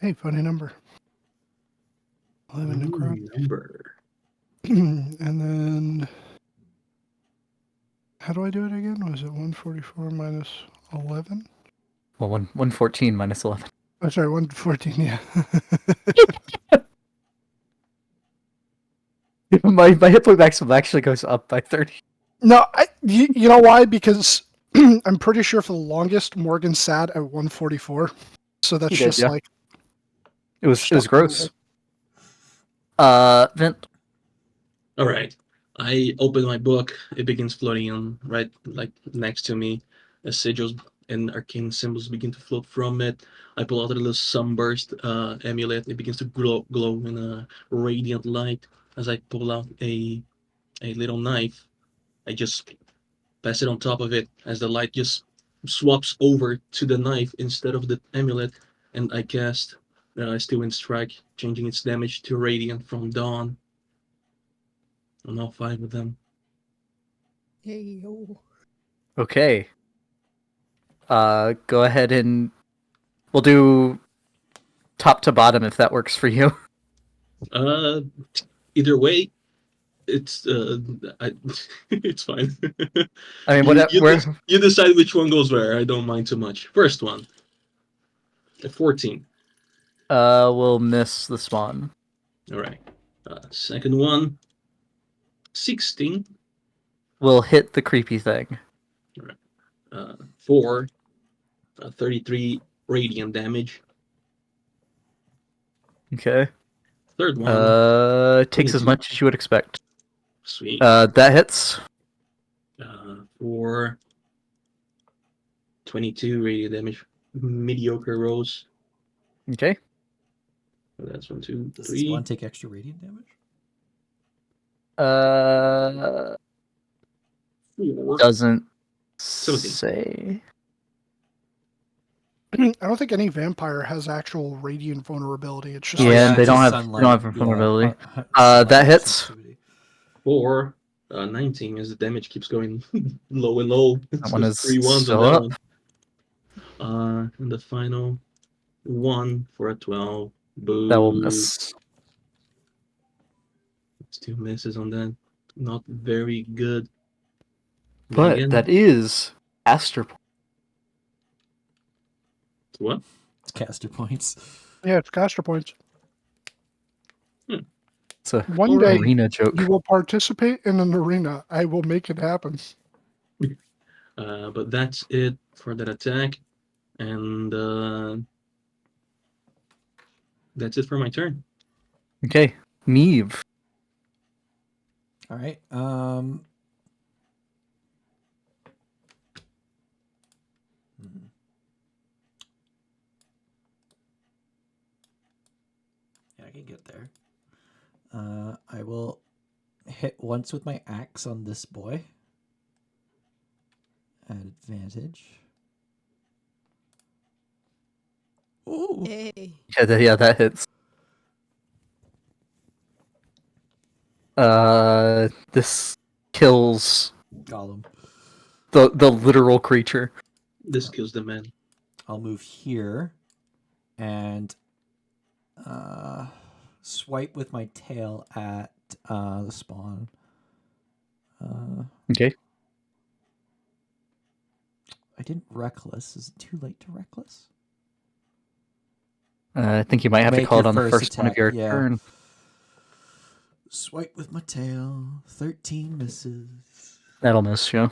Hey, funny number. 11 necrotic. Number. And then. How do I do it again? Was it 144 minus 11? Well, 114 minus 11. Oh, sorry, 114, yeah. my hit point maximum actually goes up by 30. No, you know why? Because I'm pretty sure for the longest, Morgan sat at 144. So that's He did, just yeah. like. It was gross. Vent. All right. I open my book. It begins floating on right like next to me. As sigils and arcane symbols begin to float from it. I pull out a little sunburst amulet. It begins to glow in a radiant light. As I pull out a little knife, I just pass it on top of it as the light just swaps over to the knife instead of the amulet, and I cast Still Wind Strike, changing its damage to radiant from dawn. On all 5 of them. Hey, yo. Okay. Go ahead and we'll do top to bottom if that works for you. Either way, it's it's fine. I mean, You decide which one goes where. I don't mind too much. First one, a 14. We'll miss the spawn. All right. Second one, 16. We'll hit the creepy thing. All right. 4, 33 radiant damage. Okay. Third one, Takes as 22. much as you would expect. Sweet. That hits. For 22 radiant damage. Mediocre rolls. Okay. So that's 1, 2, Does 3. this one take extra radiant damage? Doesn't 17. say. I don't think any vampire has actual radiant vulnerability. It's just Yeah, like they don't just have sunlight, vulnerability. sunlight That hits. sensitivity. For 19 as the damage keeps going low and low. That one is 3 ones on still that up. one. And the final one for a 12. Boo. That will miss. It's 2 misses on that. Not very good. Then But again, that is Aster. what? It's caster points. Yeah, it's caster points. It's a One day arena joke. you will participate in an arena. I will make it happen. But that's it for that attack. And that's it for my turn. Okay. Neve. All right. Yeah, I can get there. I will hit once with my axe on this boy. At advantage. Ooh. Hey. Yeah, that hits. This kills Gollum. the literal creature. This kills the man. I'll move here and swipe with my tail at the spawn. Okay. I didn't reckless. Is it too late to reckless? I think you might have to Make call it your on the first first one of attack, your yeah. turn. Swipe with my tail. 13 misses. That'll miss you.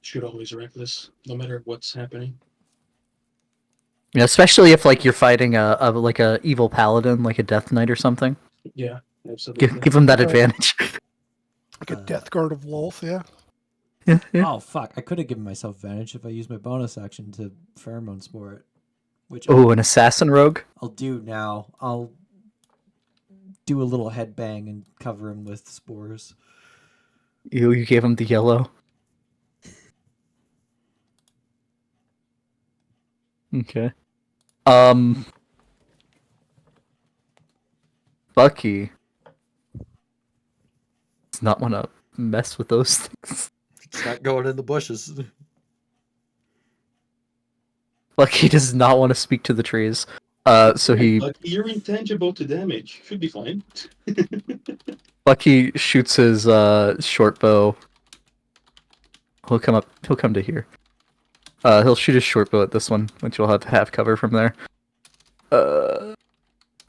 Should always reckless, no matter what's happening. Yeah, especially if like you're fighting a like a evil paladin, like a death knight or something. Yeah, absolutely. Give him that Right. advantage. Like a Death Guard of Wolf, yeah. Yeah. Oh fuck! I could have given myself advantage if I used my bonus action to pheromone spore it, which Oh, an assassin rogue. I'll do now. I'll do a little headbang and cover him with spores. You gave him the yellow. Okay. Bucky does not want to mess with those things. It's not going in the bushes. Bucky does not want to speak to the trees. So he But you're intangible to damage. Should be fine. Bucky shoots his short bow. He'll come to here. He'll shoot his short bow at this one, which will have half cover from there.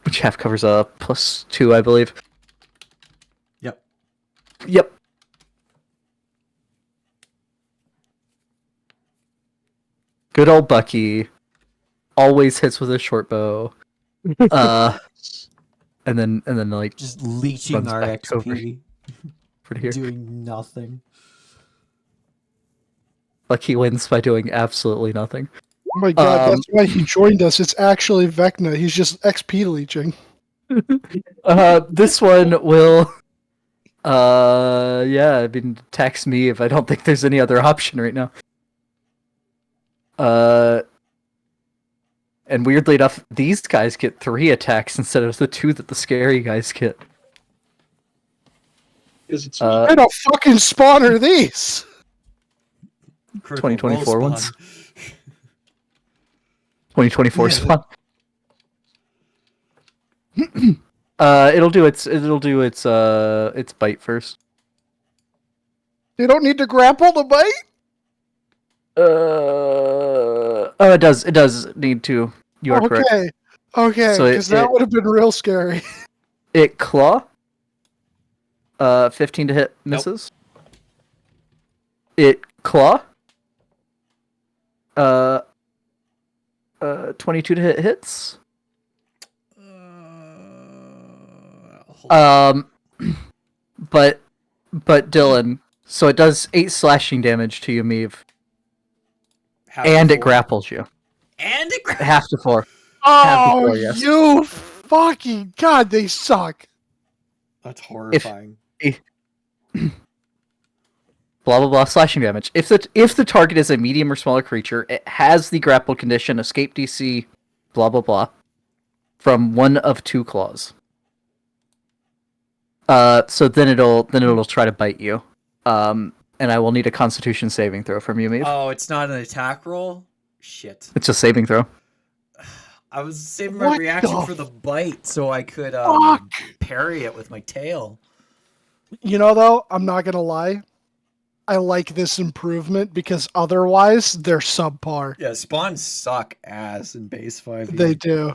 Which half covers +2, I believe. Yep. Yep. Good old Bucky. Always hits with a short bow. And then like Just leeching Runs our back over. XP, right here. doing nothing. Bucky wins by doing absolutely nothing. Oh my god, that's why he joined us. It's actually Vecna. He's just XP leeching. This one will yeah, I mean tax me if I don't think there's any other option right now. And weirdly enough, these guys get 3 attacks instead of the 2 that the scary guys get. Because it's Uh, What kind of fucking spawn are these? Critical 2024 role ones. spawn. 2024 Yeah. spawn. It'll do its bite first. They don't need to grapple to bite? Oh, it does need to. You are correct. Okay. Okay, So it- because that it- would have been real scary. It claw. 15 to hit misses. It claw. 22 to hit hits. But Dylan, so it does 8 slashing damage to you, Meave, Half and it four. grapples you. And it grapples. Half to 4. Oh, before, yes. you fucking god, they suck. That's horrifying. Blah blah blah slashing damage. If the target is a medium or smaller creature, it has the grapple condition, escape DC, blah blah blah, from one of 2 claws. So then it'll try to bite you. And I will need a Constitution saving throw from you, Meave. Oh, it's not an attack roll? Shit. It's a saving throw. I was saving my What reaction the for the bite so I could Fuck. parry it with my tail. You know, though, I'm not gonna lie. I like this improvement because otherwise they're subpar. Yeah, spawns suck ass in base 5. They do.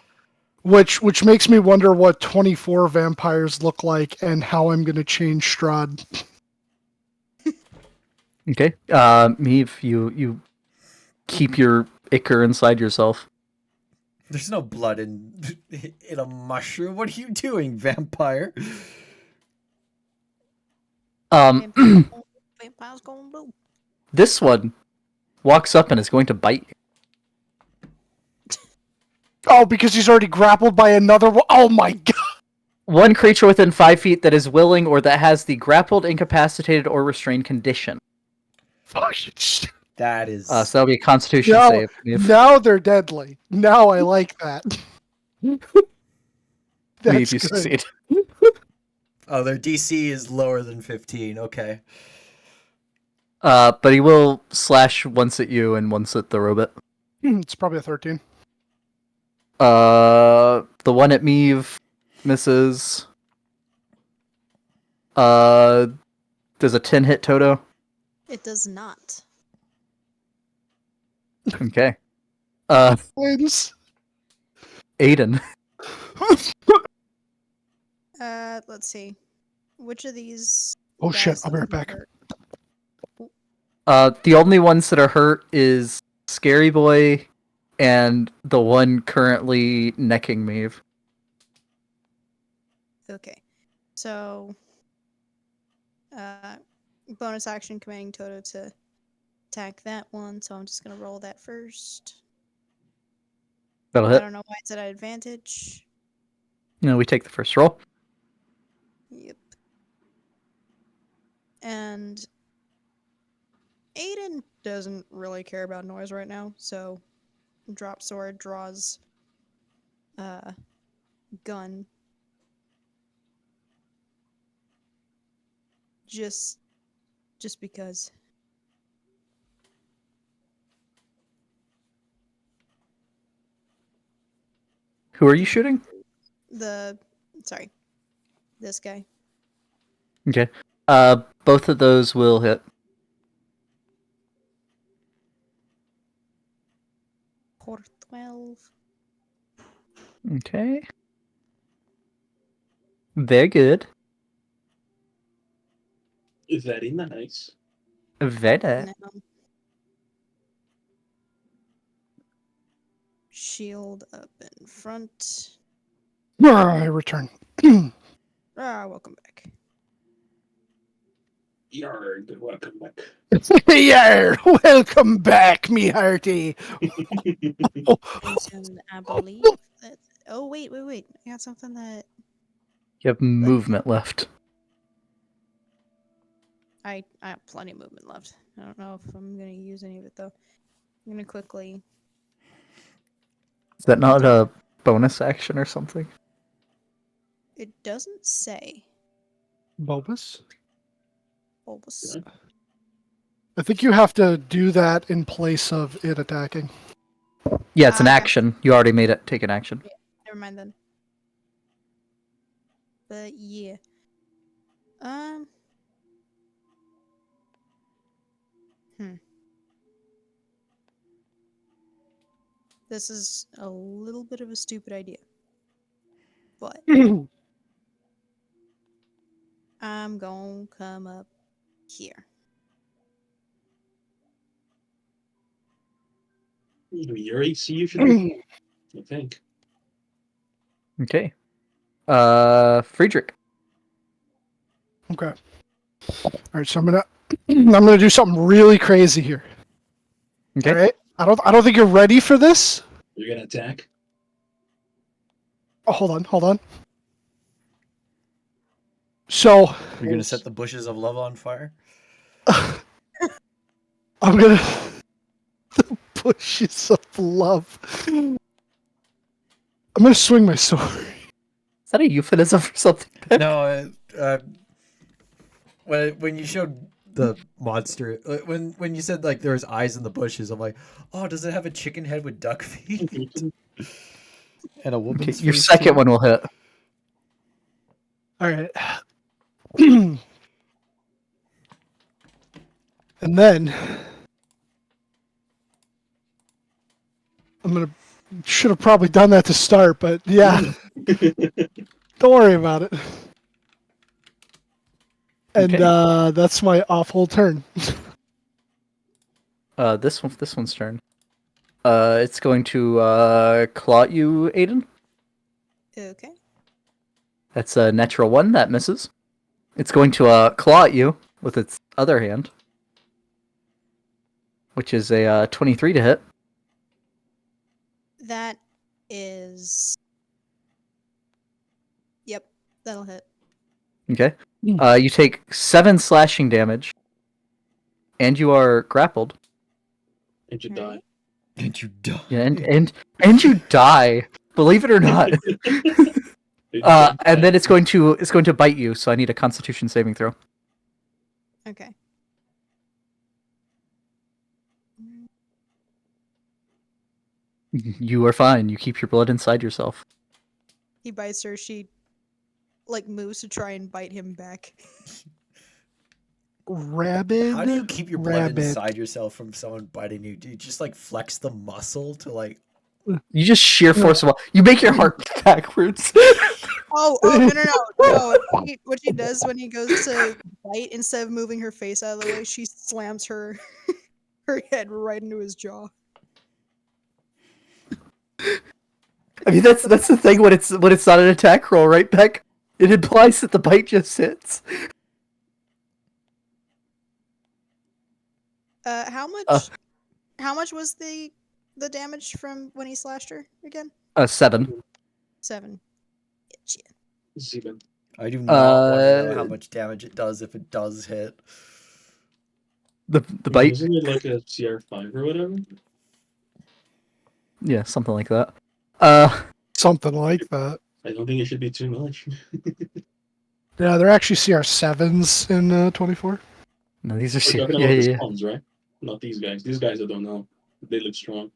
Which makes me wonder what 24 vampires look like and how I'm gonna change Strahd. Okay. Meave, you keep your ichor inside yourself. There's no blood in a mushroom. What are you doing, vampire? Vampires going blue. This one walks up and is going to bite you. Oh, because he's already grappled by another one. Oh my god! One creature within 5 feet that is willing or that has the grappled, incapacitated, or restrained condition. Fuck shit. That is. So that'll be a Constitution Now, save. now they're deadly. Now I like that. That's You good. succeed. Oh, their DC is lower than 15. Okay. But he will slash once at you and once at the robot. It's probably a 13. The one at Meave misses. Does a 10 hit Toto? It does not. Okay. Wins. Aiden. Let's see. Which of these? Oh shit, guys I'll be right doesn't back. hurt? The only ones that are hurt is Scary Boy and the one currently necking Meave. Okay. So, bonus action commanding Toto to attack that one. So I'm just gonna roll that first. That'll I hit. don't know why it's at advantage. We take the first roll. Yep. And Aiden doesn't really care about noise right now, so drop sword, draws gun. Just because. Who are you shooting? This guy. Okay. Both of those will hit. For 12. Okay. Very good. Very nice. Very. Now. Shield up in front. I return. Welcome back. Yard, welcome back. Yeah, welcome back, me hearty. And I believe that. Oh wait! I got something that You have movement left. I have plenty of movement left. I don't know if I'm gonna use any of it though. I'm gonna quickly. Is that not a bonus action or something? It doesn't say. Bulbous? Bulbous. Yeah. I think you have to do that in place of it attacking. Yeah, it's an Ah. action. You already made it take an action. Never mind then. But yeah. This is a little bit of a stupid idea. But I'm gonna come up here. Your AC usually, I think. Okay. Friedrich. Okay. All right, so I'm gonna do something really crazy here. Okay. All right. I don't think you're ready for this. You're gonna attack. Oh, hold on. So You're gonna set the bushes of love on fire. I'm gonna the bushes of love. I'm gonna swing my sword. Is that a euphemism for something? No, when you showed the monster, when you said like there was eyes in the bushes, I'm like, oh, does it have a chicken head with duck feet and a Okay, woman's your face second too? one will hit. All right. And then should have probably done that to start, but yeah, don't worry about it. And Okay. that's my awful turn. This one's turn. It's going to claw at you, Aiden. Okay. That's a natural 1 that misses. It's going to claw at you with its other hand, which is a 23 to hit. That is. Yep. That'll hit. Okay. You take 7 slashing damage, and you are grappled. And you die. Alright. And you die. Yeah, and you die. Believe it or not. And then it's going to bite you. So I need a Constitution saving throw. Okay. You are fine. You keep your blood inside yourself. He bites her. She like moves to try and bite him back. Rabid. How do you keep your blood Rabbit. inside yourself from someone biting you? Do you just like flex the muscle to like? You just sheer force of will. You make your heart backwards. Oh no! What she does when he goes to bite, instead of moving her face out of the way, she slams her her head right into his jaw. I mean, that's the thing when it's not an attack roll, right, Beck? It implies that the bite just hits. How much was the damage from when he slashed her again? 7. 7. Shit. Zeben. I do not want to know how much damage it does if it does hit. The bite. Isn't it like a CR5 or whatever? Yeah, something like that. Something like that. I don't think it should be too much. Yeah, they're actually CR7s in 24. No, these are We're talking yeah, about the yeah. spawns, right? Not these guys. These guys I don't know. They look strong.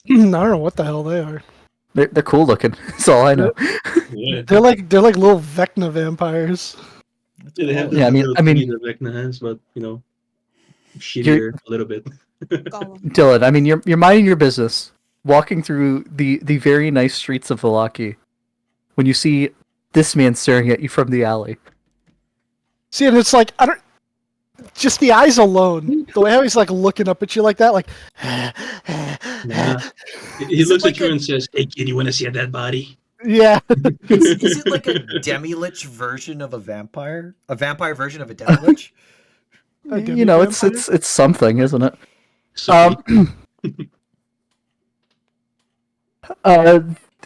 I don't know what the hell they are. They're cool looking. That's all I know. Yeah. They're like little Vecna vampires. Yeah, they have Oh, Yeah, I mean- little thingy that Vecna has, but you know, shittier a little bit. Gollum. Dylan, I mean, you're minding your business, walking through the very nice streets of Vallaki, when you see this man staring at you from the alley. See, and it's like, I don't. Just the eyes alone. The way how he's like looking up at you like that, like. Nah. He Is it looks like at you a- and says, "Hey kid, you want to see a dead body?" Yeah. Is it like a demi-lich version of a vampire? A vampire version of a demi-lich? A You know, it's demi-vampire? it's something, isn't it? So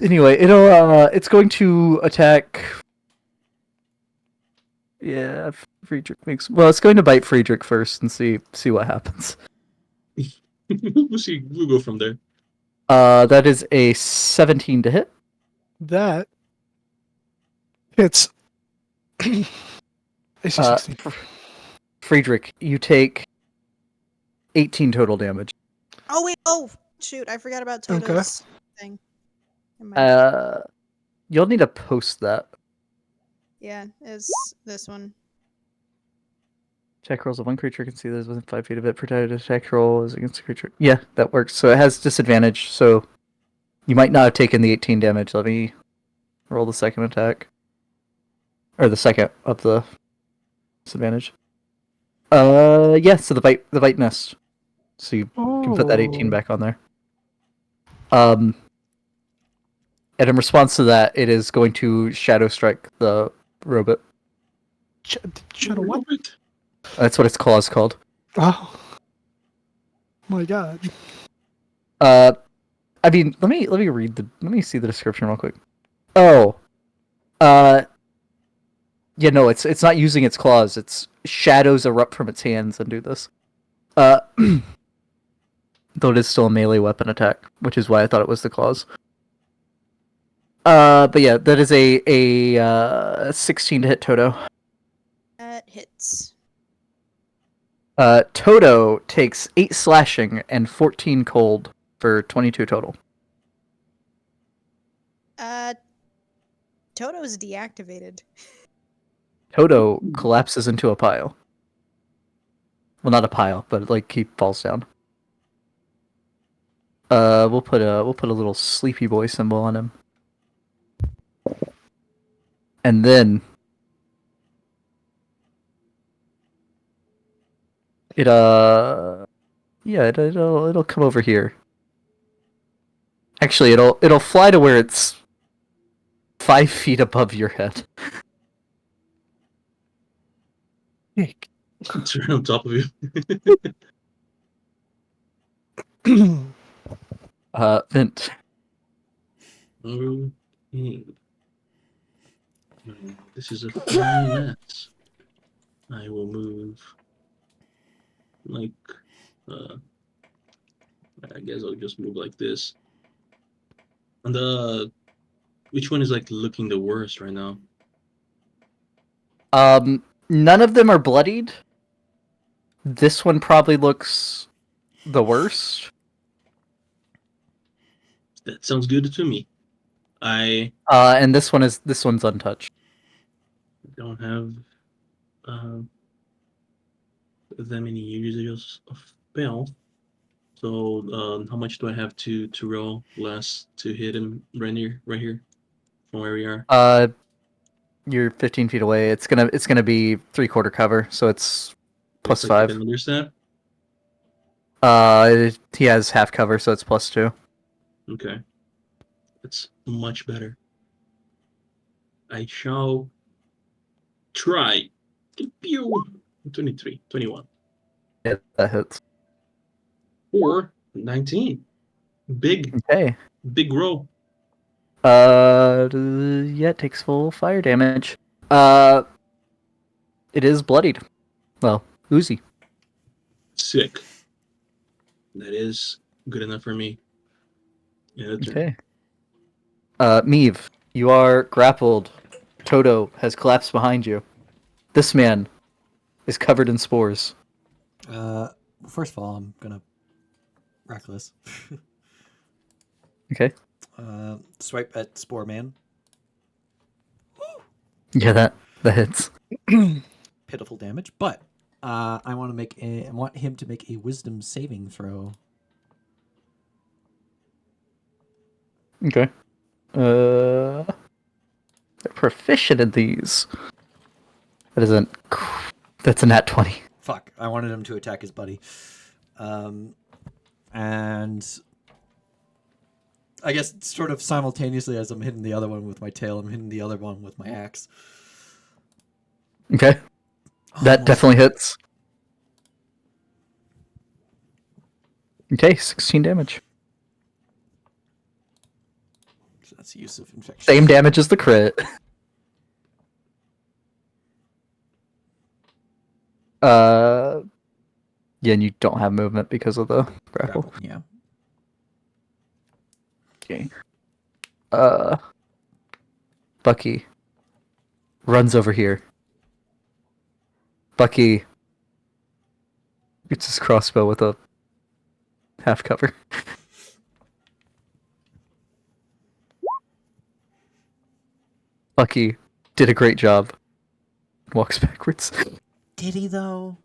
Anyway, it's going to attack. Yeah, Friedrich makes. Well, it's going to bite Friedrich first and see what happens. we'll see. We'll go from there. That is a 17 to hit. That. It's. AC 16. Friedrich, you take 18 total damage. Oh wait! Oh shoot! I forgot about Okay. Toto's thing. Never mind. You'll need to post that. Yeah, it's this one. Attack rolls of one creature can see those within 5 feet of it. Protected attack roll is against a creature. Yeah, that works. So it has disadvantage. So you might not have taken the 18 damage. Let me roll the second attack, or the second of the disadvantage. Yeah. So the bite missed. So you can put that 18 back on there. And in response to that, it is going to shadow strike the robot. Shadow what? That's what its claw is called. Oh. My god. I mean, let me see the description real quick. Oh, yeah, no, it's not using its claws. It's shadows erupt from its hands and do this. Though it is still a melee weapon attack, which is why I thought it was the claws. But yeah, that is a 16 to hit Toto. That hits. Toto takes 8 slashing and 14 cold for 22 total. Toto is deactivated. Toto collapses into a pile. Well, not a pile, but like he falls down. We'll put a little sleepy boy symbol on him, and then it'll come over here. Actually, it'll fly to where it's 5 feet above your head. It's right on top of you. Vint. Okay. This is a fine mess. I will move like I guess I'll just move like this. And which one is like looking the worst right now? None of them are bloodied. This one probably looks the worst. That sounds good to me. I And this one's untouched. don't have that many usages of spell. So how much do I have to roll less to hit him right here from where we are? You're 15 feet away. It's gonna be 3/4 cover, so it's plus It's like 5. another step. He has half cover, so it's plus 2. Okay, that's much better. I shall try. Pew! 23, 21. Yeah, that hits. Or 19. Big Okay. roll. Yeah, it takes full fire damage. It is bloodied. Well, oozy. Sick. That is good enough for me. Yeah, that's Okay. Meave, you are grappled. Toto has collapsed behind you. This man is covered in spores. First of all, I'm gonna reckless. Okay. Swipe at Spore Man. Yeah, that hits. Pitiful damage, but I want him to make a Wisdom saving throw. Okay. They're proficient in these. That's a nat 20. Fuck! I wanted him to attack his buddy, and I guess sort of simultaneously as I'm hitting the other one with my tail, I'm hitting the other one with my axe. Okay. That Almost. definitely hits. Okay, 16 damage. So that's the use of infection. Same damage as the crit. Yeah, and you don't have movement because of the grapple. Yeah. Okay. Bucky runs over here. Bucky gets his crossbow with a half cover. Bucky did a great job. Walks backwards. Did he though?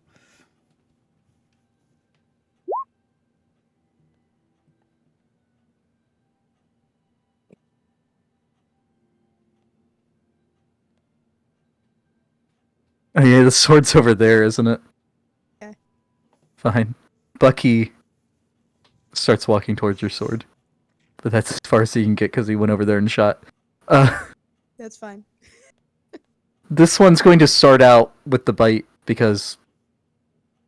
Oh yeah, the sword's over there, isn't it? Okay. Fine. Bucky starts walking towards your sword. But that's as far as he can get because he went over there and shot. That's fine. This one's going to start out with the bite because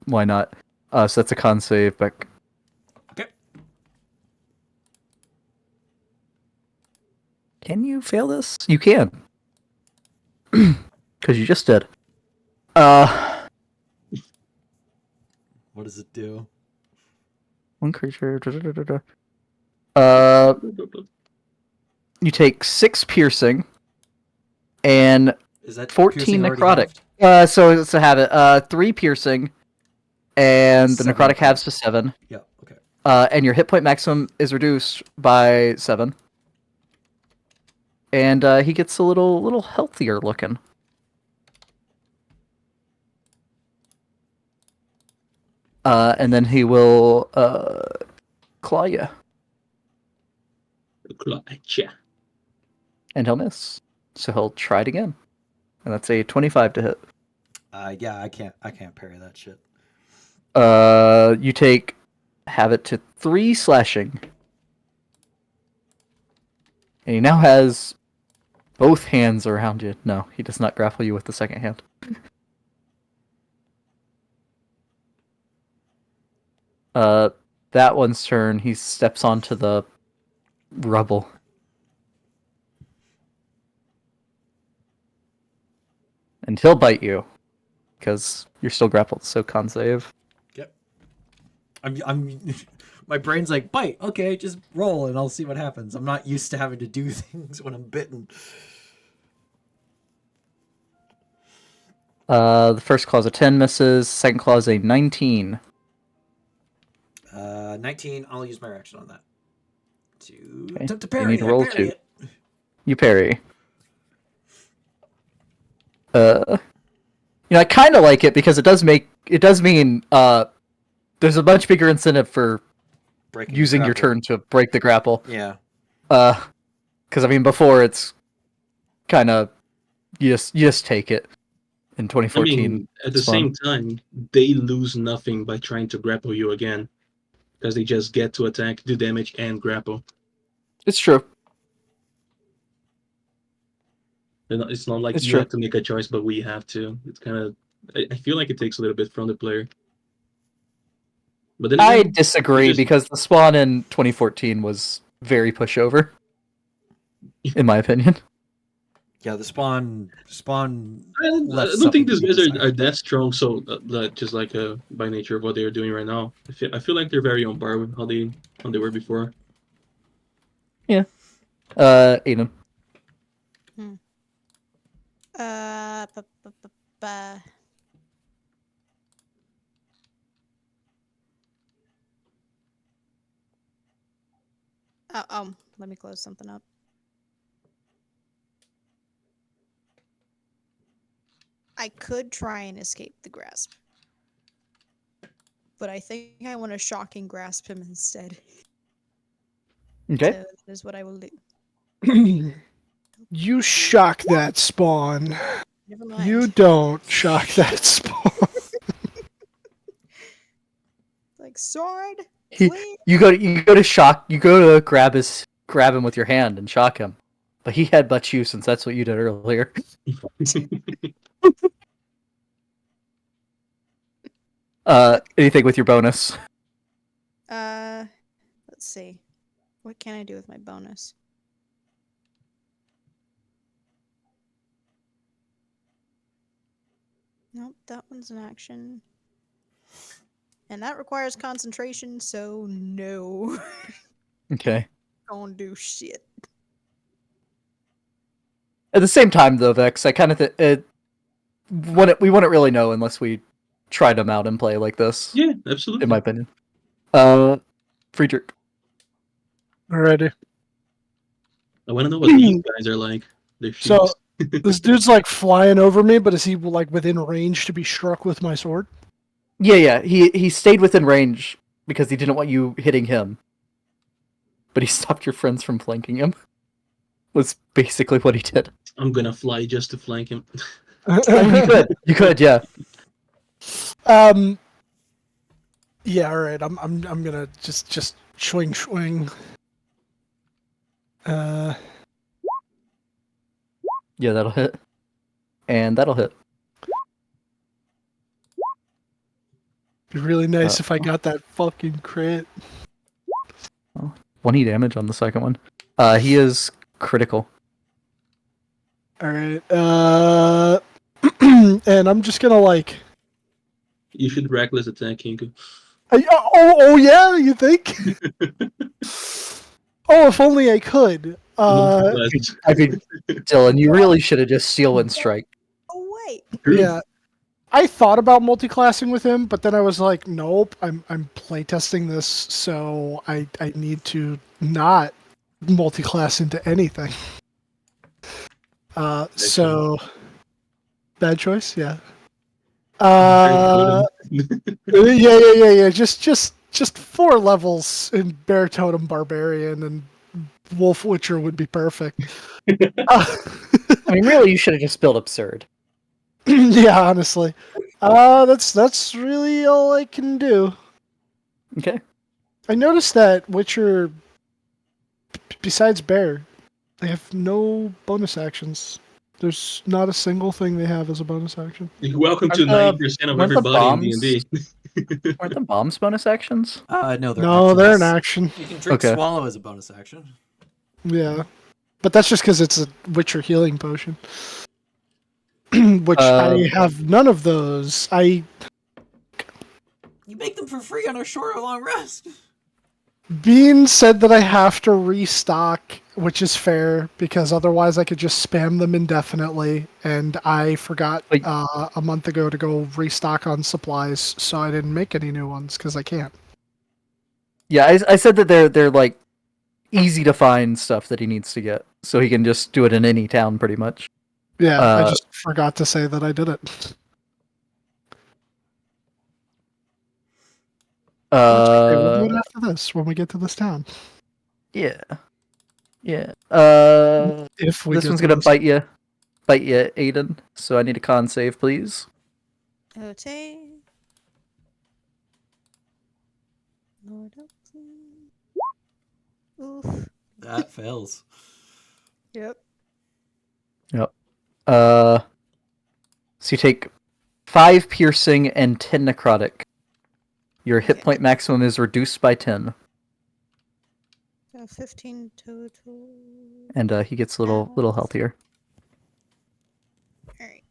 why not? So that's a con save, Beck. Okay. Can you fail this? You can. Because you just did. What does it do? One creature. You take 6 piercing and Is that 14 piercing already necrotic. halved? So it's a habit. 3 piercing, and the 7 necrotic necrotic. halves to 7. Yeah. Okay. And your hit point maximum is reduced by 7. And he gets a little healthier looking. And then he will claw you, and he'll miss. So he'll try it again, and that's a 25 to hit. Yeah, I can't parry that shit. You have it to 3 slashing, and he now has both hands around you. No, he does not grapple you with the second hand. That one's turn. He steps onto the rubble. and he'll bite you because you're still grappled. So con save. Yep. I'm. My brain's like, bite. Okay, just roll, and I'll see what happens. I'm not used to having to do things when I'm bitten. The first claw's a 10 misses. Second claw's a 19. 19. I'll use my reaction on that. To Okay. attempt to You parry. need to roll I parry 2. it. You parry. I kind of like it because it does mean there's a much bigger incentive for Breaking using your grapple. turn to break the grapple. Yeah. Because I mean before it's kind of you just take it. In I 2014, mean, at the it's fun. same time, they lose nothing by trying to grapple you again, because they just get to attack, do damage, and grapple. It's true. It's not like It's you true. have to make a choice, but we have to. It's kind of. I feel like it takes a little bit from the player. But then I again, disagree just- because the spawn in 2014 was very pushover, in my opinion. Yeah, the spawn I left don't think something to these be guys are desired. that strong. So just like by nature of what they are doing right now, I feel like they're very on par with how they were before. Aiden. Ba, ba, ba, ba. Let me close something up. I could try and escape the grasp, but I think I want to shocking grasp him instead. Okay. So that is what I will do. You shock that spawn. Never mind. You don't shock that spawn. Like sword. He- Please. You go to grab him with your hand and shock him, but he headbutts you since that's what you did earlier. Anything with your bonus? Let's see. What can I do with my bonus? Nope, that one's an action. And that requires concentration, so no. Okay. Don't do shit. At the same time, though, Vex, I kind of we wouldn't really know unless we tried them out and play like this. Yeah, absolutely. In my opinion. Friedrich. Alrighty. I want to know what these guys are like. They're So sheeps. this dude's like flying over me, but is he like within range to be struck with my sword? Yeah. He stayed within range because he didn't want you hitting him. But he stopped your friends from flanking him. Was basically what he did. I'm gonna fly just to flank him. I mean, you could, yeah. Yeah, alright. I'm gonna just swing. Yeah, that'll hit. And that'll hit. Be really nice if I got that fucking crit. 20 damage on the second one. He is critical. Alright. And I'm just gonna like. You should reckless attack, Kinko. Oh yeah, you think? Oh, if only I could. I mean, Dylan, you really should have just Steel Wind Strike. Oh wait. Yeah. I thought about multi-classing with him, but then I was like, nope, I'm playtesting this, so I need to not multi-class into anything. So bad choice, yeah. Yeah. Just 4 levels in Bear Totem Barbarian and Wolf Witcher would be perfect. I mean, really, you should have just built Absurd. Yeah, honestly. That's really all I can do. Okay. I noticed that Witcher, besides Bear, they have no bonus actions. There's not a single thing they have as a bonus action. Welcome to 90% of weren't the everybody in D&D. Aren't the bombs bonus actions? No, they're No, they're an actions. action. You can drink Okay. swallow as a bonus action. Yeah. But that's just because it's a Witcher healing potion. which I have none of those. You make them for free on a short or long rest. Bean said that I have to restock, which is fair because otherwise I could just spam them indefinitely. And I forgot Like- a month ago to go restock on supplies, so I didn't make any new ones because I can't. Yeah, I said that they're like easy to find stuff that he needs to get, so he can just do it in any town pretty much. Yeah, I Uh, just forgot to say that I did it. Okay, we'll do it after this when we get to this town. Yeah. Yeah. If we This get one's to gonna this. bite you, Aiden. So I need a con save, please. Okay. Lord help me. Oof. That fails. Yep. Yep. So you take 5 piercing and 10 necrotic. Your hit Okay. point maximum is reduced by 10, So 15 total. and he gets a little healthier. Alright.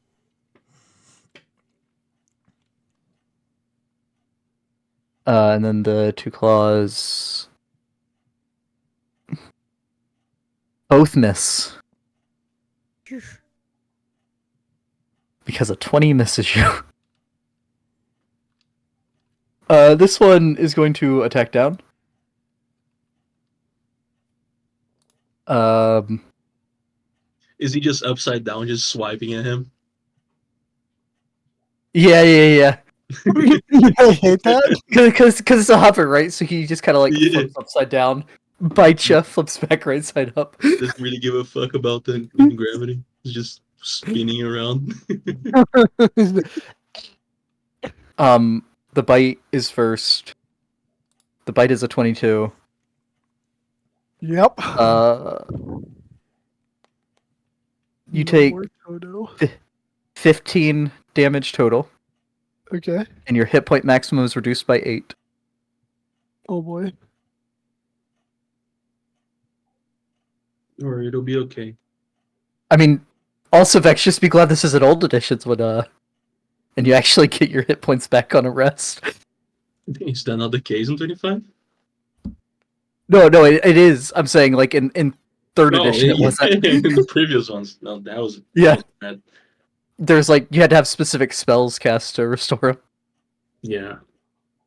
And then the 2 claws both miss because a 20 misses you. This one is going to attack down. Is he just upside down, just swiping at him? Yeah. I hate that. Because it's a hover, right? So he just kind of like Yeah. flips upside down, bites you, flips back right side up. Doesn't really give a fuck about the gravity. He's just spinning around. The bite is first. The bite is a 22. Yep. You No take more Toto. 15 damage total, Okay. and your hit point maximum is reduced by 8. Oh boy. Or it'll be okay. I mean, also Vex, just be glad this is an old editions when and you actually get your hit points back on a rest. Is that not the case in 25? No, it is. I'm saying like in third No, edition it wasn't. in the previous ones. No, that was Yeah. bad. There's like you had to have specific spells cast to restore 'em. Yeah.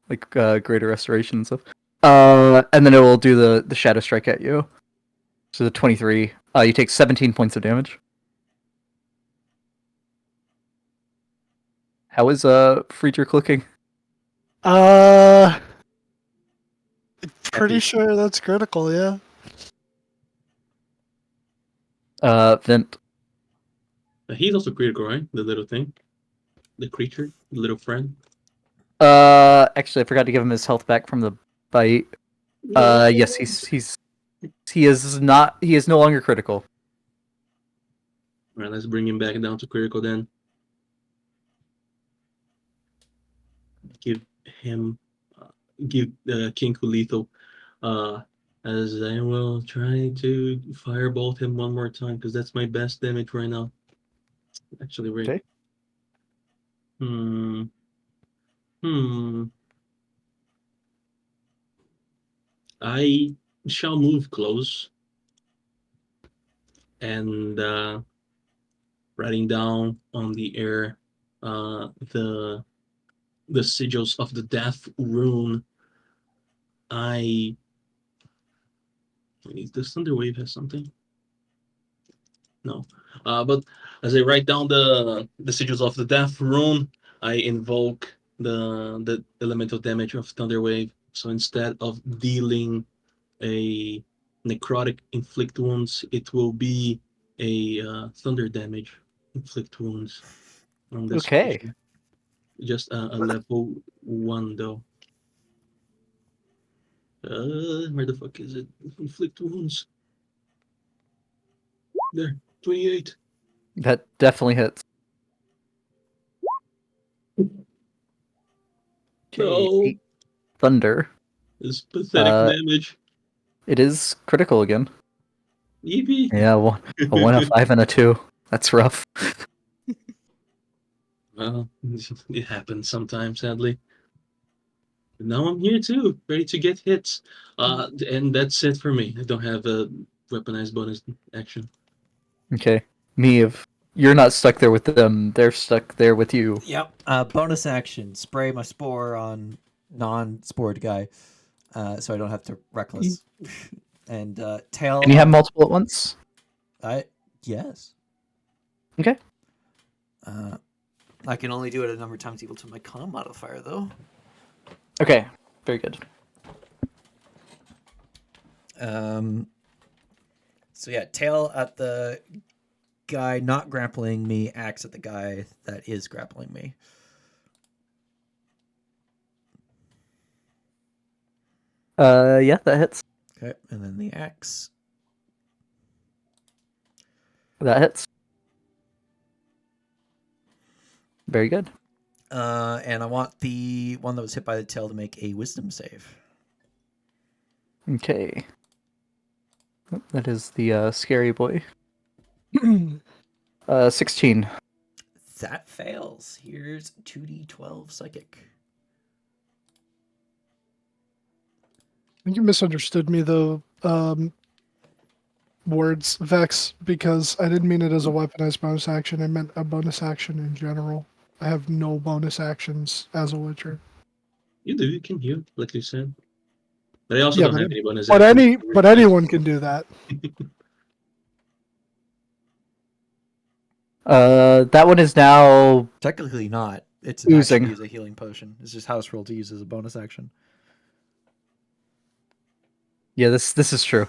Like greater restoration and stuff. And then it will do the shadow strike at you. So the 23. You take 17 points of damage. How is Friedrich looking? Pretty sure that's critical, yeah. Vent. He's also critical, right? The little thing. The creature. The little friend. Actually I forgot to give him his health back from the bite. Yes, he is no longer critical. Alright, let's bring him back down to critical then. Give him King lethal. As I will try to firebolt him one more time because that's my best damage right now. Actually, right. Okay. I shall move close and writing down on the air the sigils of the death rune. Does Thunderwave have something? No. But as I write down the sigils of the death rune, I invoke the elemental damage of Thunderwave. So instead of dealing a necrotic inflict wounds, it will be a thunder damage inflict wounds on this Okay. creature. Just a level 1 though. Where the fuck is it? Inflict wounds. There, 28. That definitely hits. No. 8 thunder. It's pathetic damage. It is critical again. Eevee. Yeah, a 1, a 5, and a 2. That's rough. Well, it happens sometimes, sadly. But now I'm here too, ready to get hits. And that's it for me. I don't have a weaponized bonus action. Okay. Meave, you're not stuck there with them. They're stuck there with you. Yep. Bonus action: spray my spore on non-spored guy, so I don't have to reckless. And tail. Can you have multiple at once? I yes. Okay. I can only do it a number of times equal to my con modifier, though. Okay. Very good. So yeah, tail at the guy not grappling me, axe at the guy that is grappling me. Yeah, that hits. Okay, and then the axe. That hits. Very good. And I want the one that was hit by the tail to make a wisdom save. Okay. That is the scary boy. 16. That fails. Here's 2d12 psychic. I think you misunderstood me though. Words Vex, because I didn't mean it as a weaponized bonus action. I meant a bonus action in general. I have no bonus actions as a Witcher. You do, you can heal, like you said. But I also Yeah, don't but, have any bonus but actions. anyone can do that. That one is now Technically not. It's an action oozing. to use a healing potion. It's just house rule to use as a bonus action. Yeah, this is true.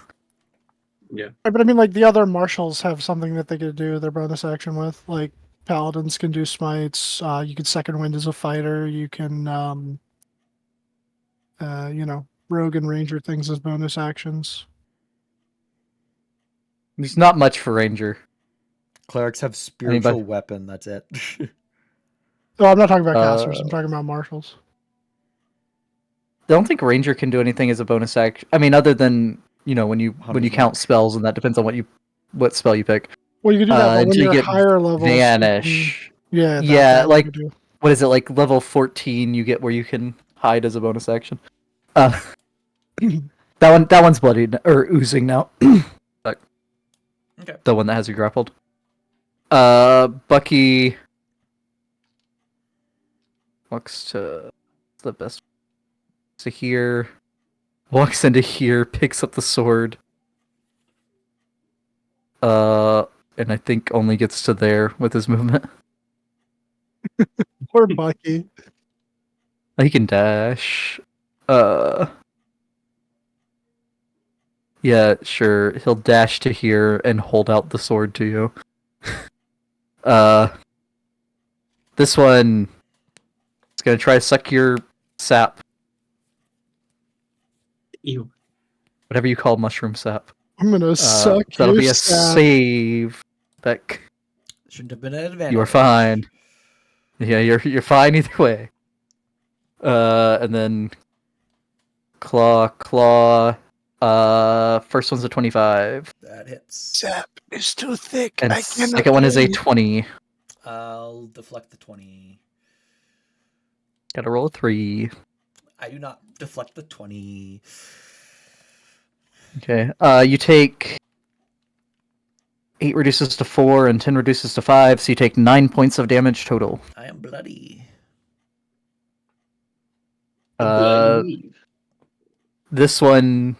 Yeah. But I mean, like the other marshals have something that they could do their bonus action with. Like paladins can do smites. You can second wind as a fighter. You can, rogue and ranger things as bonus actions. There's not much for ranger. Clerics have spiritual weapon. That's it. Oh, I'm not talking about casters. I'm talking about marshals. I don't think ranger can do anything as a bonus action. I mean, other than when you Hunter's count mark. spells, and that depends on what spell you pick. Well, you can do that, but when Until you you're get higher levels, you can- vanish. yeah, Yeah, you like could do. what is it, like level 14? You get where you can hide as a bonus action. That one's bloody or oozing now. Okay. The one that has you grappled. Bucky walks to the best to here. Walks into here, picks up the sword. And I think only gets to there with his movement. Poor Bucky. He can dash. Yeah, sure. He'll dash to here and hold out the sword to you. This one is gonna try to suck your sap. Ew. Whatever you call mushroom sap. I'm gonna suck That'll your be a sap. save. Beck. Shouldn't have been an advantage. You are fine. Yeah, you're fine either way. And then claw. First one's a 25, That hits. Sap is too thick. and I cannot second one is a breathe. 20. I'll deflect the 20. Gotta roll a 3. I do not deflect the 20. Okay. You take 8 reduces to 4 and 10 reduces to 5, so you take 9 points of damage total. I am bloody. This one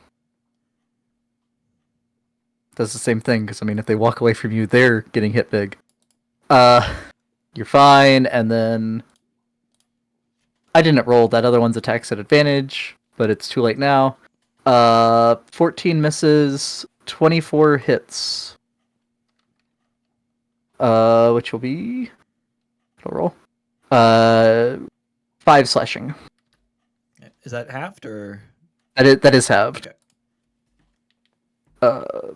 does the same thing, because I mean, if they walk away from you, they're getting hit big. You're fine, and then I didn't roll. That other one's attacks at advantage, but it's too late now. 14 misses, 24 hits. Which will be roll. 5 slashing. Is that halved or? That is halved. Okay.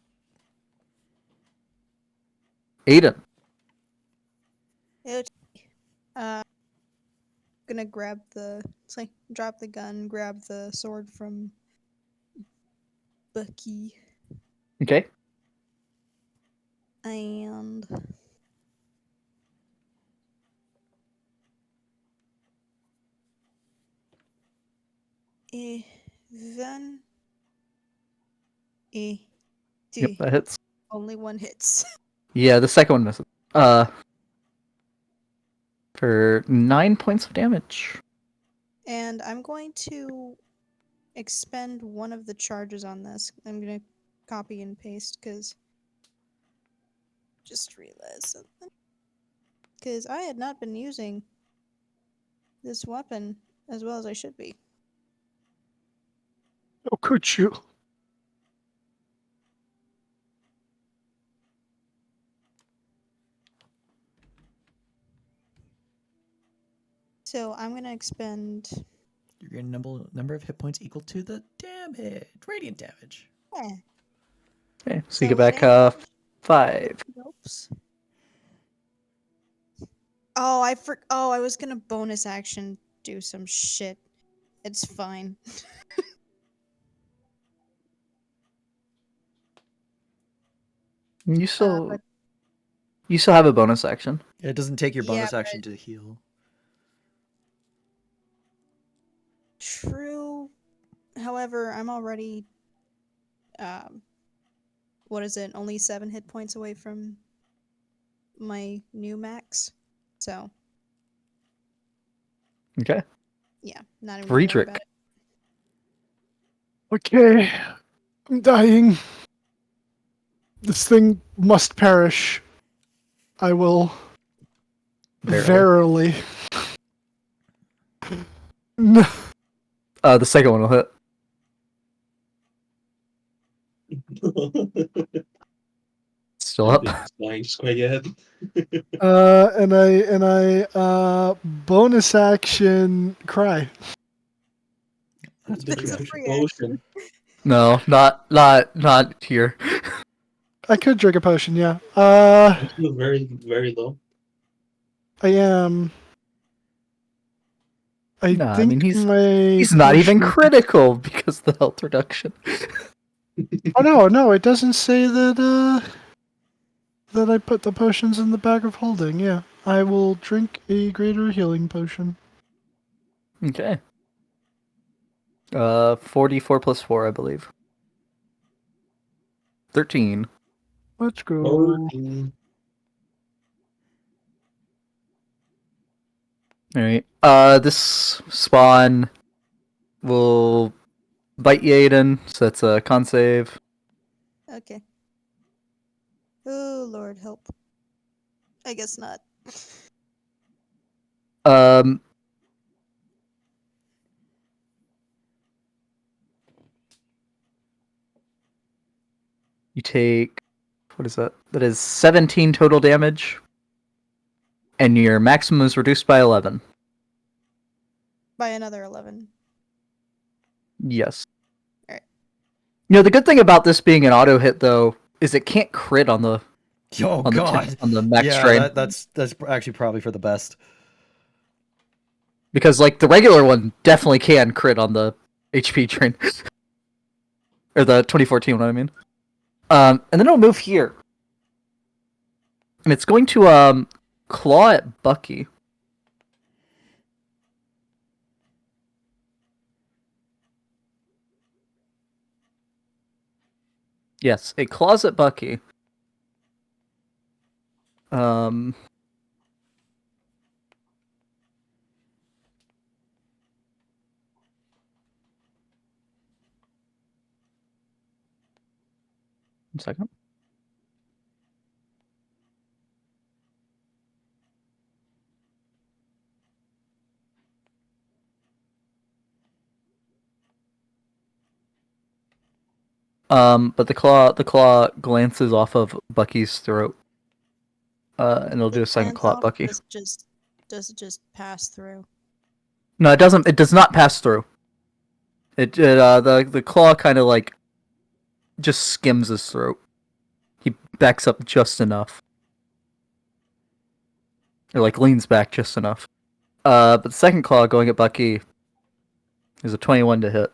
Aiden. Gonna grab drop the gun, grab the sword from Bucky, Okay. and Then. Eh. Yep, that hits. Only one hits. Yeah, the second one misses. For 9 points of damage. And I'm going to expend one of the charges on this. I'm going to copy and paste because just realized something. Because I had not been using this weapon as well as I should be. Oh, could you? So I'm going to expend. Your number of hit points equal to the damage, radiant damage. Yeah. Okay, so So you get back damage- 5. Oops. Oh, I was gonna bonus action do some shit. It's fine. You still but- you still have a bonus action. It doesn't take your Yeah, bonus action to heal. True. However, I'm already what is it? Only 7 hit points away from my new max. So Okay. yeah, not even gonna worry Friedrich. about it. Okay, I'm dying. This thing must perish. I will. Verily. Verily. No. The second one will hit. Still up. Flying just quite ahead. And I bonus action cry. That's Did pretty you That's a good. drink free a potion? No, not here. I could drink a potion, yeah. I'm still very, very low. I am. I No, I think mean, my He's not even potion- critical because of the health reduction. Oh no, it doesn't say that that I put the potions in the bag of holding. Yeah, I will drink a greater healing potion. Okay. 44 plus 4, I believe. 13. Let's go. 14. Alright. This spawn will bite you, Aiden, so that's a con save. Okay. Oh Lord, help. I guess not. Um, you take, what is that? That is 17 total damage, and your maximum is reduced by 11. By another 11. Yes. Alright. You know, the good thing about this being an auto hit, though, is it can't crit on the Oh on god. the on the max Yeah, strain. that's actually probably for the best. Because, like, the regular one definitely can crit on the HP train. Or the 2014 one, I mean. And then it'll move here. And it's going to, claw at Bucky. Yes, it claws at Bucky. Um... One second. But the claw glances off of Bucky's throat. And it'll do a second Glance claw at off, Bucky. does it just pass through? No, it doesn't. It does not pass through. The claw kind of like just skims his throat. He backs up just enough. Or like leans back just enough. But the second claw going at Bucky is a 21 to hit.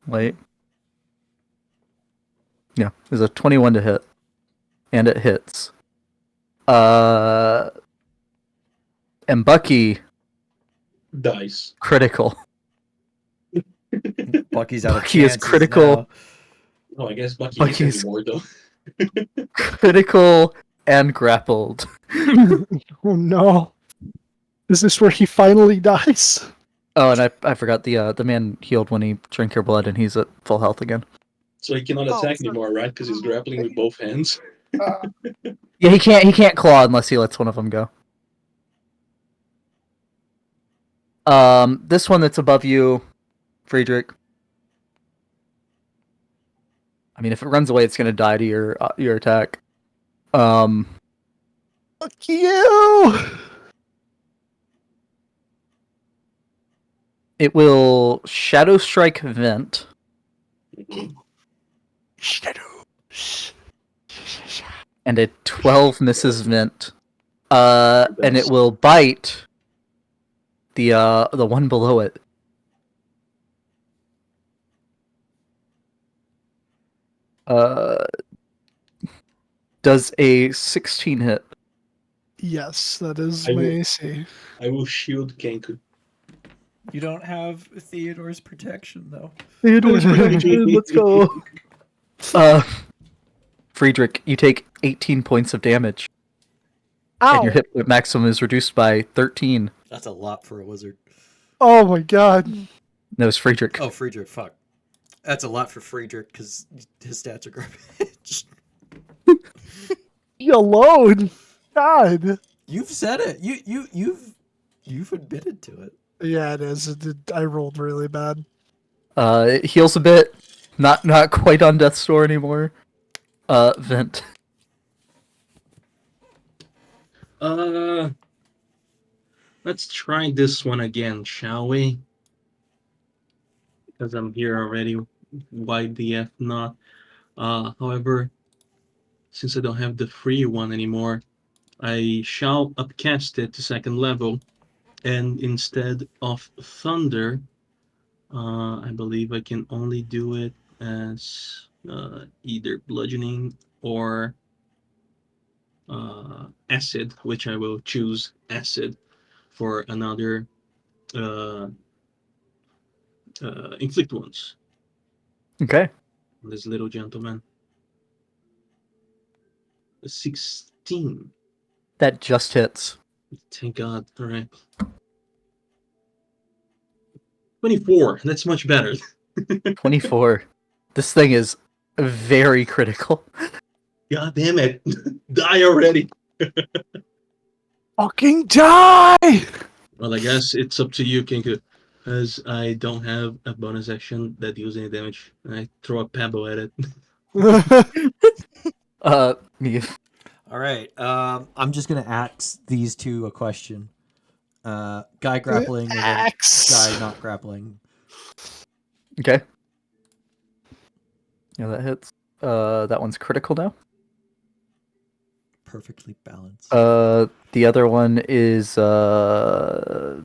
Wait. Yeah, is a 21 to hit. And it hits. And Bucky Dice. critical. Bucky's out of Bucky is chances critical. now. Oh, I guess Bucky Bucky's- isn't anymore though. Critical and grappled. Oh no. Is this where he finally dies? Oh, and I forgot the man healed when he drank your blood, and he's at full health again. So he cannot Oh, attack so- anymore, right? Because he's grappling with both hands. Yeah, he can't claw unless he lets one of them go. This one that's above you, Friedrich. I mean, if it runs away, it's gonna die to your attack. Fuck you! It will Shadow Strike Vent, and a 12 misses Vent. And it will bite the one below it. Does a 16 hit? Yes, that is I my will- AC. I will shield Kenku. You don't have Theodore's protection, though. Theodore's protection, let's go. Friedrich, you take 18 points of damage, and Ow! your hit point maximum is reduced by 13. That's a lot for a wizard. Oh my god. No, it's Friedrich. Oh, Friedrich, fuck. That's a lot for Friedrich because his stats are garbage. You alone. God. You've said it. You've admitted to it. Yeah, it is. I rolled really bad. It heals a bit. Not quite on death's door anymore. Vent. Let's try this one again, shall we? Because I'm here already. Why the F not? However, since I don't have the free one anymore, I shall upcast it to 2nd level, and instead of thunder, I believe I can only do it as either bludgeoning or acid, which I will choose acid for another inflict wounds. Okay. This little gentleman. A 16. That just hits. Thank God. All right. 24. That's much better. 24. This thing is very critical. God damn it. Die already. Fucking die! Well, I guess it's up to you, Kinku. As I don't have a bonus action that deals any damage. I throw a pebble at it. Me. All right. I'm just gonna ask these two a question. Guy grappling and then Axe. guy not grappling. Okay. Yeah, that hits. That one's critical now. Perfectly balanced. The other one is still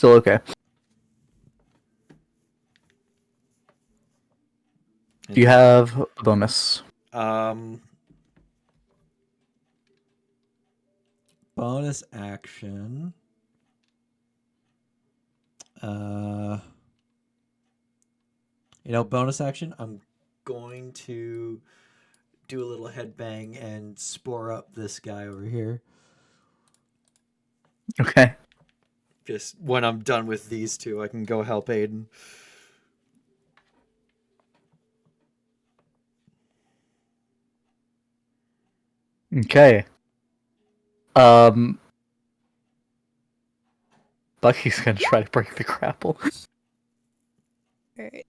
okay. Do you have a bonus? Bonus action. Bonus action. I'm going to do a little headbang and spore up this guy over here. Okay. Just when I'm done with these two, I can go help Aiden. Okay. Bucky's gonna try to break the grapple. Alright.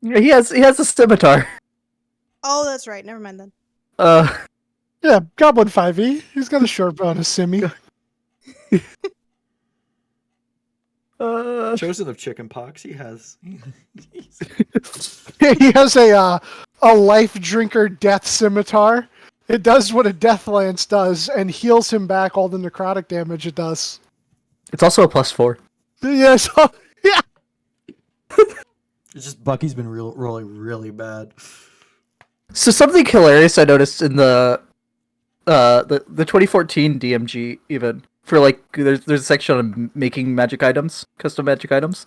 He has a scimitar. Oh, that's right. Never mind then. Yeah, Goblin 5e. He's got a short bonus simi. Chosen of chickenpox, he has. He has a life drinker death scimitar. It does what a death lance does and heals him back all the necrotic damage it does. It's also a +4. Yes. Yeah. It's just Bucky's been rolling really bad. So something hilarious I noticed in the 2014 DMG even for like there's a section on making magic items, custom magic items,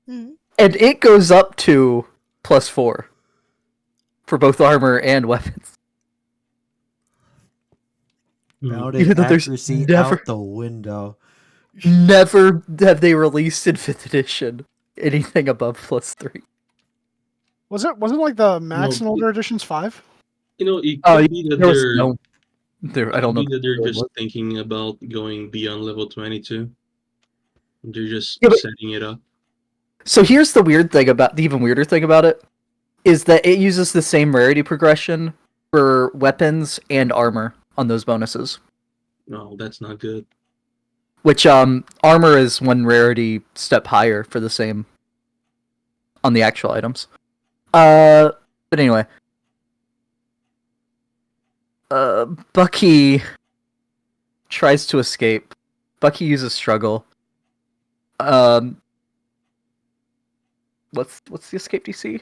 Mhm. and it goes up to +4 for both armor and weapons. Found Even it though there's accuracy never- out the window. Never have they released in 5th edition anything above +3. Wasn't like the max No, in older editions 5? You know, it Oh, could be that there was they're no. There, I don't know. could be that they're There just was- thinking about going beyond level 22. They're just Yeah, but- setting it up. So here's the weird thing about the even weirder thing about it is that it uses the same rarity progression for weapons and armor on those bonuses. No, that's not good. Which armor is one rarity step higher for the same on the actual items. But anyway. Bucky tries to escape. Bucky uses struggle. What's the escape DC?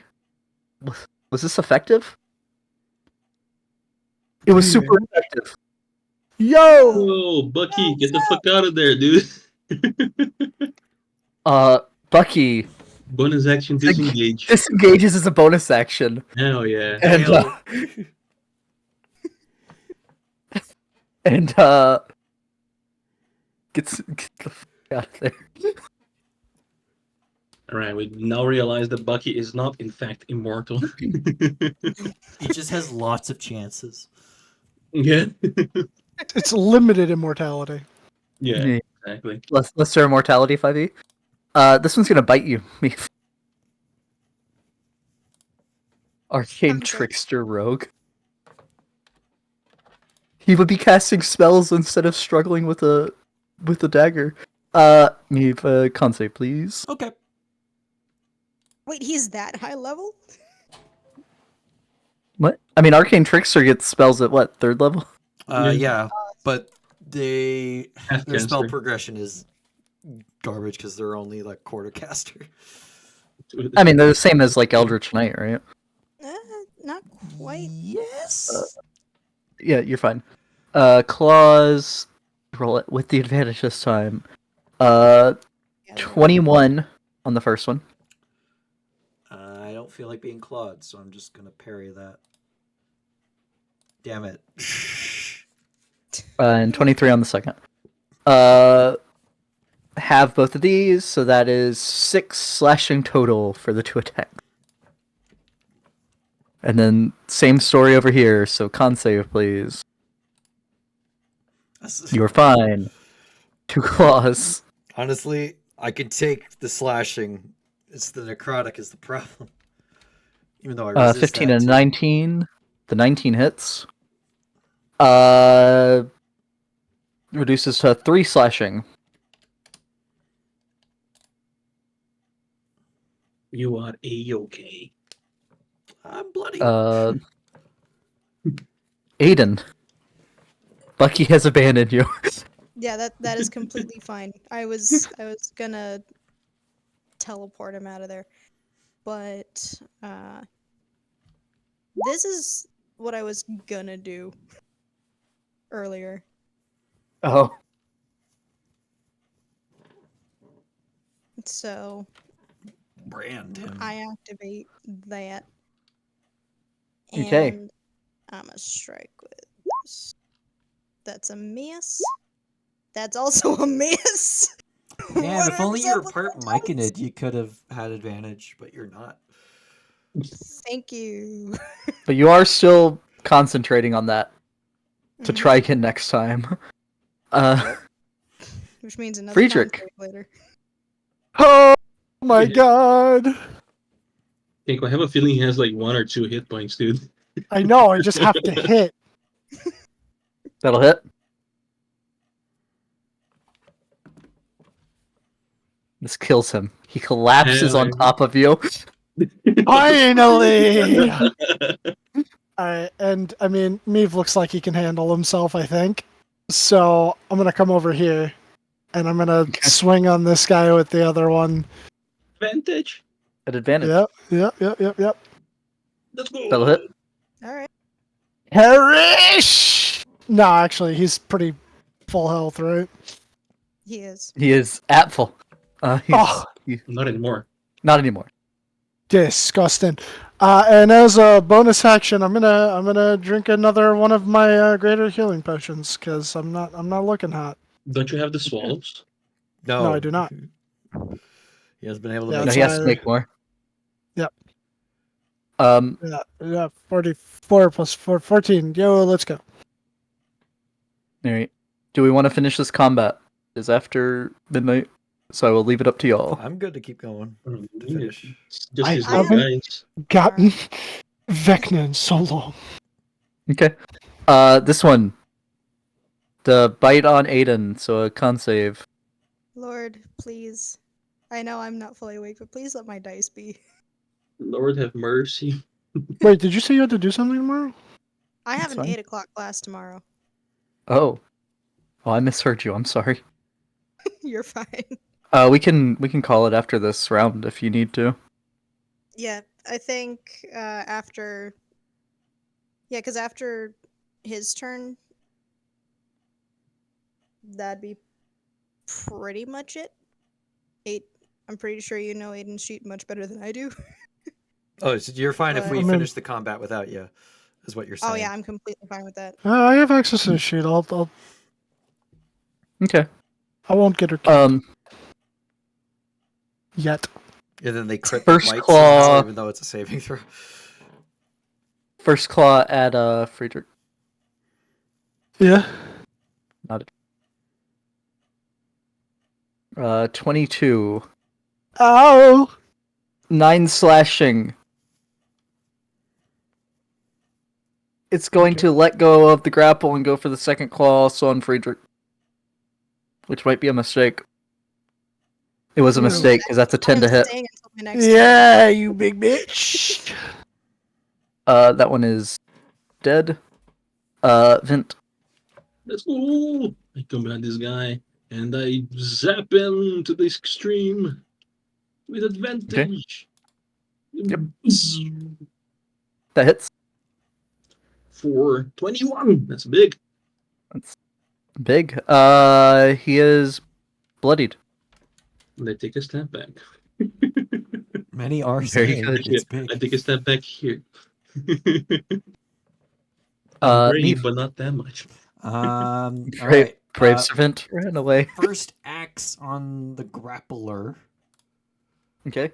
Was this effective? It was super effective. Yo! Whoa, Bucky, get the fuck out of there, dude. Bucky Bonus action disengage. disengages as a bonus action. Hell yeah. And get the fuck out of there. Alright, we now realize that Bucky is not, in fact, immortal. He just has lots of chances. Yeah. It's limited immortality. Yeah, exactly. Lesser immortality 5e. This one's gonna bite you, me. Arcane Okay. Trickster Rogue. He would be casting spells instead of struggling with a dagger. Meve, Kansei, please. Okay. Wait, he's that high level? What? I mean, Arcane Trickster gets spells at what, 3rd level? Yeah, but their spell Half-caster. progression is garbage because they're only like quarter caster. I mean, they're the same as like Eldritch Knight, right? Not quite. Yes. Yeah, you're fine. Claws, roll it with the advantage this time. Yeah, 21 on the first one. I don't feel like being clawed, so I'm just gonna parry that. Damn it. And 23 on the second. Have both of these, so that is 6 slashing total for the 2 attacks. And then same story over here, so con save, please. You're fine. 2 claws. Honestly, I could take the slashing. It's the necrotic is the problem. Even though I resist 15 that and too. 19. The 19 hits. Reduces to 3 slashing. You are A-okay. I'm bloody. Aiden. Bucky has abandoned you. Yeah, that is completely fine. I was gonna teleport him out of there, but this is what I was gonna do earlier. Oh. So Brand him. I activate that. Okay. And I'm a strike with this. That's a miss. That's also a miss. Man, What if only is you up were with part my Mike in dice? it, you could have had advantage, but you're not. Thank you. But you are still concentrating on that to Mhm. try again next time. Which means another Friedrich. con save later. Oh my god! I have a feeling he has like 1 or 2 hit points, dude. I know, I just have to hit. That'll hit. This kills him. He collapses Hell on yeah. top of you. Finally! Alright, and I mean, Meave looks like he can handle himself, I think. So I'm gonna come over here and I'm gonna swing on this guy with the other one. Advantage. At advantage. Yep. Let's go. That'll hit. All right. Perish! No, actually, he's pretty full health, right? He is. He is at full. Oh. Not anymore. Not anymore. Disgusting. And as a bonus action, I'm gonna drink another one of my greater healing potions because I'm not looking hot. Don't you have the swallows? No, I do not. He has been able to Yeah, make No, that's he has why- to make more. Yep. Um, Yeah, 44 plus 4, 14. Yo, let's go. all right. Do we want to finish this combat? It's after midnight, so I will leave it up to y'all. I'm good to keep going. To finish. Just I use those haven't- guys. Gotten Vecna in so long. Okay. This one. The bite on Aiden, so a con save. Lord, please. I know I'm not fully awake, but please let my dice be. Lord have mercy. Wait, did you say you had to do something tomorrow? I have That's an fine. 8 o'clock class tomorrow. Oh. Oh, I misheard you. I'm sorry. You're fine. We can call it after this round if you need to. Yeah, I think after. Yeah, because after his turn, that'd be pretty much it. I'm pretty sure you know Aiden's sheet much better than I do. Oh, so you're fine if But- we I mean- finish the combat without you, is what you're saying. Oh yeah, I'm completely fine with that. I have access to the sheet. I Okay. won't get her killed yet. And then they crit First the bite claw. somehow, even though it's a saving throw. First claw at Friedrich. Yeah. 22. Ow! 9 slashing. It's going Okay. to let go of the grapple and go for the second claw also on Friedrich. Which might be a mistake. It was a Yeah. mistake, because that's a 10 I to am hit. staying until my next turn. Yeah, you big bitch. That one is dead. Vint. Let's go. I come behind this guy and I zap him to the extreme with advantage. Yep. That hits. For 21. That's big. That's big. He is bloodied. And I take a step back. Many are Very saying good. it's big. I take a step back here. Uh, Brave, Neve. but not that much. All Brave, right. brave servant ran away. First axe on the grappler. Okay.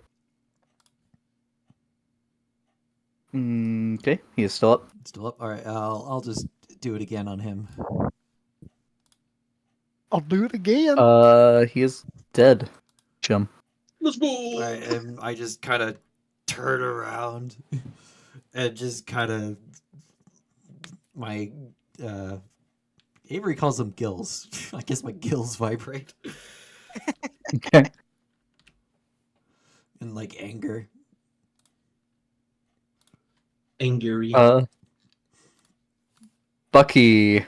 Okay, he is still up. Still up. All right. I'll just do it again on him. I'll do it again. He is dead. Jim. Let's go. Alright, and I just kind of turn around and just kind of. My Avery calls them gills. I guess my gills vibrate Okay. in like anger. Angry. Bucky.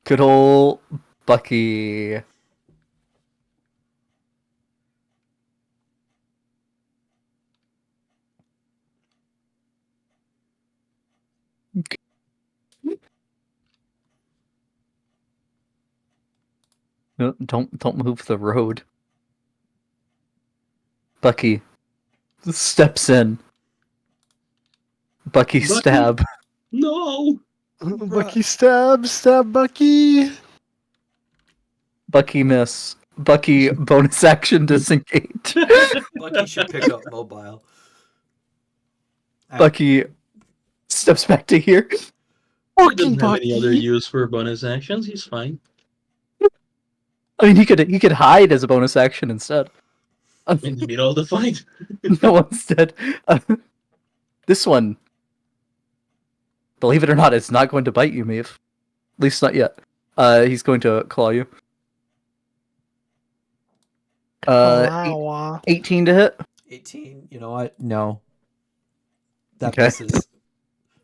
Good old Bucky. No, don't move the road. Bucky steps in. Bucky Bucky? stab. No. Bucky stab Bucky. Bucky miss. Bucky bonus action disengage. Bucky should pick up mobile. Bucky steps back to here. He Fucking doesn't have any other Bucky. use for bonus actions. He's fine. I mean, he could hide as a bonus action instead. In the middle of the fight. No one's dead. This one, believe it or not, it's not going to bite you, Maeve. At least not yet. He's going to claw you. Wow. 18 to hit. 18. You know what? No. That Okay. misses.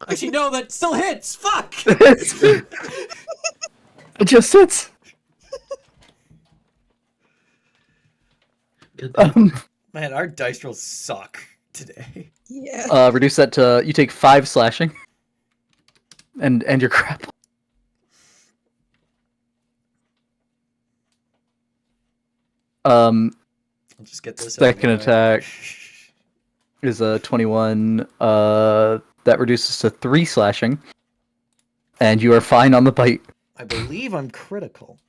Actually, no. That still hits. Fuck. It just hits. God damn. Man, our dice rolls suck today. Yeah. Reduce that to you take 5 slashing, and your grapple. Um, I'll just get this. Second out of the way. attack. Is a 21. That reduces to 3 slashing, and you are fine on the bite. I believe I'm critical.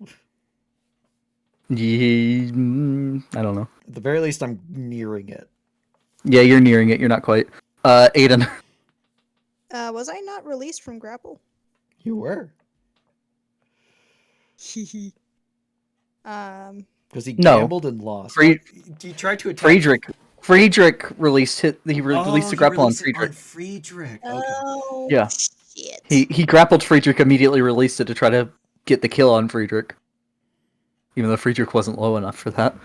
I don't know. At the very least, I'm nearing it. Yeah, you're nearing it. You're not quite. Aiden. Was I not released from grapple? You were. Hehe. Because he No. gambled and lost. Free- He tried to attack. Friedrich released the grapple on released it Friedrich. on Friedrich. Okay. Oh, Yeah. shit. He grappled Friedrich, immediately released it to try to get the kill on Friedrich. Even though Friedrich wasn't low enough for that.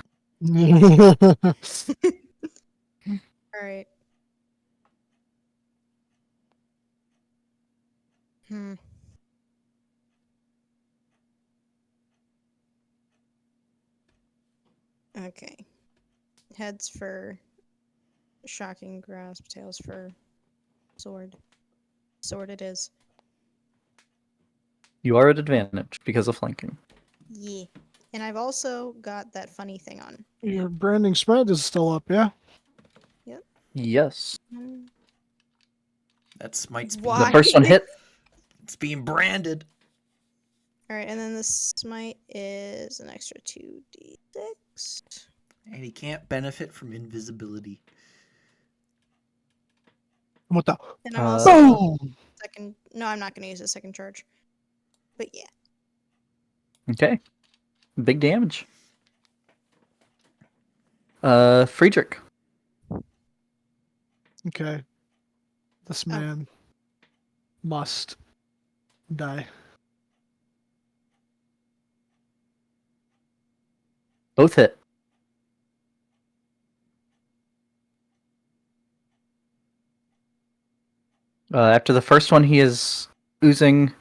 Alright. Hmm. Okay. Heads for shocking grasp, tails for sword. Sword it is. You are at advantage because of flanking. Yeah. And I've also got that funny thing on. Your branding spread is still up, yeah? Yes. Mm. That smite's Why? The first one hit. It's being branded. Alright, and then the smite is an extra 2d6. And he can't benefit from invisibility. What the? And I'm also Boom! second. No, I'm not going to use a second charge. But yeah. Okay. Big damage. Friedrich. Okay. This man must die. Both hit. After the first one, he is oozing.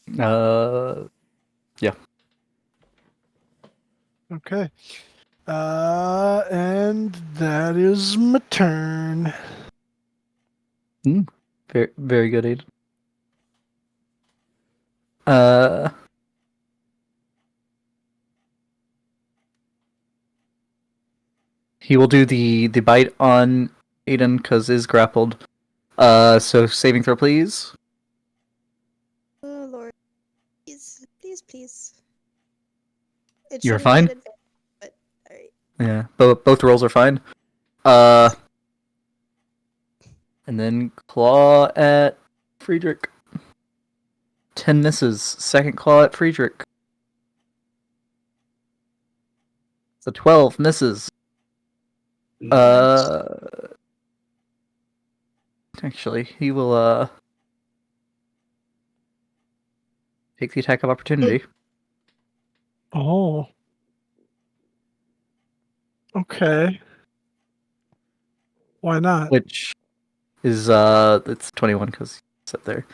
Yeah. Okay. And that is my turn. Very, very good, Aiden. He will do the bite on Aiden because is grappled. So saving throw, please. Oh, Lord. Please, please, please. It You're shouldn't fine? get advantage, but alright. Yeah, both rolls are fine. And then claw at Friedrich. 10 misses. Second claw at Friedrich. So 12 misses. Actually, he will take the attack of opportunity. Oh. Okay. Why not? Which is it's 21 because it's up there.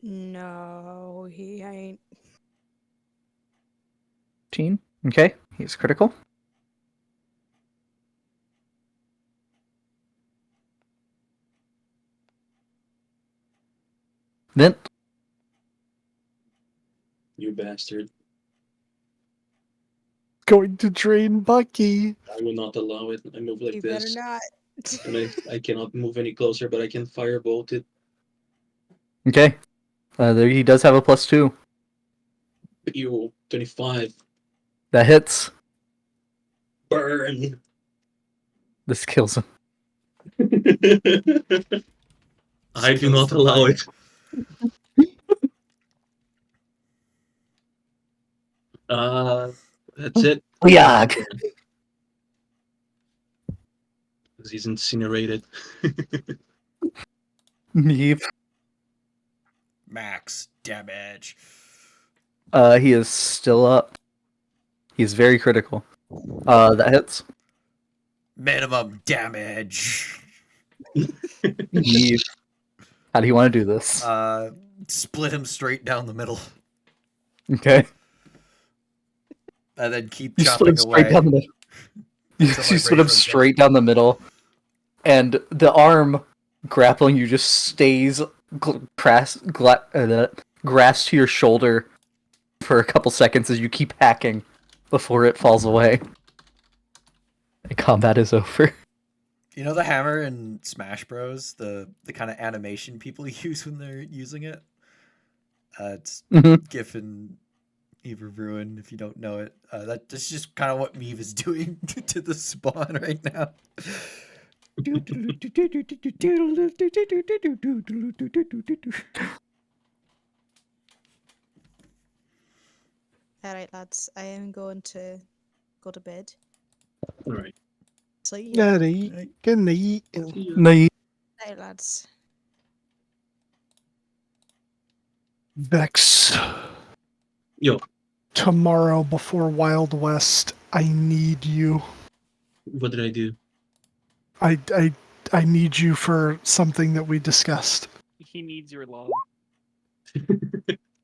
No, he ain't. 15. Okay, he's critical. Then You bastard. Going to drain Bucky. I will not allow it. I move like You this. better not. And I cannot move any closer, but I can firebolt it. okay, there he does have a +2. You 25. That hits. Burn. This kills him. I do not allow it. That's it. Yeah. He's incinerated. Yep. Max damage. He is still up. He's very critical. That hits. Minimum damage. Yep. How do you want to do this? Split him straight down the middle. Okay. And then keep You split chopping him straight away. down the middle. You Until my split him brain runs straight down the middle, and the arm grappling you just stays grasps to your shoulder for a couple seconds as you keep hacking before it falls away. The combat is over. You know the hammer in Smash Bros, the kind of animation people use when they're using it. It's Mhm. GIF and Eve of Ruin. If you don't know it, that's just kind of what Meave is doing to the spawn right now. All right, lads. I am going to go to bed. All right. See ya. Good night. See ya. Night. Night, lads. Vex. Yo, Tomorrow before Wild West, I need you. what did I do? I need you for something that we discussed. He needs your love.